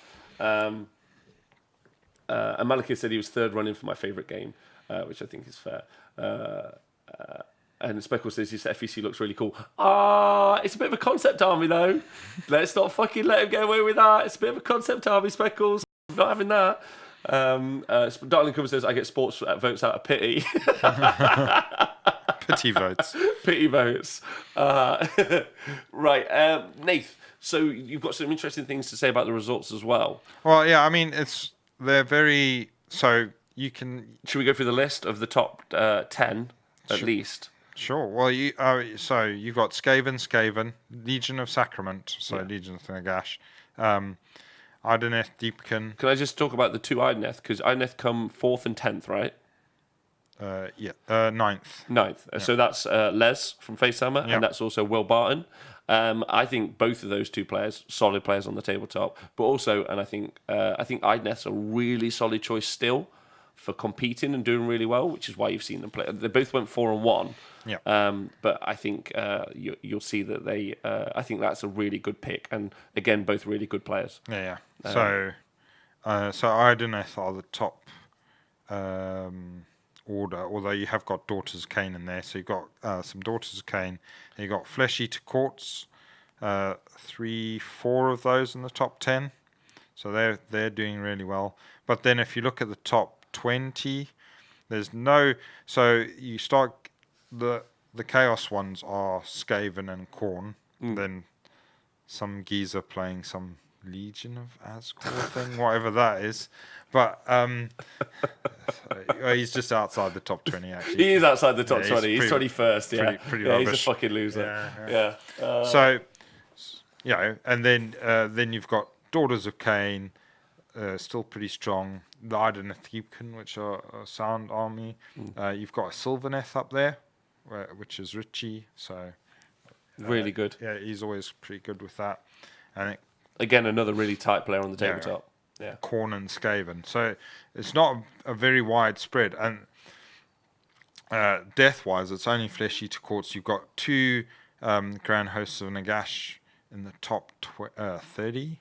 And Malika said he was third running for my favourite game, which I think is fair. And Speckle says his FEC looks really cool. It's a bit of a concept army though. Let's not fucking let him get away with that. It's a bit of a concept army, Speckles. Not having that. Darling Cover says I get sports votes out of pity. Pity votes. Pity votes. Right, Nath. So you've got some interesting things to say about the results as well. Well, yeah. I mean, they're very. So you can. Should we go through the list of the top 10 at least? Sure. Well, so you've got Skaven, Legion of Sacrament, Legion of Nagash, Idoneth, Deepkin. Can I just talk about the two Idoneth? Because Idoneth come 4th and 10th, right? 9th. 9th. Yeah. So that's Les from Facehammer, and that's also Will Barton. I think both of those two players, solid players on the tabletop, but also, and I think Idoneth's a really solid choice still for competing and doing really well, which is why you've seen them play. They both went 4-1. Yeah. But I think you'll see that they. I think that's a really good pick, and again, both really good players. Yeah. So Idoneth are the top order, although you have got Daughters of Cain in there. So you've got some Daughters of Cain. You've got Flesh Eater Courts, 3-4 of those in the top 10. So they're doing really well. But then if you look at the top 20, there's no. So you start. The Chaos ones are Skaven and Khorne. Then some geezer playing some Legion of Azkor thing, whatever that is. But he's just outside the top 20, actually. He is outside the top 20. He's 21st, yeah. Pretty he's a fucking loser. Yeah. So, and then you've got Daughters of Cain, still pretty strong. The Idoneth Deepkin, which are a sound army. You've got a Sylvaneth up there, which is Richie. So really good. Yeah, he's always pretty good with that. And again, another really tight player on the tabletop. Yeah. Khorne and Skaven. So it's not a very wide spread. And death-wise, it's only Flesh Eater Courts. You've got two Grand Hosts of Nagash in the top 30.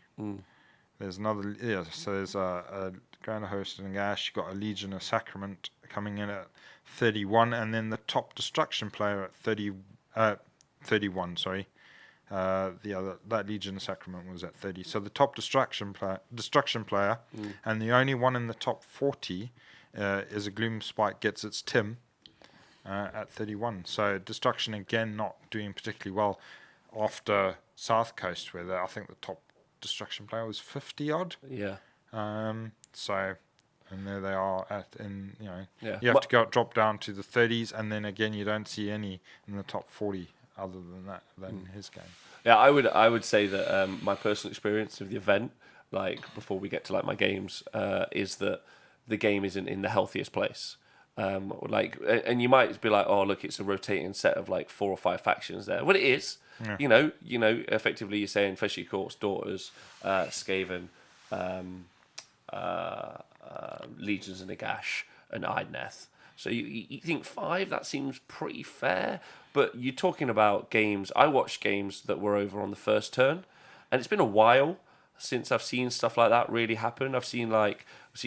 There's another, so there's a Grand Host of Nagash. You've got a Legion of Sacrament coming in at 31, and then the top Destruction player at 31, sorry. That Legion of Sacrament was at 30. So the top destruction player, and the only one in the top 40 is a Gloom Spike gets its Tim at 31. So Destruction again not doing particularly well after South Coast, where I think the top destruction player was 50 odd. Yeah. So, and there they are you have to drop down to the 30s, and then again you don't see any in the top 40 other than that than his game. Yeah, I would say that my personal experience of the event, like before we get to like my games, is that the game isn't in the healthiest place. And you might be like, oh look, it's a rotating set of like 4 or 5 factions there. Well, it is. Yeah. You know, effectively you're saying Flesh Eater Courts, Daughters, Skaven, Legions of Nagash, and Idoneth. So you think 5? That seems pretty fair. But you're talking about games. I watched games that were over on the first turn, and it's been a while since I've seen stuff like that really happen. I've seen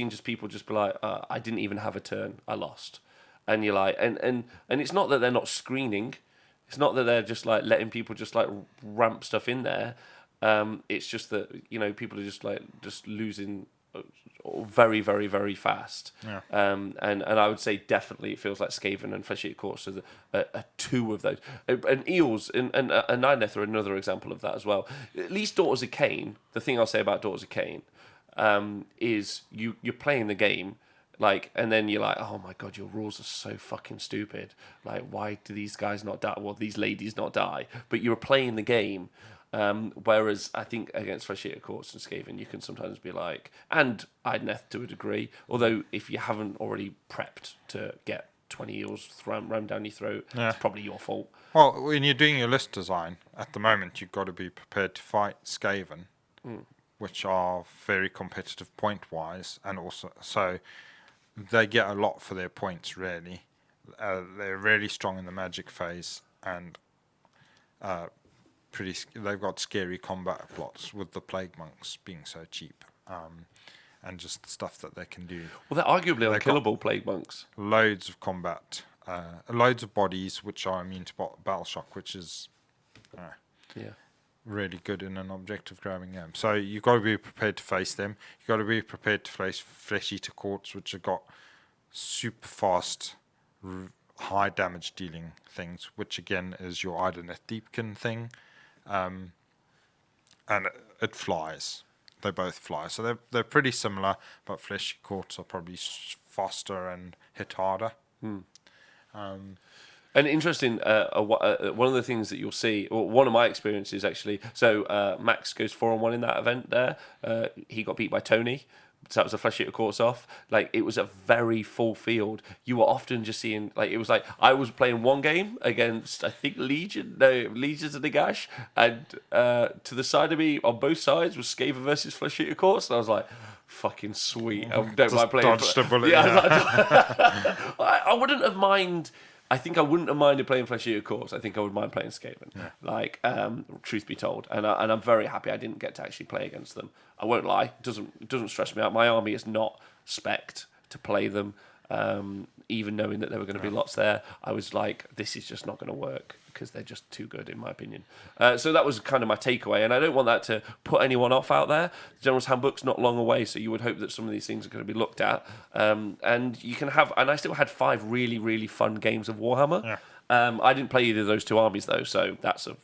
just people just be like, I didn't even have a turn, I lost. And you're like, and it's not that they're not screening. It's not that they're just like letting people just like ramp stuff in there. It's just that, people are just losing very, very, very fast. Yeah. And I would say definitely it feels like Skaven and Flesh Eater Courts are 2 of those. And Eels and Idoneth are another example of that as well. At least Daughters of Cain, the thing I'll say about Daughters of Cain is you're playing the game, like, and then you're like, oh my god, your rules are so fucking stupid. Like, why do these guys not die? Well, these ladies not die. But you're playing the game. Whereas I think against Flesh Eater Courts and Skaven, you can sometimes be like, and Idoneth to a degree, although if you haven't already prepped to get 20 euros rammed down your throat. Yeah. It's probably your fault. Well, when you're doing your list design, at the moment you've got to be prepared to fight Skaven, which are very competitive point-wise, and also so they get a lot for their points. Really, they're really strong in the magic phase, and they've got scary combat plots with the plague monks being so cheap. And just the stuff that they can do. Well, they're arguably unkillable plague monks. Loads of combat, loads of bodies which are immune to battle shock, which is really good in an objective grabbing game. So you've got to be prepared to face them. You've got to be prepared to face flesh eater courts, which have got super fast, high damage dealing things, which again is your Ideneth Deepkin thing, and it flies. They both fly, so they're pretty similar, but fleshy courts are probably faster and hit harder. And interesting, one of the things that you'll see, or one of my experiences actually, so Max goes 4-on-1 in that event there. He got beat by Tony. So that was a flesh eater courts off. Like, it was a very full field. You were often just seeing, like, it was like I was playing one game against, I think, Legions of the Gash, and to the side of me on both sides was Skaven versus flesh eater courts, and I was like, fucking sweet. I don't mind playing. Dodged a bullet. I wouldn't have mind. I think I wouldn't have minded playing Flesh Eater Corpse. I think I would mind playing Skaven. Yeah. Like, truth be told, and I'm very happy I didn't get to actually play against them. I won't lie; it doesn't stress me out. My army is not spec'd to play them, even knowing that there were going to be lots there. I was like, this is just not going to work because they're just too good, in my opinion. So that was kind of my takeaway, and I don't want that to put anyone off out there. The General's Handbook's not long away, so you would hope that some of these things are going to be looked at. And you can have, and I still had 5 really, really fun games of Warhammer. Yeah. I didn't play either of those 2 armies though, so that's a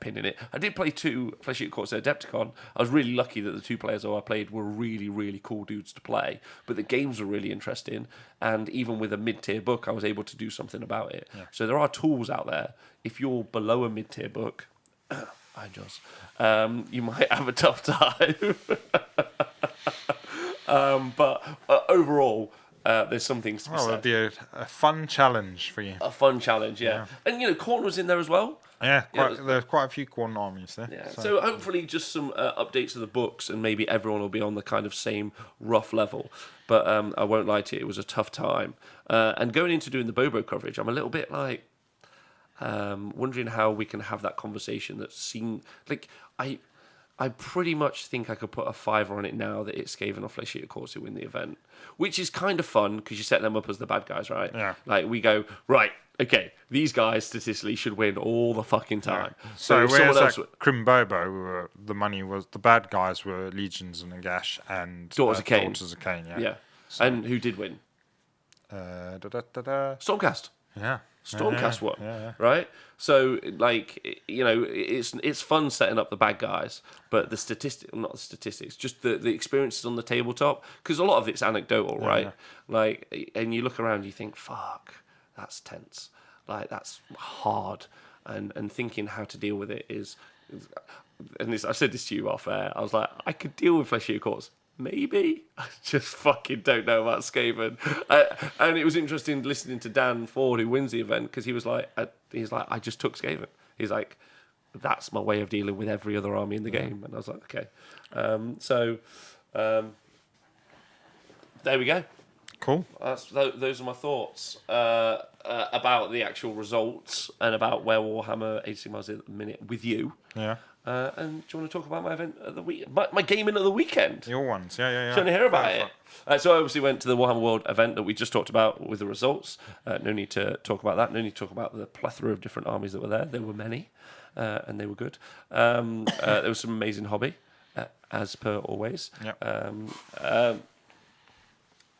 pin in it. I did play 2 Flesh Eater Courts Adepticon. I was really lucky that the 2 players who I played were really, really cool dudes to play. But the games were really interesting, and even with a mid-tier book, I was able to do something about it. Yeah. So there are tools out there. If you're below a mid-tier book, hi Joss, you might have a tough time. But overall, there's some things to be said. It'll be a fun challenge for you. A fun challenge, yeah. And, Khorne was in there as well. Yeah, there's quite a few Khorne armies there. Yeah. So hopefully just some updates of the books, and maybe everyone will be on the kind of same rough level. But I won't lie to you, it was a tough time. And going into doing the Bobo coverage, I'm a little bit like wondering how we can have that conversation that seemed... Like, I pretty much think I could put a 5 on it now that it's Skaven or Flesh Eater Courts who win the event, which is kind of fun because you set them up as the bad guys, right? Yeah. Like, we go, right, okay, these guys statistically should win all the fucking time. Yeah. So whereas Crimbobo, the bad guys were Legions and Nagash and Daughters of Cain. Yeah. So. And who did win? Stormcast. Yeah. Stormcast won, right? So, like, it's fun setting up the bad guys, but the statistics, just the experiences on the tabletop, because a lot of it's anecdotal, right? Yeah. Like, and you look around, you think, fuck, that's tense. Like, that's hard. And thinking how to deal with it is and I said this to you off air, I was like, I could deal with Flesh Eater Courts. Maybe. I just fucking don't know about Skaven. And it was interesting listening to Dan Ford, who wins the event, because he was like, I just took Skaven. He's like, that's my way of dealing with every other army in the game. And I was like, okay. There we go. Cool. Those are my thoughts about the actual results and about where Warhammer Age of Sigmar is at the minute with you. Yeah. And do you want to talk about my event of the week? My gaming of the weekend? Your ones, yeah. Do you want to hear about it? So I obviously went to the Warhammer World event that we just talked about with the results. No need to talk about that. No need to talk about the plethora of different armies that were there. There were many, and they were good. There was some amazing hobby, as per always. Yep.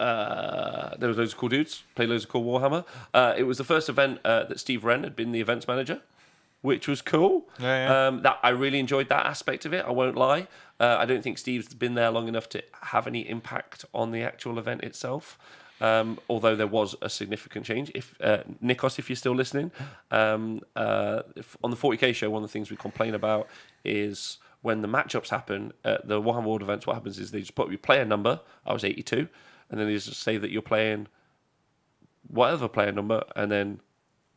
There was loads of cool dudes, played loads of cool Warhammer. It was the first event that Steve Wren had been the events manager, which was cool. Yeah. That I really enjoyed that aspect of it, I won't lie. I don't think Steve's been there long enough to have any impact on the actual event itself, although there was a significant change. If Nikos, if you're still listening, on the 40k show, one of the things we complain about is when the matchups happen at the Warhammer World events, what happens is they just put your player number, I was 82, and then they just say that you're playing whatever player number and then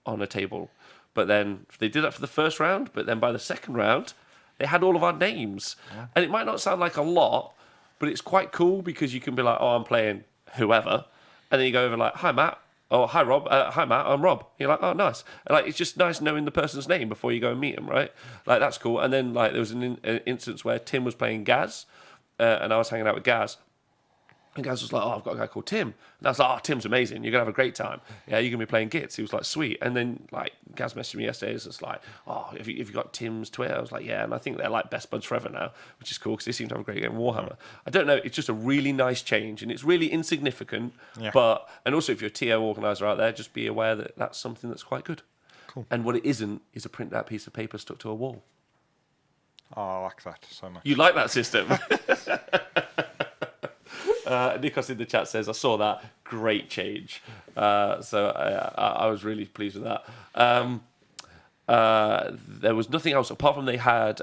on a table. But then they did that for the first round, but then by the second round, they had all of our names. Yeah. And it might not sound like a lot, but it's quite cool because you can be like, oh, I'm playing whoever. And then you go over like, hi, Matt. Oh, hi, Rob. Hi, Matt. I'm Rob. You're like, oh, nice. And like, it's just nice knowing the person's name before you go and meet them, right? Like, that's cool. And then like there was an instance where Tim was playing Gaz, and I was hanging out with Gaz. And Gaz was like, oh, I've got a guy called Tim. And I was like, oh, Tim's amazing. You're going to have a great time. Yeah, you're going to be playing Gits. He was like, sweet. And then, like, Gaz messaged me yesterday. It's just like, oh, have you got Tim's Twitter? I was like, yeah. And I think they're, like, best buds forever now, which is cool because they seem to have a great game of Warhammer. I don't know. It's just a really nice change. And it's really insignificant. Yeah. And also, if you're a TO organizer out there, just be aware that that's something that's quite good. Cool. And what it isn't is a printed out piece of paper stuck to a wall. Oh, I like that so much. You like that system? Nikos in the chat says, I saw that. Great change. So I was really pleased with that. There was nothing else apart from they had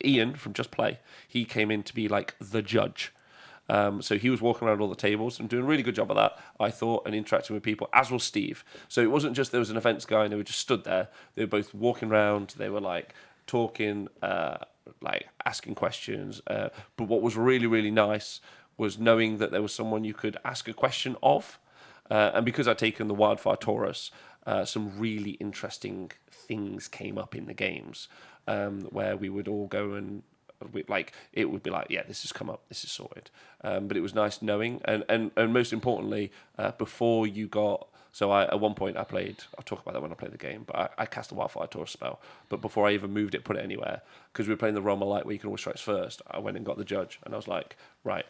Ian from Just Play. He came in to be like the judge. So he was walking around all the tables and doing a really good job of that, I thought, and interacting with people, as was Steve. So it wasn't just there was an events guy and they were just stood there. They were both walking around. They were like talking, like asking questions. But what was really, really nice was knowing that there was someone you could ask a question of. And because I'd taken the Wildfire Taurus, some really interesting things came up in the games where we would all go and, it would be like, yeah, this has come up, this is sorted. But it was nice knowing. And most importantly, before you got... So at one point I'll talk about that when I play the game, but I cast a Wildfire Taurus spell. But before I even moved it, put it anywhere, because we were playing the Realm of Light where you can always strikes first, I went and got the judge. And I was like, right,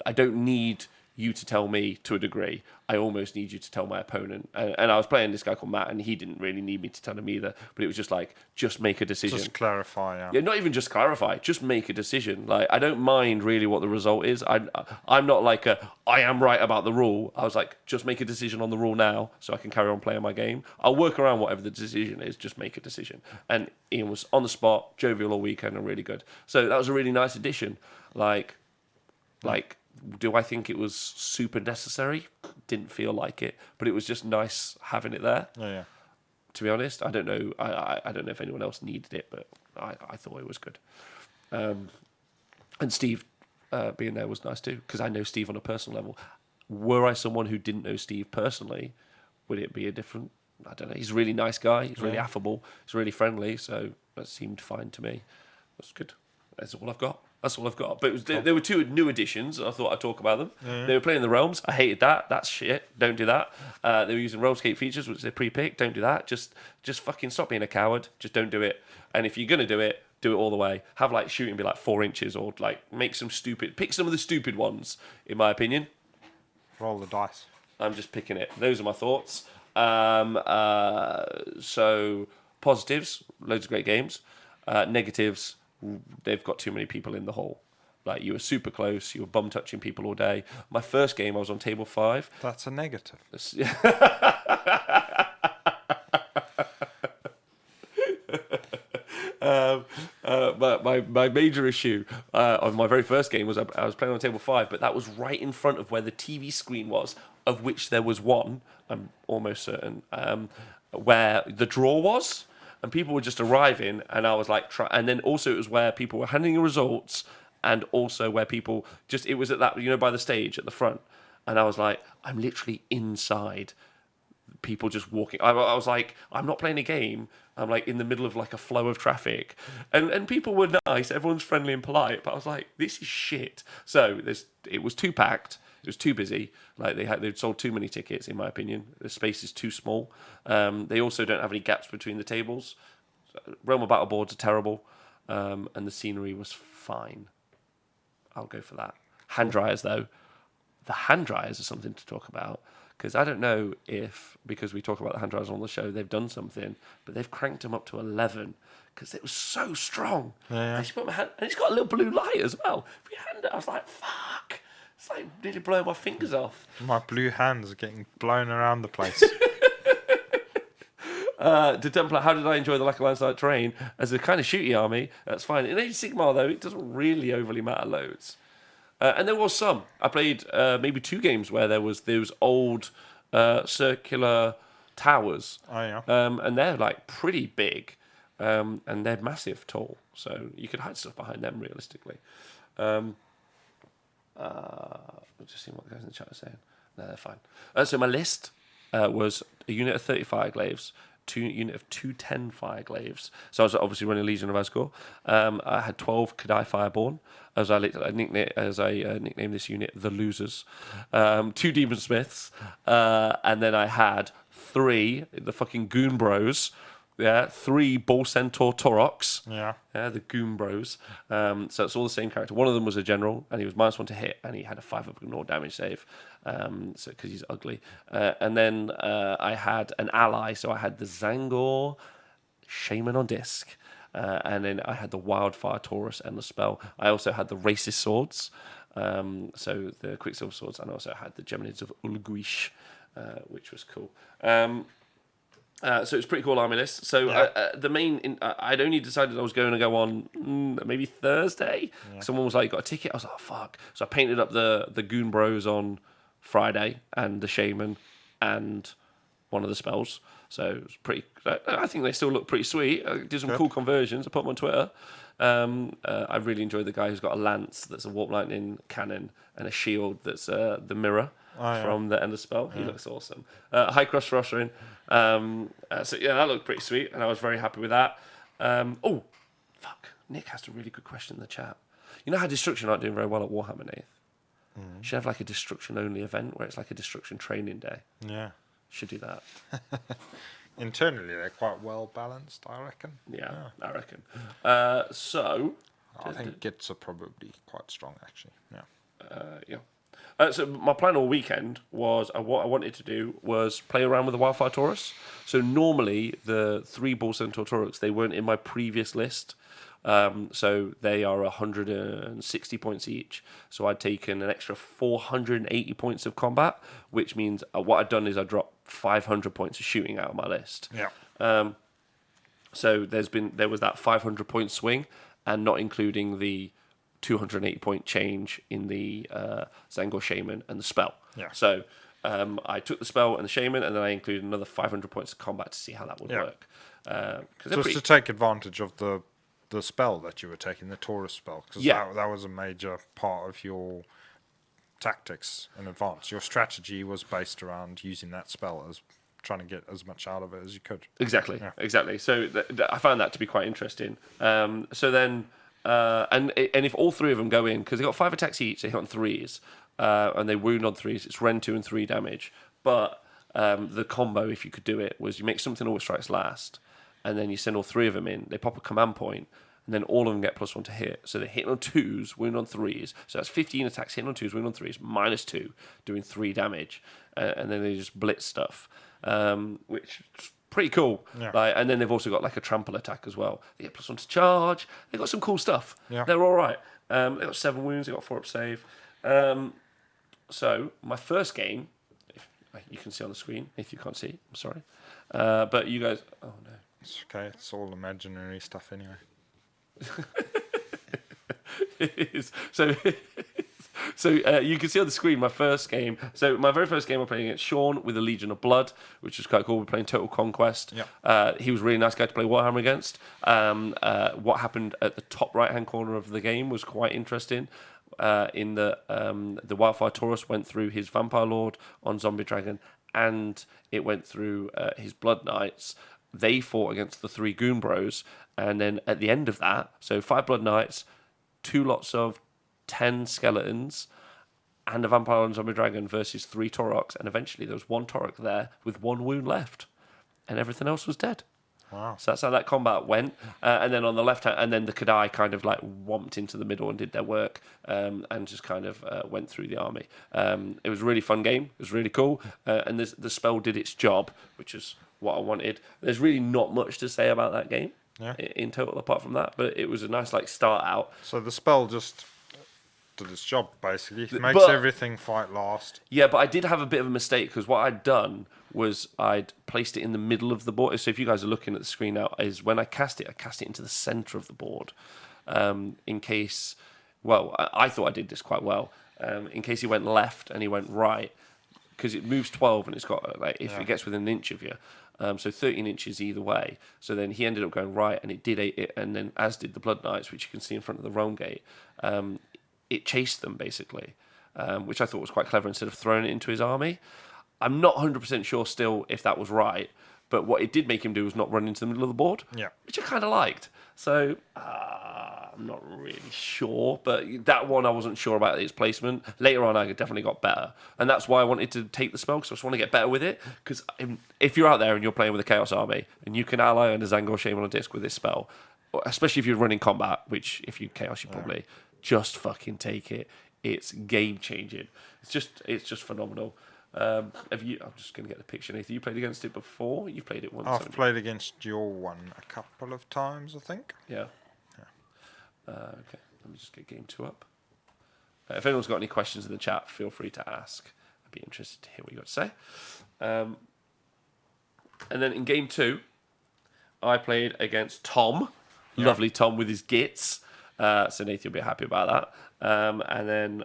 I don't need you to tell me to a degree. I almost need you to tell my opponent. And I was playing this guy called Matt, and he didn't really need me to tell him either. But it was just like, just make a decision. Just clarify, yeah. Yeah, not even just clarify. Just make a decision. Like, I don't mind really what the result is. I'm not like I am right about the rule. I was like, just make a decision on the rule now so I can carry on playing my game. I'll work around whatever the decision is. Just make a decision. And Ian was on the spot, jovial all weekend, and really good. So that was a really nice addition. Like, do I think it was super necessary? Didn't feel like it, but it was just nice having it there. Oh, yeah. To be honest, I don't know. I don't know if anyone else needed it, but I thought it was good. And Steve being there was nice too, because I know Steve on a personal level. Were I someone who didn't know Steve personally, would it be a different? I don't know. He's a really nice guy. He's really affable. He's really friendly. So that seemed fine to me. That's good. That's all I've got. But it was, there were two new additions, and I thought I'd talk about them. Yeah. They were playing the Realms. I hated that. That's shit. Don't do that. They were using Realmscape features, which they pre-picked. Don't do that. Just fucking stop being a coward. Just don't do it. And if you're going to do it all the way. Have like shooting be like 4 inches, or like pick some of the stupid ones, in my opinion. Roll the dice. I'm just picking it. Those are my thoughts. So positives, loads of great games. Negatives, they've got too many people in the hall. Like, you were super close, you were bum touching people all day. My first game, I was on table 5. That's a negative. My major issue of my very first game was I was playing on table 5, but that was right in front of where the TV screen was, of which there was one, I'm almost certain, where the draw was. And people were just arriving, and I was like, and then also it was where people were handing the results, and also where people it was at that, by the stage at the front. And I was like, I'm literally inside. People just walking. I was like, I'm not playing a game. I'm like in the middle of like a flow of traffic. And people were nice. Everyone's friendly and polite. But I was like, this is shit. So it was too packed. It was too busy. Like they'd sold too many tickets, in my opinion. The space is too small. They also don't have any gaps between the tables. Realm of Battle boards are terrible, and the scenery was fine. I'll go for that. Hand dryers, though. The hand dryers are something to talk about, because I don't know if, because we talk about the hand dryers on the show, they've done something, but they've cranked them up to 11 because it was so strong. Yeah. I just put my hand, and it's got a little blue light as well. If you hand it, I was like, fuck. It's like nearly blowing my fingers off. My blue hands are getting blown around the place. To Templar, how did I enjoy the lack of landslide terrain? As a kind of shooty army, that's fine. In Age of Sigmar, though, it doesn't really overly matter loads. And there was some. I played maybe 2 games where there was those old circular towers. Oh yeah. And they're like pretty big, and they're massive tall. So you could hide stuff behind them realistically. Just seeing what the guys in the chat are saying. No, they're fine. So my list was a unit of 30 Fireglaves, unit of 210 Fireglaves. So I was obviously running Legion of Asgore. I had 12 Kadai Fireborn, as I nicknamed this unit the Losers. 2 Demon Smiths, and then I had 3 the fucking Goon Bros. Yeah, 3 Bull Centaur Taurox. Yeah. The Goon Bros. So it's all the same character. One of them was a general, and he was -1 to hit, and he had a 5 up ignore damage save, so because he's ugly. And then I had an ally, so I had the Zangor Shaman on disc, and then I had the Wildfire Taurus and the spell. I also had the Racist Swords, so the Quicksilver Swords, and I also had the Geminids of Ulguish, which was cool. So it's pretty cool army list. So the main, I'd only decided I was going to go on maybe Thursday. Yeah. Someone was like, "You got a ticket?" I was like, oh, "Fuck!" So I painted up the Goon Bros on Friday and the Shaman and one of the spells. So it was pretty. I think they still look pretty sweet. I did some cool conversions. I put them on Twitter. I really enjoyed the guy who's got a lance that's a warp lightning cannon and a shield that's the mirror. From the end of spell. He looks awesome. High cross rostering. So yeah, that looked pretty sweet, and I was very happy with that. Nick asked a really good question in the chat. You know how Destruction aren't doing very well at Warhammer, Nath? You should have like a Destruction only event where it's like a Destruction training day. Yeah. Should do that. Internally, they're quite well balanced, I reckon. Yeah. I reckon. So I think Gits are probably quite strong, actually. Yeah. So my plan all weekend was what I wanted to do was play around with the Wildfire Taurus. So normally the 3 Bull Centaur Taurus, they weren't in my previous list. So they are 160 points each. So I'd taken an extra 480 points of combat, which means what I'd done is I dropped 500 points of shooting out of my list. Yeah. So there was that 500 point swing, and not including the 280 point change in the Zangor Shaman and the spell. Yeah. So I took the spell and the Shaman, and then I included another 500 points of combat to see how that would work. Just to take advantage of the spell that you were taking, the Taurus spell, because that was a major part of your tactics in advance. Your strategy was based around using that spell as trying to get as much out of it as you could. Exactly. So I found that to be quite interesting. So then. And if all 3 of them go in, because they got 5 attacks each, they hit on 3s, and they wound on 3s. It's Rend 2 and 3 damage. But the combo, if you could do it, was you make something always strikes last, and then you send all 3 of them in. They pop a command point, and then all of them get +1 to hit. So they hit on 2s, wound on 3s. So that's 15 attacks hitting on 2s, wound on 3s, -2, doing 3 damage, and then they just blitz stuff, which. Pretty cool. Yeah. And then they've also got like a trample attack as well. They get +1 to charge. They've got some cool stuff. Yeah. They're all right. They've got 7 wounds. They've got 4 up save. So my first game, if you can see on the screen. If you can't see, I'm sorry. But you guys... Oh, no. It's okay. It's all imaginary stuff anyway. It is. So you can see on the screen my first game. So my very first game I'm playing against Sean with the Legion of Blood, which was quite cool. We're playing Total Conquest. Yep. He was a really nice guy to play Warhammer against. What happened at the top right-hand corner of the game was quite interesting. In the Wildfire Taurus went through his Vampire Lord on Zombie Dragon, and it went through his Blood Knights. They fought against the 3 Goon Bros, and then at the end of that, so 5 Blood Knights, 2 lots of 10 skeletons, and a Vampire and Zombie Dragon versus 3 Taurox, and eventually there was 1 Taurox there with 1 wound left, and everything else was dead. Wow. So that's how that combat went. And then on the left hand, and then the Kadai kind of like womped into the middle and did their work, and just kind of went through the army. It was a really fun game. It was really cool. And the spell did its job, which is what I wanted. There's really not much to say about that game in total apart from that, but it was a nice like start out. So the spell just did its job, basically. It makes everything fight last. Yeah, but I did have a bit of a mistake, because what I'd done was I'd placed it in the middle of the board. So if you guys are looking at the screen now, is when I cast it into the centre of the board, in case... Well, I thought I did this quite well. In case he went left and he went right, because it moves 12 and it's got if it gets within an inch of you, so 13 inches either way. So then he ended up going right, and it did it, and then as did the Blood Knights, which you can see in front of the Realm Gate. It chased them basically, which I thought was quite clever. Instead of throwing it into his army, I'm not 100% sure still if that was right. But what it did make him do was not run into the middle of the board, which I kind of liked. So I'm not really sure, but that one I wasn't sure about its placement. Later on, I definitely got better, and that's why I wanted to take the spell, because I just want to get better with it. Because if you're out there and you're playing with a Chaos army, and you can ally on a Zangor Shaman on a disc with this spell, especially if you're running combat, which if you Chaos, you probably just fucking take it. It's game changing. It's just phenomenal. I'm just going to get the picture. Nathan, you played against it before? You've played it once. I've played against your one a couple of times, I think. Yeah. Okay, let me just get game 2 up. If anyone's got any questions in the chat, feel free to ask. I'd be interested to hear what you got to say. And then in game 2, I played against Tom. Lovely Tom with his gits. So Nathan will be happy about that. And then,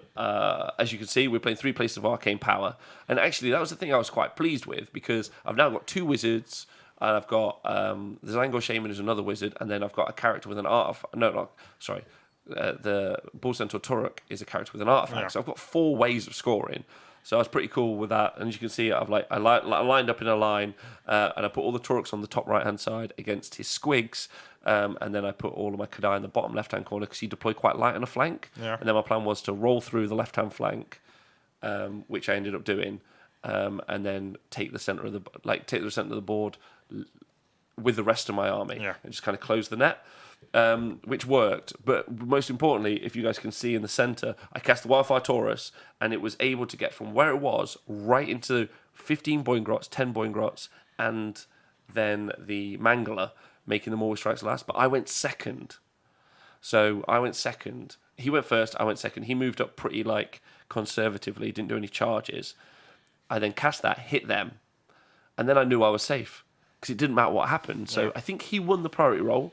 as you can see, we're playing 3 places of arcane power. And actually, that was the thing I was quite pleased with, because I've now got 2 wizards, and I've got the Zangor Shaman is another wizard, and then I've got a character with an artifact. The Bull Centaur Turok is a character with an artifact. Yeah. So I've got 4 ways of scoring. So I was pretty cool with that. And as you can see, I lined up in a line, and I put all the Turoks on the top right-hand side against his squigs. And then I put all of my Kadai in the bottom left-hand corner, because he deployed quite light on a flank. Yeah. And then my plan was to roll through the left-hand flank, which I ended up doing, and then take the center of the board with the rest of my army, and just kind of close the net, which worked. But most importantly, if you guys can see in the center, I cast the Wildfire Taurus, and it was able to get from where it was right into 15 Boingrots, 10 Boingrots, and then the Mangler, making them always strikes last. But I went second. So I went second. He went first, I went second. He moved up pretty conservatively, didn't do any charges. I then cast that, hit them, and then I knew I was safe, because it didn't matter what happened. So I think he won the priority roll,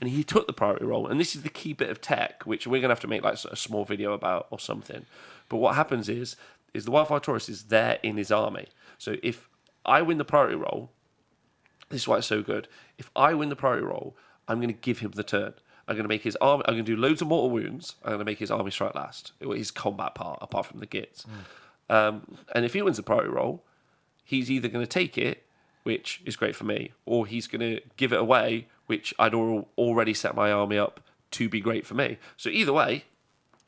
and he took the priority roll. And this is the key bit of tech, which we're going to have to make a small video about or something. But what happens is the Wildfire Taurus is there in his army. So if I win the priority roll, this is why it's so good. If I win the priority roll, I'm going to give him the turn. I'm going to make his army. I'm going to do loads of mortal wounds. I'm going to make his army strike last. His combat part, apart from the gits. And if he wins the priority roll, he's either going to take it, which is great for me, or he's going to give it away, which I'd already set my army up to be great for me. So either way,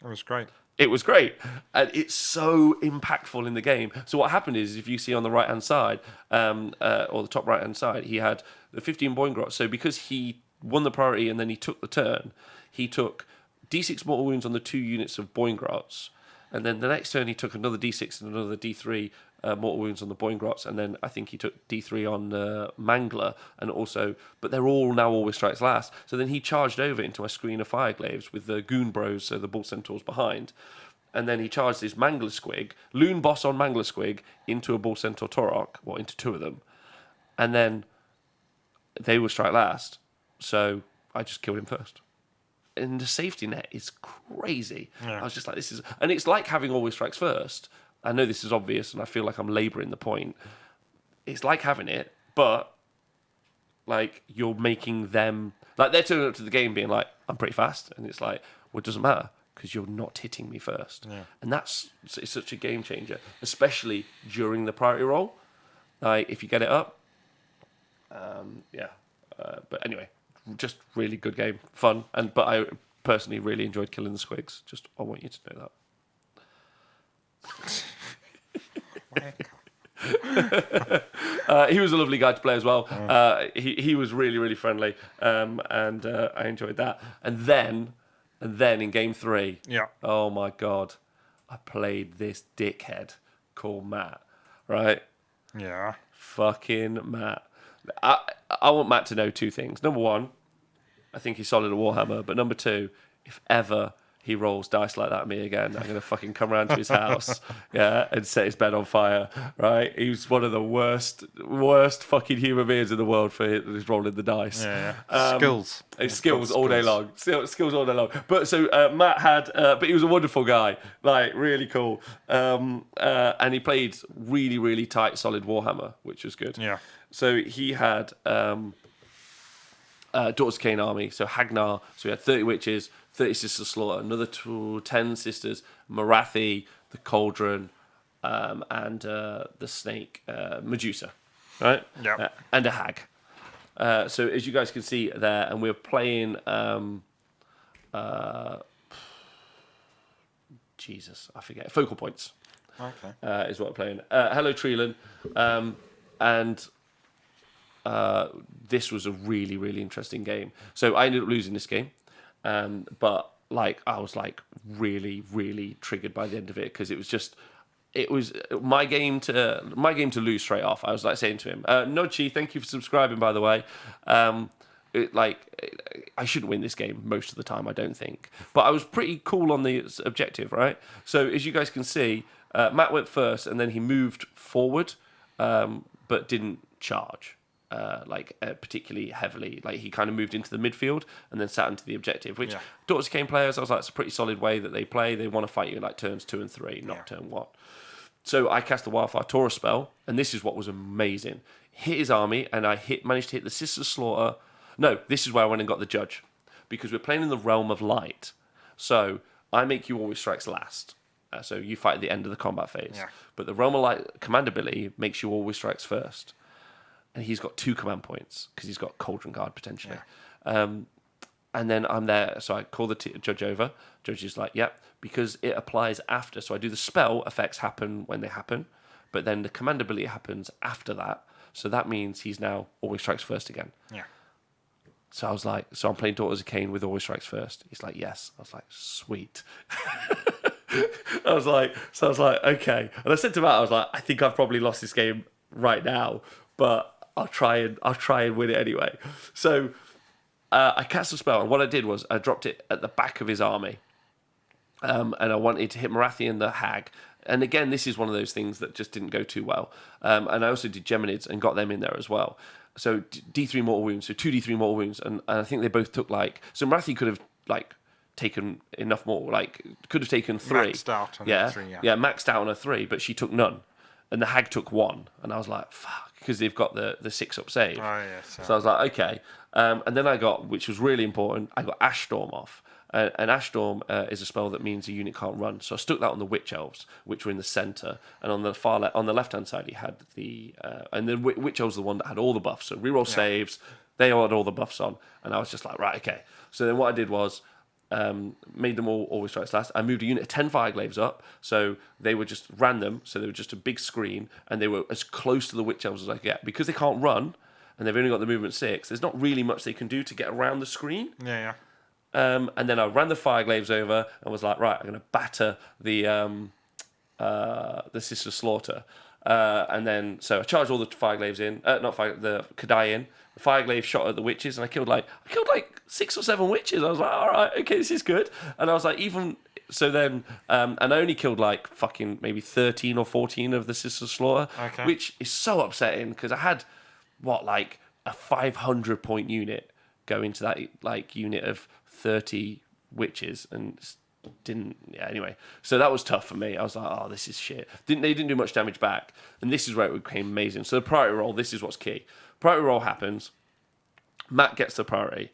it was great. It was great, and it's so impactful in the game. So what happened is, if you see on the right-hand side, or the top right-hand side, he had the 15 Boingrots. So because he won the priority and then he took the turn, he took D6 mortal wounds on the 2 units of Boingrots, and then the next turn he took another D6 and another D3 mortal wounds on the Boingrots, and then I think he took D3 on Mangler, and also, but they're all now always strikes last. So then he charged over into my screen of Fireglaves with the Goon Bros, so the Bull Centaurs behind, and then he charged his Mangler Squig, Loon Boss on Mangler Squig, into a Bull Centaur Turok, into 2 of them, and then they will strike last. So I just killed him first. And the safety net is crazy. Yeah. I was just like, this is... And it's like having always strikes first. I know this is obvious, and I feel like I'm labouring the point. It's like having it, but you're making them... they're turning up to the game being like, I'm pretty fast. And it's like, well, it doesn't matter, because you're not hitting me first. Yeah. And it's such a game changer, especially during the priority roll. If you get it up. But anyway... Just really good game, fun, but I personally really enjoyed killing the squigs. Just I want you to know that. He was a lovely guy to play as well. He was really, really friendly, and I enjoyed that. And then in game 3, oh my god, I played this dickhead called Matt, right? Yeah, fucking Matt. I want Matt to know 2 things. Number 1, I think he's solid at Warhammer. But number 2, if ever he rolls dice like that at me again, I'm going to fucking come around to his house, and set his bed on fire, right? He was one of the worst fucking human beings in the world for his rolling the dice. Skills. Skills all day long. Skills all day long. But so Matt had, but he was a wonderful guy, like really cool. And he played really, really tight, solid Warhammer, which was good. Yeah. So he had Daughters of Cain army, so Hagnar, so we had 30 witches, 30 Sisters of Slaughter, another 10 sisters, Marathi, the Cauldron, and the snake, Medusa, right? Yeah. And a hag. So as you guys can see there, and we're playing... Jesus, I forget. Focal points. Okay. Is what we're playing. Hello, Treelan. And this was a really, really interesting game. So I ended up losing this game. But like I was like really, really triggered by the end of it because it was my game to lose straight off. I was like saying to him, Nodchi, thank you for subscribing, by the way. I shouldn't win this game most of the time, I don't think. But I was pretty cool on the objective, right? So as you guys can see, Matt went first and then he moved forward, but didn't charge. Particularly heavily. Like he kind of moved into the midfield and then sat into the objective, which Daughters of Cain players, I was like, it's a pretty solid way that they play. They want to fight you in like turns 2 and 3, not turn 1. So I cast the Wildfire Taurus spell, and this is what was amazing. Hit his army, and I managed to hit the Sisters of Slaughter. No, this is where I went and got the judge, because we're playing in the Realm of Light. So I make you always strikes last. So you fight at the end of the combat phase. Yeah. But the Realm of Light command ability makes you always strikes first. And he's got 2 command points because he's got Cauldron Guard potentially. Yeah. And then I'm there, so I call the judge over. Judge is like, yep, because it applies after. So I do the spell, effects happen when they happen, but then the command ability happens after that. So that means he's now always strikes first again. Yeah. So I was like, so I'm playing Daughters of Cain with always strikes first. He's like, yes. I was like, sweet. I was like, okay. And I said to Matt, I was like, I think I've probably lost this game right now, but I'll try and win it anyway. So I cast a spell, and what I did was I dropped it at the back of his army, and I wanted to hit Marathi and the hag. And again, this is one of those things that just didn't go too well. And I also did Geminids and got them in there as well. So D3 mortal wounds, so 2D3 mortal wounds, and I think they both took so Marathi could have taken enough more, could have taken 3. Maxed out on a 3, yeah, maxed out on a 3, but she took none. And the hag took 1, and I was like, fuck, because they've got the 6-up save. Oh, yes. So I was like, okay. And then I got, which was really important, I got Ash Storm off. And Ash Storm is a spell that means a unit can't run. So I stuck that on the Witch Elves, which were in the centre. And on the on the left-hand side, he had and the Witch Elves were the one that had all the buffs. So reroll saves, they all had all the buffs on. And I was just like, right, okay. So then what I did was, made them all always strikes last. I moved a unit of 10 Fireglaves up, so they were just random, so they were just a big screen, and they were as close to the Witch Elves as I could get. Because they can't run, and they've only got the movement 6, there's not really much they can do to get around the screen. Yeah. And then I ran the Fireglaves over and was like, right, I'm going to batter the Sister Slaughter. And then, so I charged all the Fireglaves in, the Kadai in. The Fireglaive shot at the witches, and I killed like 6 or 7 witches. I was like, all right, okay, this is good. And I was like, even so, then, and I only killed like fucking maybe 13 or 14 of the Sister Slaughter, which is so upsetting because I had a 500 point unit go into that unit of 30 witches and didn't. Yeah, anyway, so that was tough for me. I was like, oh, this is shit. They didn't do much damage back, and this is where it became amazing. So the priority roll, this is what's key. Priority roll happens. Matt gets the priority,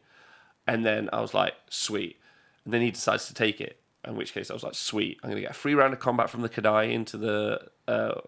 and then I was like, sweet. And then he decides to take it. In which case, I was like, sweet. I'm going to get a free round of combat from the Kadai into the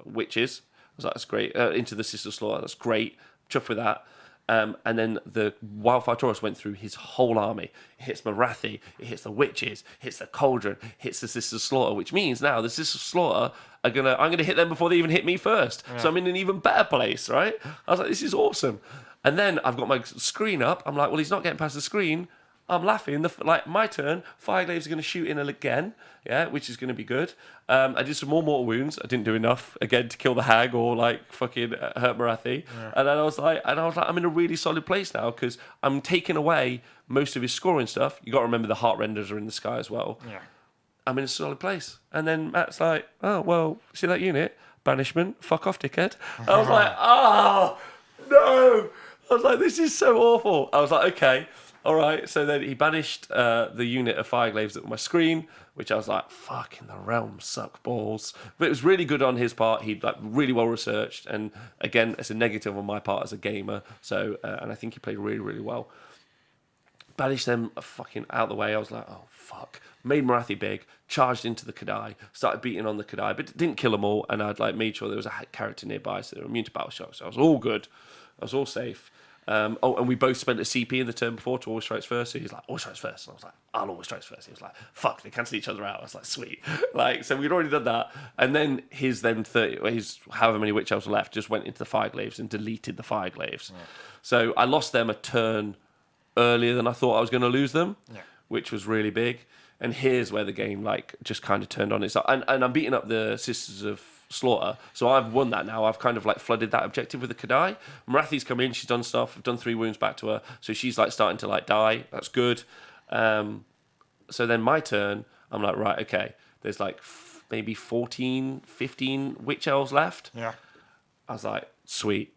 witches. I was like, that's great. Into the Sister Slaughter. That's great. Chuffed with that. And then the Wildfire Taurus went through his whole army. It hits Marathi, it hits the witches, hits the Cauldron, hits the Sister Slaughter, which means now the Sister Slaughter I'm gonna hit them before they even hit me first. Yeah. So I'm in an even better place, right? I was like, this is awesome. And then I've got my screen up. I'm like, well, he's not getting past the screen. I'm laughing. Like my turn, Fireglaves are going to shoot in again, yeah, which is going to be good. I did some more mortal wounds. I didn't do enough again to kill the hag or like fucking hurt Marathi. Yeah. And then I was like, I'm in a really solid place now because I'm taking away most of his scoring stuff. You got to remember the heart renders are in the sky as well. Yeah, I'm in a solid place. And then Matt's like, oh well, see that unit? Banishment. Fuck off, dickhead. I was like, oh no. I was like, this is so awful. I was like, okay. All right, so then he banished the unit of Fireglaves that were my screen, which I was like, fucking the realm suck balls. But it was really good on his part. He'd like really well researched, and again, it's a negative on my part as a gamer. So, and I think he played really, really well. Banished them fucking out the way. I was like, oh fuck. Made Marathi big, charged into the Kadai, started beating on the Kadai, but didn't kill them all. And I'd like made sure there was a character nearby, so they were immune to battle shock. So I was all good. I was all safe. And we both spent a CP in the turn before to always strikes first. So he's like, always strikes first. And I was like, I'll always strikes first. He was like, fuck, they cancel each other out. I was like, sweet. Like, so we'd already done that. And then his however many witch elves were left just went into the Fireglaves and deleted the Fireglaves. Yeah. So I lost them a turn earlier than I thought I was going to lose them, which was really big. And here's where the game like just kind of turned on itself. And I'm beating up the Sisters of Slaughter, so I've won that now. I've kind of like flooded that objective with the Kadai. Marathi's come in, she's done stuff. I've done 3 wounds back to her, so she's like starting to like die. That's good. So then my turn, I'm like, right, okay. There's like maybe 14, 15 witch elves left. Yeah. I was like, sweet.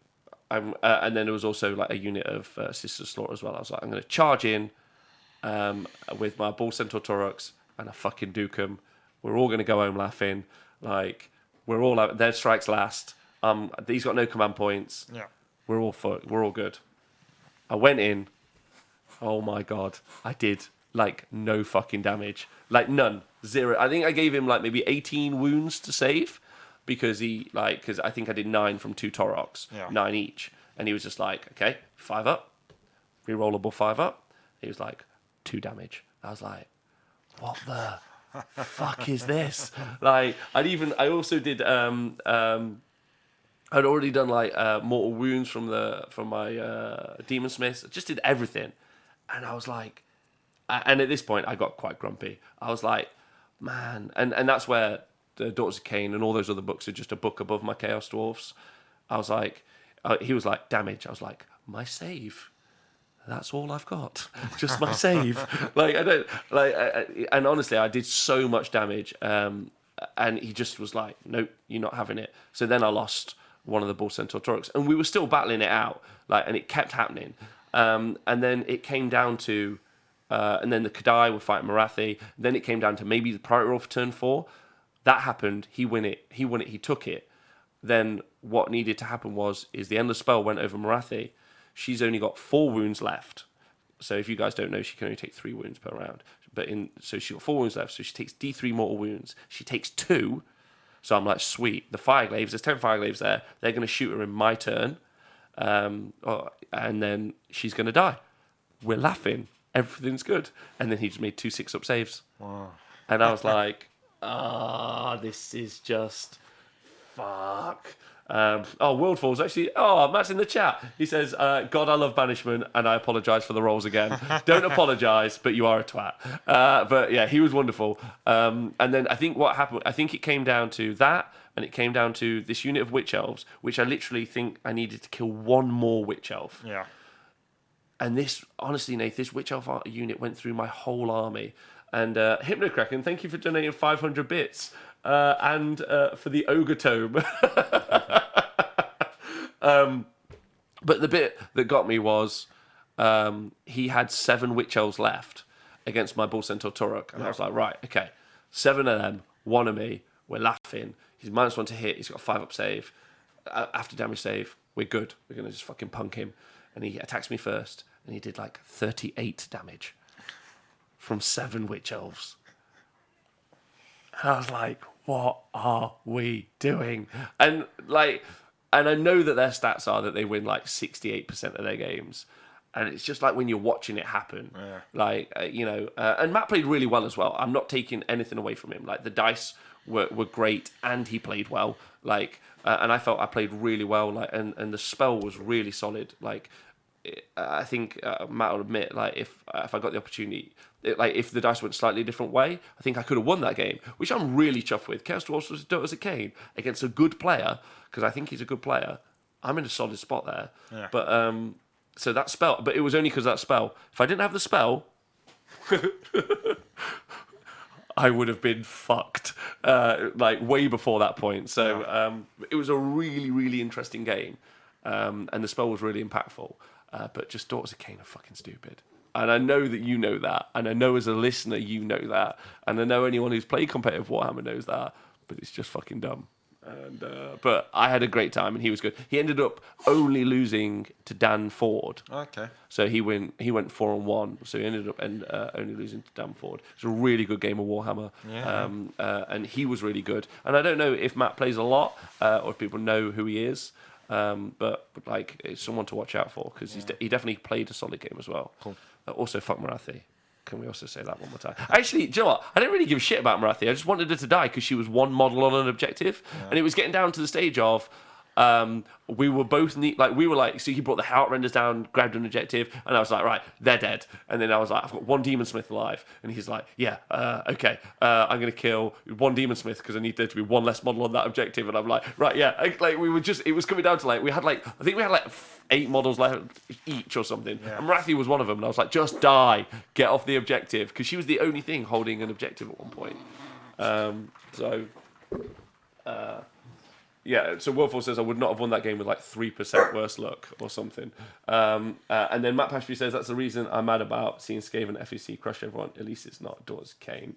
And then there was also like a unit of Sisters of Slaughter as well. I was like, I'm going to charge in with my Bull Centaur Taurus and a fucking Dukem. We're all going to go home laughing. Like, we're all out. Their strikes last. He's got no command points. Yeah. We're all good. I went in. Oh my god. I did like no fucking damage. Like none. 0. I think I gave him like maybe 18 wounds to save because because I think I did 9 from 2 Taurox. Yeah. 9 each. And he was just like, okay, 5 up. Rerollable 5 up. He was like, 2 damage. I was like, what the fuck is this? Like, I also did I'd already done like mortal wounds from my demon smiths. I just did everything, and I was like, and at this point I got quite grumpy. I was like, man, and that's where the Daughters of Cain and all those other books are just a book above my Chaos Dwarfs. I was like, he was like, damage. I was like, my save. That's all I've got. Just my save. Like, I don't like, and honestly, I did so much damage. And he just was like, nope, you're not having it. So then I lost one of the Bull Centaur Taurus, and we were still battling it out. Like, and it kept happening. And then it came down to, and then the Kadai were fighting Marathi. Then it came down to maybe the priority roll for turn 4. That happened. He won it. He took it. Then what needed to happen is the endless spell went over Marathi. She's only got 4 wounds left. So if you guys don't know, she can only take 3 wounds per round. So she's got 4 wounds left. So she takes D3 mortal wounds. She takes 2. So I'm like, sweet. The Fireglaves, there's 10 Fireglaves there. They're going to shoot her in my turn. And then she's going to die. We're laughing. Everything's good. And then he just made 2 6-up saves. Wow. And I was like, this is just fuck. Worldfalls actually. Matt's in the chat. He says, "God, I love banishment, and I apologise for the rolls again. Don't apologise, but you are a twat." But yeah, he was wonderful. And then I think what happened. I think it came down to that, and it came down to this unit of witch elves, which I literally think I needed to kill 1 more witch elf. Yeah. And this, honestly, Nath, this witch elf unit went through my whole army. And Hypnocracken, thank you for donating 500 bits. And for the Ogre Tome. But the bit that got me was he had 7 witch elves left against my Bull Centaur Turok. And I was like, right, okay. 7 of them, 1 of me. We're laughing. He's -1 to hit. He's got a 5-up save. After damage save, we're good. We're going to just fucking punk him. And he attacks me first. And he did like 38 damage from 7 witch elves. And I was like, what are we doing? And I know that their stats are that they win like 68% of their games. And it's just like when you're watching it happen. Yeah. And Matt played really well as well. I'm not taking anything away from him. Like, the dice were great, and he played well. And I felt I played really well. And the spell was really solid. I think Matt will admit, like if I got the opportunity, like if the dice went slightly different way, I think I could have won that game, which I'm really chuffed with. Chaos Dwarfs was as a Kane against a good player, because I think he's a good player. I'm in a solid spot there. Yeah. But so that spell, but it was only because of that spell. If I didn't have the spell, I would have been fucked, like way before that point. So it was a really, really interesting game, and the spell was really impactful. But just Daughters of Cain are fucking stupid. And I know that you know that, and I know as a listener you know that, and I know anyone who's played competitive Warhammer knows that, but it's just fucking dumb. And but I had a great time, and he was good. He ended up only losing to Dan Ford. Okay. So he went 4-1. So he ended up only losing to Dan Ford. It's a really good game of Warhammer. Yeah. And he was really good. And I don't know if Matt plays a lot or if people know who he is. But like it's someone to watch out for, because he definitely played a solid game as well. Cool. Also, fuck Marathi. Can we also say that one more time? Actually, do you know what? I don't really give a shit about Marathi. I just wanted her to die because she was one model on an objective, and it was getting down to the stage of we were both so he brought the Heart Renders down, grabbed an objective, and I was like, right, they're dead. And then I was like, I've got one Demon Smith alive, and he's like, yeah, okay, I'm gonna kill one Demon Smith because I need there to be one less model on that objective. And I'm like, right, yeah, it was coming down to I think we had 8 models left each or something, and Marathi was one of them, and I was like, just die, get off the objective, because she was the only thing holding an objective at one point. Yeah, so Wolford says I would not have won that game with 3% worse luck or something. And then Matt Pashby says that's the reason I'm mad about seeing Skaven FEC crush everyone. At least it's not Daughters of Cain.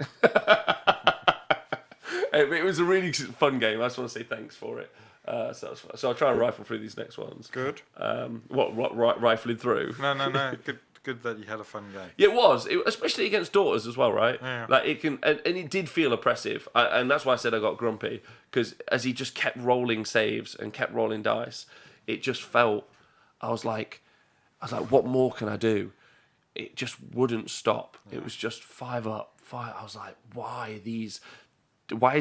It was a really fun game. I just want to say thanks for it. So I'll try and rifle through these next ones. Good. Rifling through? No. Good that you had a fun game. Yeah, it was, especially against Daughters as well, right? Yeah. It can, and it did feel oppressive, and that's why I said I got grumpy, because as he just kept rolling saves and kept rolling dice, it just felt. I was like, what more can I do? It just wouldn't stop. Yeah. It was just 5 up, 5. I was like, why is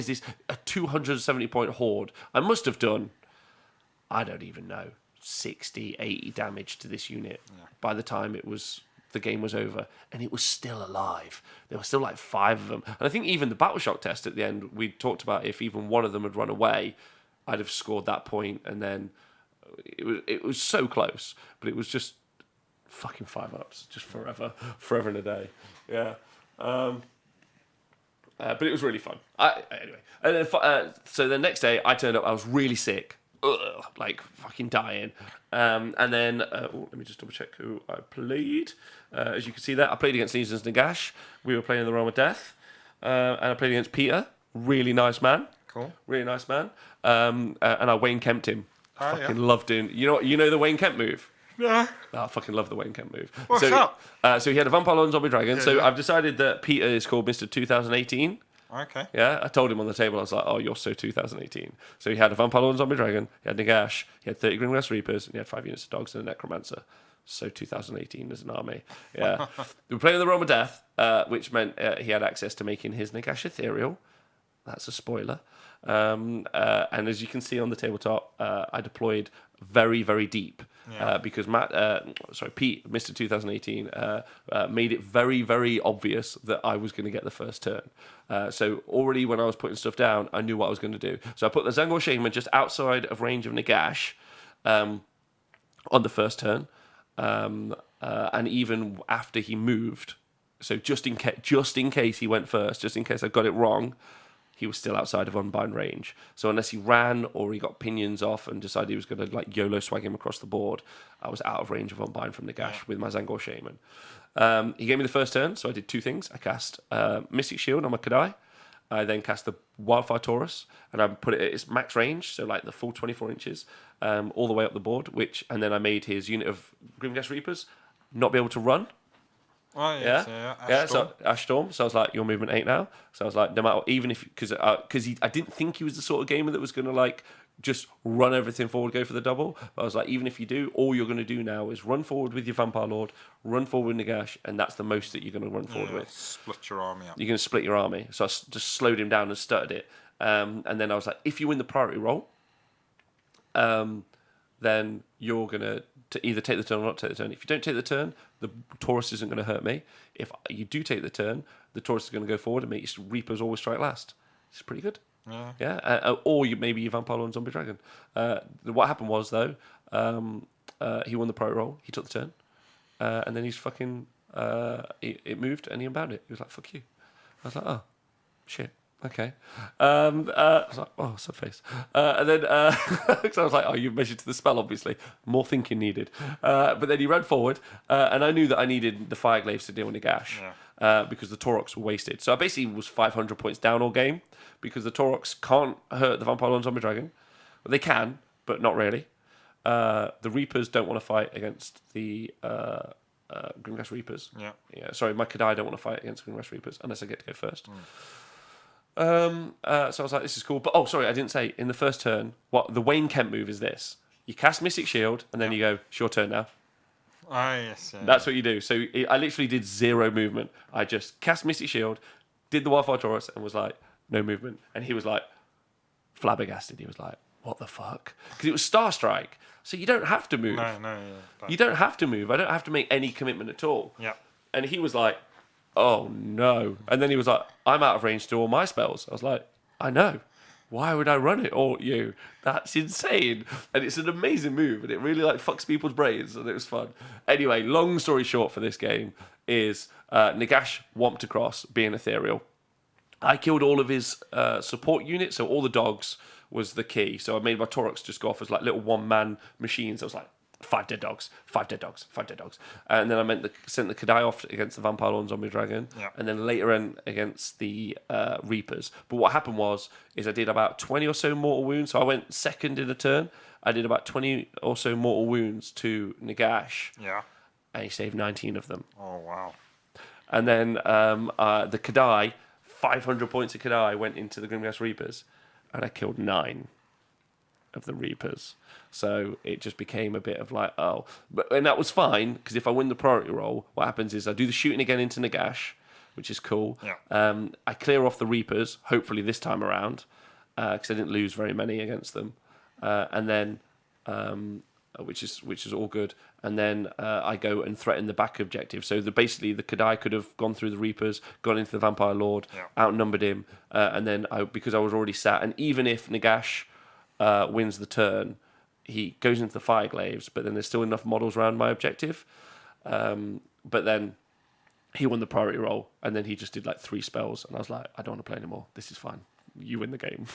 this a 270 point horde? I must have done, I don't even know, 60, 80 damage to this unit by the time the game was over, and it was still alive. There were still 5 of them. And I think even the battle shock test at the end, we talked about if even one of them had run away, I'd have scored that point, and then it was so close, but it was just fucking 5 ups, just forever and a day. Yeah. But it was really fun. Anyway, and then so the next day I turned up. I was really sick, fucking dying. And then let me just double check who I played. As you can see there, I played against Legions Nagash. We were playing in the Realm of Death, and I played against Peter. Really nice man. Cool. Really nice man. And I Wayne Kemp'd him. Loved doing. You know the Wayne Kemp move. Yeah. I fucking love the Wayne Kemp move. What's up? So he had a Vampire Lord and Zombie Dragon. I've decided that Peter is called Mr. 2018. Okay. Yeah, I told him on the table, I was like, oh, you're so 2018. So he had a Vampire Lord and Zombie Dragon, he had Nagash, he had 30 Grimgrass Reapers, and he had 5 units of dogs and a Necromancer. So 2018 as an army. Yeah. We were playing in the Realm of Death, which meant he had access to making his Nagash ethereal. That's a spoiler. And as you can see on the tabletop, I deployed very, very deep. Because Pete, Mr. 2018, made it very, very obvious that I was going to get the first turn. So already when I was putting stuff down, I knew what I was going to do. So I put the Zangor Shaman just outside of range of Nagash on the first turn. And even after he moved, so just in case he went first, just in case I got it wrong, he was still outside of Unbind range. So unless he ran or he got pinions off and decided he was going to YOLO swag him across the board, I was out of range of Unbind from Nagash with my Zangor Shaman. He gave me the first turn, so I did 2 things. I cast Mystic Shield on my Kadai. I then cast the Wildfire Taurus, and I put it at its max range, so the full 24 inches, all the way up the board, and then I made his unit of Grimgas Reapers not be able to run. Oh, yeah. So Ash Storm. So I was like, "Your movement 8 now." So I was like, no matter, even if because I didn't think he was the sort of gamer that was going to just run everything forward, go for the double. But I was like, even if you do, all you're going to do now is run forward with your Vampire Lord, run forward with Nagash, and that's the most that you're going to run forward with. Split your army up. You're going to split your army. So I just slowed him down and stuttered it. And then I was like, if you win the priority roll, then you're going to to either take the turn or not take the turn. If you don't take the turn, the Taurus isn't going to hurt me. If you do take the turn, the Taurus is going to go forward and make your Reapers always strike last. It's pretty good. Yeah. Or maybe you Vampire Lord and Zombie Dragon. What happened was, though, he won the priority roll, he took the turn, and then he's fucking... it moved and he unbound it. He was like, fuck you. I was like, oh, shit. Okay. I was like, oh, subface. And then, so I was like, oh, you've measured to the spell, obviously. More thinking needed. But then he ran forward, and I knew that I needed the Fireglaves to deal with Nagash, because the Taurox were wasted. So I basically was 500 points down all game, because the Taurox can't hurt the Vampire Lord and Zombie Dragon. Well, they can, but not really. The Reapers don't want to fight against the Grimgrass Reapers. Yeah. Sorry, my Kadai don't want to fight against Grimgrass Reapers, unless I get to go first. So I was like, this is cool. But sorry, I didn't say in the first turn. What the Wayne Kemp move is this: you cast Mystic Shield, and then you go, it's your turn now. Yes. That's what you do. So I literally did 0 movement. I just cast Mystic Shield, did the Wildfire Taurus, and was like, no movement. And he was like, flabbergasted. He was like, what the fuck? Because it was Star Strike, so you don't have to move. No. You don't have to move. I don't have to make any commitment at all. Yeah. And he was like, oh no. And then he was like, I'm out of range to all my spells. I was like, I know. Why would I run it all you? That's insane. And it's an amazing move, and it really like fucks people's brains, and it was fun. Anyway, long story short for this game is Nagash womped across being ethereal. I killed all of his support units, so all the dogs was the key. So I made my Taurox just go off as like little one-man machines. I was like, 5 dead dogs, 5 dead dogs, 5 dead dogs. And then I sent the Kadai off against the Vampire Lord and Zombie Dragon, and then later on against the Reapers. But what happened is I did about 20 or so mortal wounds. So I went second in a turn. I did about 20 or so mortal wounds to Nagash. Yeah. And he saved 19 of them. Oh, wow. And then the Kadai, 500 points of Kadai went into the Grimgrass Reapers, and I killed 9 of the Reapers. So it just became a bit of like, and that was fine, because if I win the priority roll, what happens is I do the shooting again into Nagash, which is cool. Yeah. I clear off the Reapers, hopefully this time around, because I didn't lose very many against them, and then which is all good. And then I go and threaten the back objective. So basically the Kadai could have gone through the Reapers, gone into the Vampire Lord, outnumbered him, and then because I was already sat, and even if Nagash wins the turn, he goes into the Fireglaves, but then there's still enough models around my objective. But then he won the priority roll, and then he just did like 3 spells, and I was like, I don't want to play anymore. This is fine. You win the game.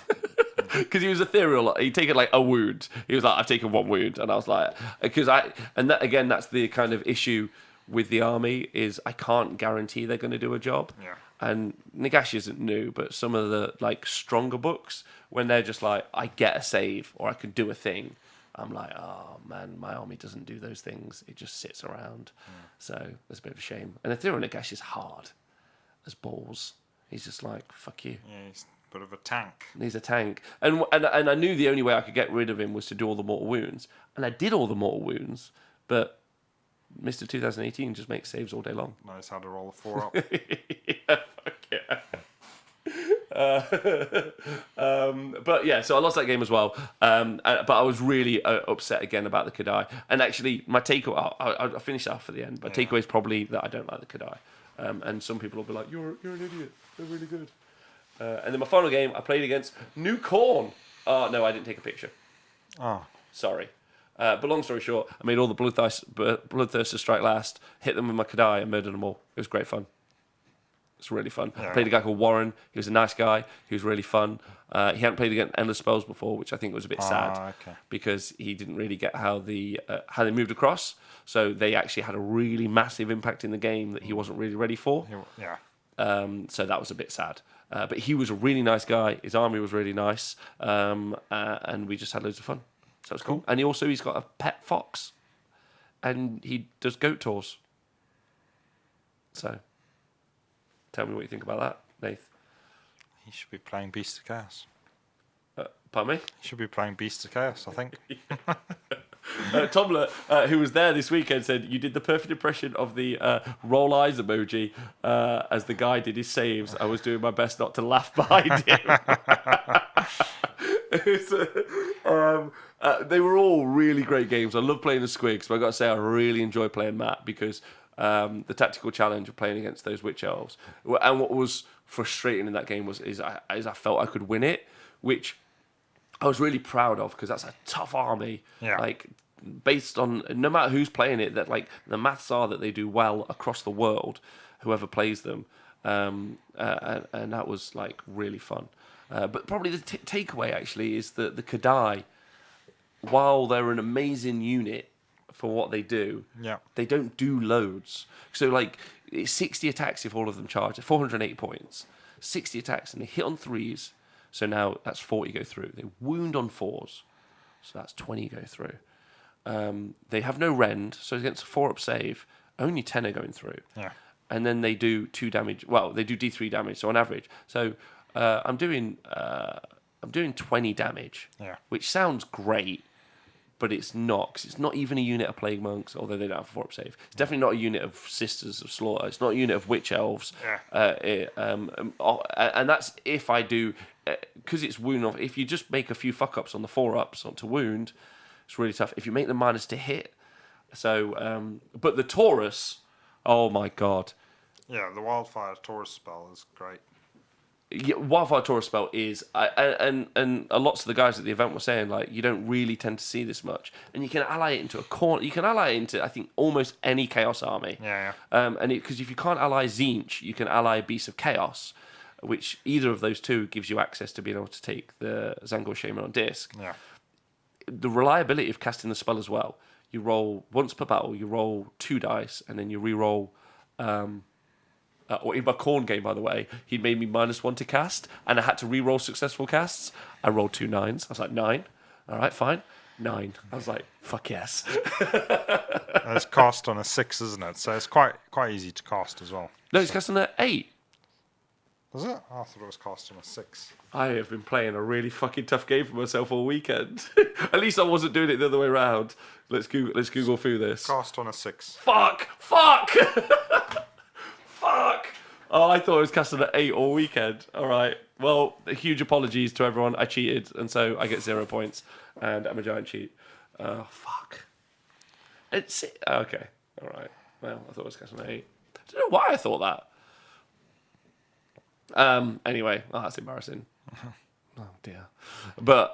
Because he was ethereal. He'd taken like a wound. He was like, I've taken 1 wound. And I was like, that's the kind of issue with the army, is I can't guarantee they're going to do a job. Yeah. And Nagash isn't new, but some of the like stronger books, when they're just like, I get a save or I could do a thing, I'm like, oh man, my army doesn't do those things. It just sits around. So that's a bit of a shame. And Ethereal Nagash is hard as balls. He's just like, fuck you. Yeah, he's a bit of a tank. He's a tank. And I knew the only way I could get rid of him was to do all the mortal wounds. And I did all the mortal wounds, but Mr. 2018 just makes saves all day long. Knows how to roll a 4 up. Yeah, fuck yeah. But yeah, so I lost that game as well. But I was really upset again about the Kadai. And actually, my takeaway, I'll finish off at the end, but takeaway is probably that I don't like the Kadai. And some people will be like, you're an idiot. They're really good. And then my final game, I played against New Corn. No, I didn't take a picture. Oh. Sorry. But long story short, I made all the Bloodthirsters strike last, hit them with my Kadai, and murdered them all. It was great fun. It's really fun. Yeah. I played a guy called Warren. He was a nice guy. He was really fun. He hadn't played against Endless Spells before, which I think was a bit sad, because he didn't really get how they moved across. So they actually had a really massive impact in the game that he wasn't really ready for. Yeah. So that was a bit sad. But he was a really nice guy. His army was really nice. And we just had loads of fun. So it's cool. And he's got a pet fox. And he does goat tours. So, tell me what you think about that, Nath. He should be playing Beast of Chaos. Pardon me? He should be playing Beast of Chaos, I think. Tomler, who was there this weekend, said you did the perfect impression of the roll eyes emoji as the guy did his saves. I was doing my best not to laugh behind him. They were all really great games. I love playing the Squigs, but I got to say I really enjoy playing Matt because the tactical challenge of playing against those witch elves, and what was frustrating in that game is I felt I could win it, which I was really proud of because that's a tough army. Yeah. Like based on no matter who's playing it, that like the maths are that they do well across the world, whoever plays them, and that was like really fun. But probably the takeaway actually is that the Kadai, while they're an amazing unit for what they do, they don't do loads. So like it's 60 attacks if all of them charge, 480 points, 60 attacks, and they hit on 3s. So now that's 40 go through. They wound on 4s, so that's 20 go through. They have no rend, so against a 4-up save, only 10 are going through. Yeah. And then they do 2 damage. Well, they do D3 damage, so on average. So I'm doing 20 damage, which sounds great, but it's not, because it's not even a unit of Plague Monks, although they don't have a 4-up save. It's definitely not a unit of Sisters of Slaughter. It's not a unit of Witch Elves. And that's if I do, because it's wound off. If you just make a few fuck-ups on the 4-ups to wound, it's really tough. If you make the minus to hit, so, but the Taurus, oh my god. Yeah, the Wildfire Taurus spell is great. Yeah, Wildfire Taurus spell is, and lots of the guys at the event were saying, like, you don't really tend to see this much. And you can ally it into a corner. You can ally it into, I think, almost any Chaos army. Yeah. And because if you can't ally Tzeentch, you can ally Beast of Chaos, which either of those two gives you access to being able to take the Zangor Shaman on disc. Yeah. The reliability of casting the spell as well. You roll once per battle, you roll 2 dice, and then you re-roll. Or in my Khorne game, by the way, he'd made me -1 to cast, and I had to re-roll successful casts. I rolled 2 9s. I was like, 9. All right, fine. 9. I was like, fuck yes. It's cast on a 6, isn't it? So it's quite easy to cast as well. No, it's cast on an 8. Was it? I thought it was cast on a 6. I have been playing a really fucking tough game for myself all weekend. At least I wasn't doing it the other way around. Let's Google through this. Cast on a 6. Fuck! Fuck! Oh, I thought it was casted at 8 all weekend. All right. Well, huge apologies to everyone. I cheated, and so I get 0 points, and I'm a giant cheat. Fuck. It's okay. All right. Well, I thought it was casted at 8. I don't know why I thought that. Anyway, that's embarrassing. Oh dear. But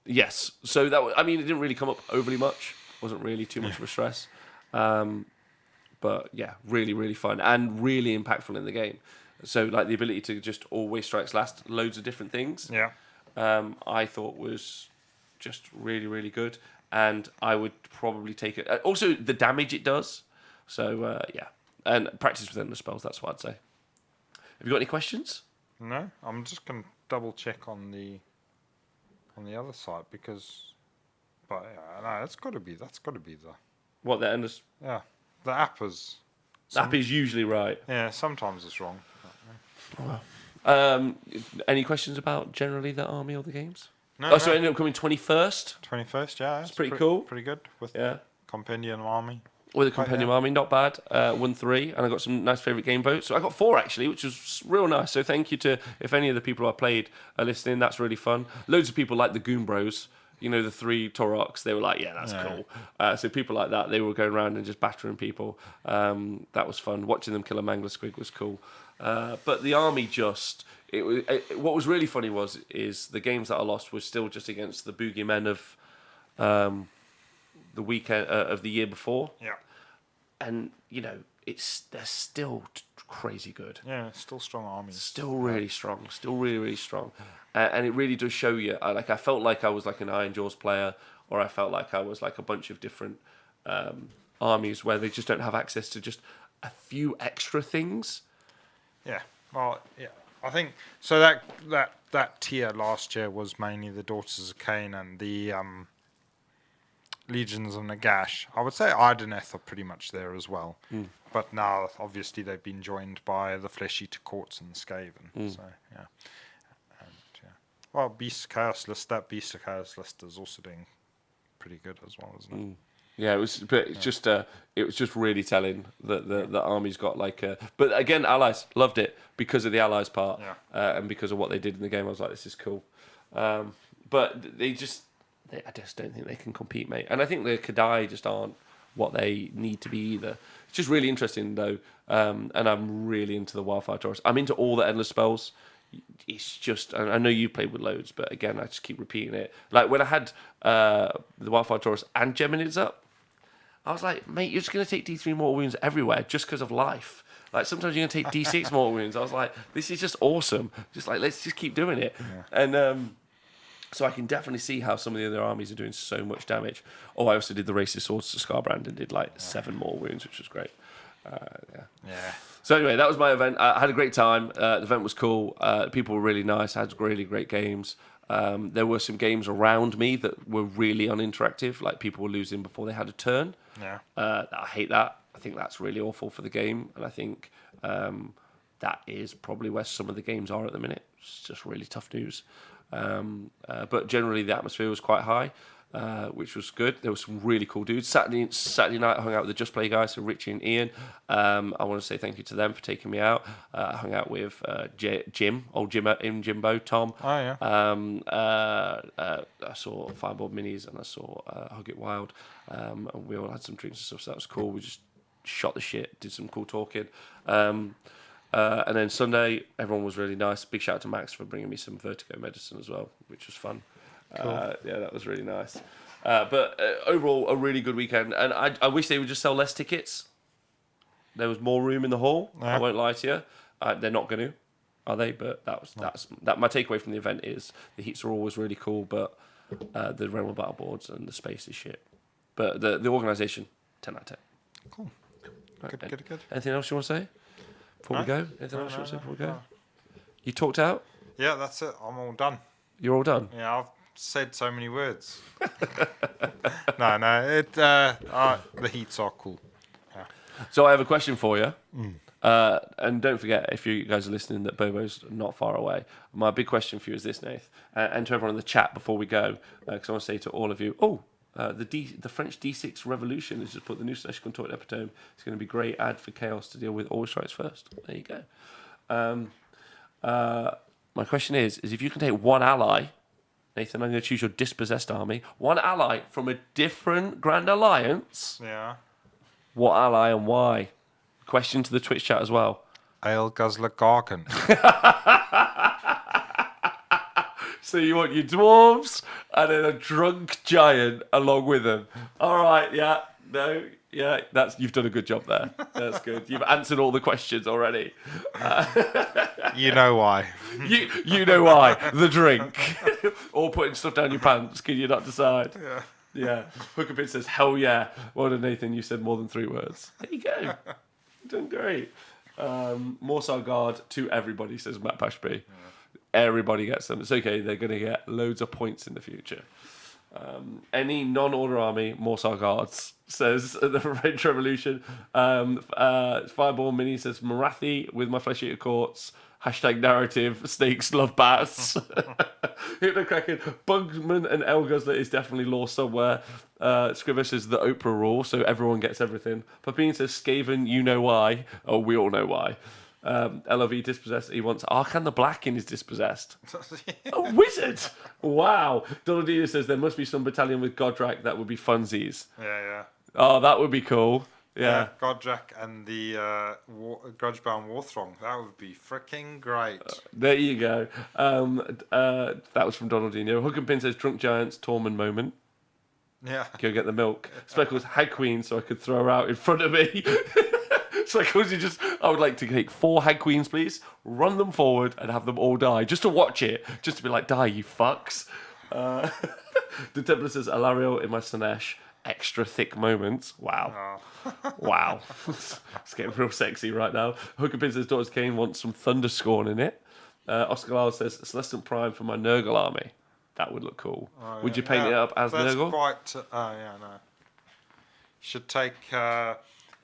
yes. So that it didn't really come up overly much. Wasn't really too much of a stress. But yeah, really, really fun and really impactful in the game. So like the ability to just always strikes last loads of different things. Yeah. I thought was just really, really good, and I would probably take it. Also, the damage it does. So yeah, and practice within the spells. That's what I'd say. Have you got any questions? No, I'm just gonna double check on the other side because, but yeah, no, that's got to be the What the end is? yeah. The app is. The app is usually right. Yeah, sometimes it's wrong. Any questions about generally the army or the games? No. So it ended up coming 21st. 21st, yeah. It's pretty cool. Pretty good with Yeah. Compendium Army. With a Compendium Army, not bad. Won 3, and I got some nice favourite game votes. So I got 4 actually, which was real nice. So thank you to, if any of the people I played are listening, that's really fun. Loads of people like the Goon Bros. You know, the 3 Tauroks, they were like, yeah, that's cool. So people like that, they were going around and just battering people. That was fun. Watching them kill a Mangler Squig was cool. But the army what was really funny is the games that I lost were still just against the boogeymen of the weekend of the year before. Yeah. And, they're still crazy good. Yeah, still strong armies. Still really strong. Still really, really strong. And it really does show you. I felt like I was like an Iron Jaws player, or I felt like I was like a bunch of different armies where they just don't have access to just a few extra things. Yeah. Well, yeah. I think so. That tier last year was mainly the Daughters of Cain and the Legions of Nagash. I would say Ideneth are pretty much there as well. But now, obviously, they've been joined by the Flesh Eater Courts and the Skaven. So, yeah. And, yeah. Well, Beast of Chaos list is also doing pretty good as well, isn't it? Yeah, it was just really telling that the army's got like a. But again, allies loved it because of the allies part, and because of what they did in the game. I was like, this is cool. but I just don't think they can compete, mate. And I think the Kadai just aren't what they need to be either. It's just really interesting though, and I'm really into the Wildfire Taurus. I'm into all the endless spells. It's just, I know you've played with loads, but again, I just keep repeating it. Like when I had the Wildfire Taurus and Geminids up, I was like, mate, you're just going to take D3 mortal wounds everywhere just because of life. Like sometimes you're going to take D6 mortal wounds. I was like, this is just awesome. Just like, let's just keep doing it. Yeah. And so I can definitely see how some of the other armies are doing so much damage. Oh, I also did the Racist Swords to Scarbrand and did like 7 mortal wounds, which was great. Yeah. So anyway, that was my event. I had a great time. The event was cool. People were really nice. I had really great games. There were some games around me that were really uninteractive, like people were losing before they had a turn. Yeah. I hate that. I think that's really awful for the game, and I think that is probably where some of the games are at the minute. It's just really tough news. But generally, the atmosphere was quite high, which was good. There were some really cool dudes. Saturday night, I hung out with the Just Play guys, so Richie and Ian. I want to say thank you to them for taking me out. I hung out with Jim, old Jimbo, Tom. Oh, yeah. I saw Fireball Minis and I saw Hug It Wild. And we all had some drinks and stuff, so that was cool. We just shot the shit, did some cool talking. And then Sunday, everyone was really nice. Big shout out to Max for bringing me some Vertigo medicine as well, which was fun. Cool. Yeah, that was really nice. But overall, a really good weekend. And I wish they would just sell less tickets. There was more room in the hall. Yeah. I won't lie to you. They're not going to, are they? But that's my takeaway from the event is the heats are always really cool, but the Realm of Battle boards and the space is shit. But the organisation, 10 out of 10. Cool. Right. Good. Anything else you want to say before we go? Anything else you want to say before we go? You talked out? Yeah, that's it. I'm all done. You're all done? Yeah, I've said so many words. No. The heats are cool. Yeah. So I have a question for you. And don't forget, if you guys are listening, that Bobo's not far away. My big question for you is this, Nath, and to everyone in the chat before we go, because I want to say to all of you, the French D6 revolution has just put the new Slaanesh Contort epitome. It's going to be a great ad for Chaos to deal with. Always strikes first. There you go. My question is if you can take one ally, Nathan, I'm going to choose your dispossessed army, one ally from a different Grand Alliance. Yeah. What ally and why? Question to the Twitch chat as well. Ale Guzzler Gargan. So you want your dwarves and then a drunk giant along with them. All right, yeah, no, yeah, you've done a good job there. That's good. You've answered all the questions already. You know why. You know why. The drink. Or putting stuff down your pants. Can you not decide? Yeah. Hookabit says, hell yeah. Well done, Nathan. You said more than 3 words. There you go. You're doing great. Morsar Guard to everybody, says Matt Pashby. Yeah. Everybody gets them. It's okay. They're going to get loads of points in the future. Any non-order army, Morsar Guards, says the French Revolution. Fireball Mini says Marathi with my flesh eater courts. #narrative. Snakes love bats. Hypnocracken. Bugman and El Guzzler is definitely law somewhere. Scriver says the Oprah rule, so everyone gets everything. Papine says Skaven, you know why. Oh, we all know why. LOV dispossessed. He wants Arcan the Black in his dispossessed. A wizard! Wow. Donaldina says there must be some battalion with Godrak that would be funsies. Yeah. Oh, that would be cool. Yeah. Godrak and the Grudge-bound Warthrong. That would be freaking great. There you go. That was from Donaldino. Hook and Pin says Drunk Giants, Tormund moment. Yeah. Go get the milk. Speckles Hag Queen so I could throw her out in front of me. Speckles, I would like to take 4 Hag Queens, please. Run them forward and have them all die. Just to watch it. Just to be like, die, you fucks. The Templar says Alariel in my Slaanesh. Extra thick moments. Wow. Oh. Wow. It's getting real sexy right now. Hook and Pin says Daughters Kane wants some Thunderscorn in it. Oscar Lyle says Celestant Prime for my Nurgle army. That would look cool. Oh, yeah. Would you paint it up as Nurgle? Quite. No. You should take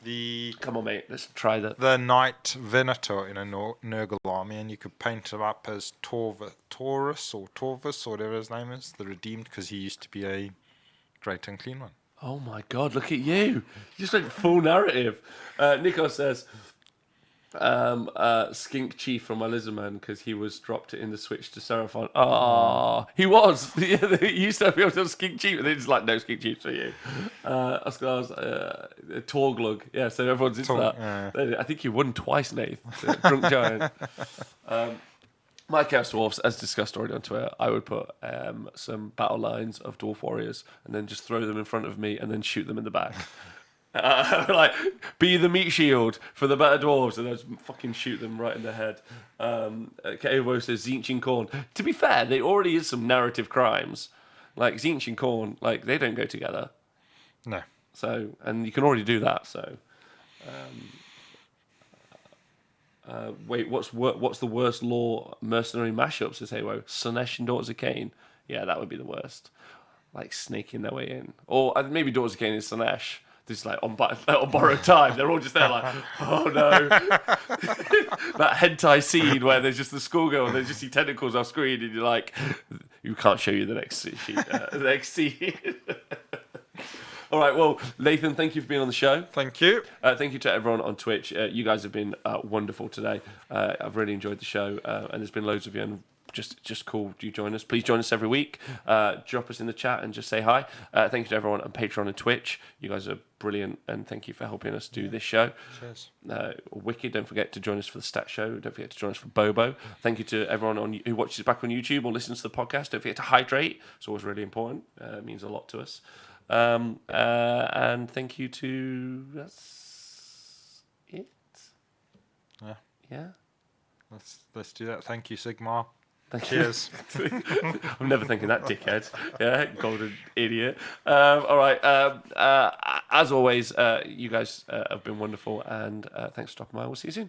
the. Come on, mate. Let's try that. The Knight Venator in a Nurgle army, and you could paint him up as Taurus or whatever his name is, the Redeemed, because he used to be a Great and Clean One. Oh my God! Look at you. You just went full narrative. Nico says, Skink Chief from my Lizardman because he was dropped in the switch to Seraphon. Oh, he was. He used to be able to have Skink Chief, and then it's like, no Skink Chief for you. Torglug. Yeah, so everyone's into that. Yeah. I think he won twice, Nath. Drunk Giant. My Chaos Dwarfs, as discussed already on Twitter, I would put some battle lines of Dwarf Warriors and then just throw them in front of me and then shoot them in the back. Like, be the meat shield for the better dwarves, and I just fucking shoot them right in the head. Kevo says Zinch and Khorne. To be fair, there already is some narrative crimes. Like, Zinch and Khorne, like, they don't go together. No. So, and you can already do that, so... wait, what's the worst law mercenary mashup, says Haywo? Slaanesh and Daughters of Cain? Yeah, that would be the worst. Like, snaking their way in. Or maybe Daughters of Cain and Slaanesh. Just like on borrowed time, they're all just there like, oh no. That hentai scene where there's just the schoolgirl and they just see tentacles off screen, and you're like, you can't show you the next scene. The next scene. All right, well, Nathan, thank you for being on the show. Thank you. Thank you to everyone on Twitch. You guys have been wonderful today. I've really enjoyed the show, and there's been loads of you, and just cool you join us. Please join us every week. Drop us in the chat and just say hi. Thank you to everyone on Patreon and Twitch. You guys are brilliant, and thank you for helping us do this show. Cheers. Wicked. Don't forget to join us for the Stat Show. Don't forget to join us for Bobo. Thank you to everyone who watches back on YouTube or listens to the podcast. Don't forget to hydrate. It's always really important. It means a lot to us. And thank you to... That's it? Yeah? Let's do that. Thank you, Sigmar. Cheers. I'm never thinking that, dickhead. Yeah, golden idiot. All right. As always, you guys have been wonderful, and thanks for stopping by. We'll see you soon.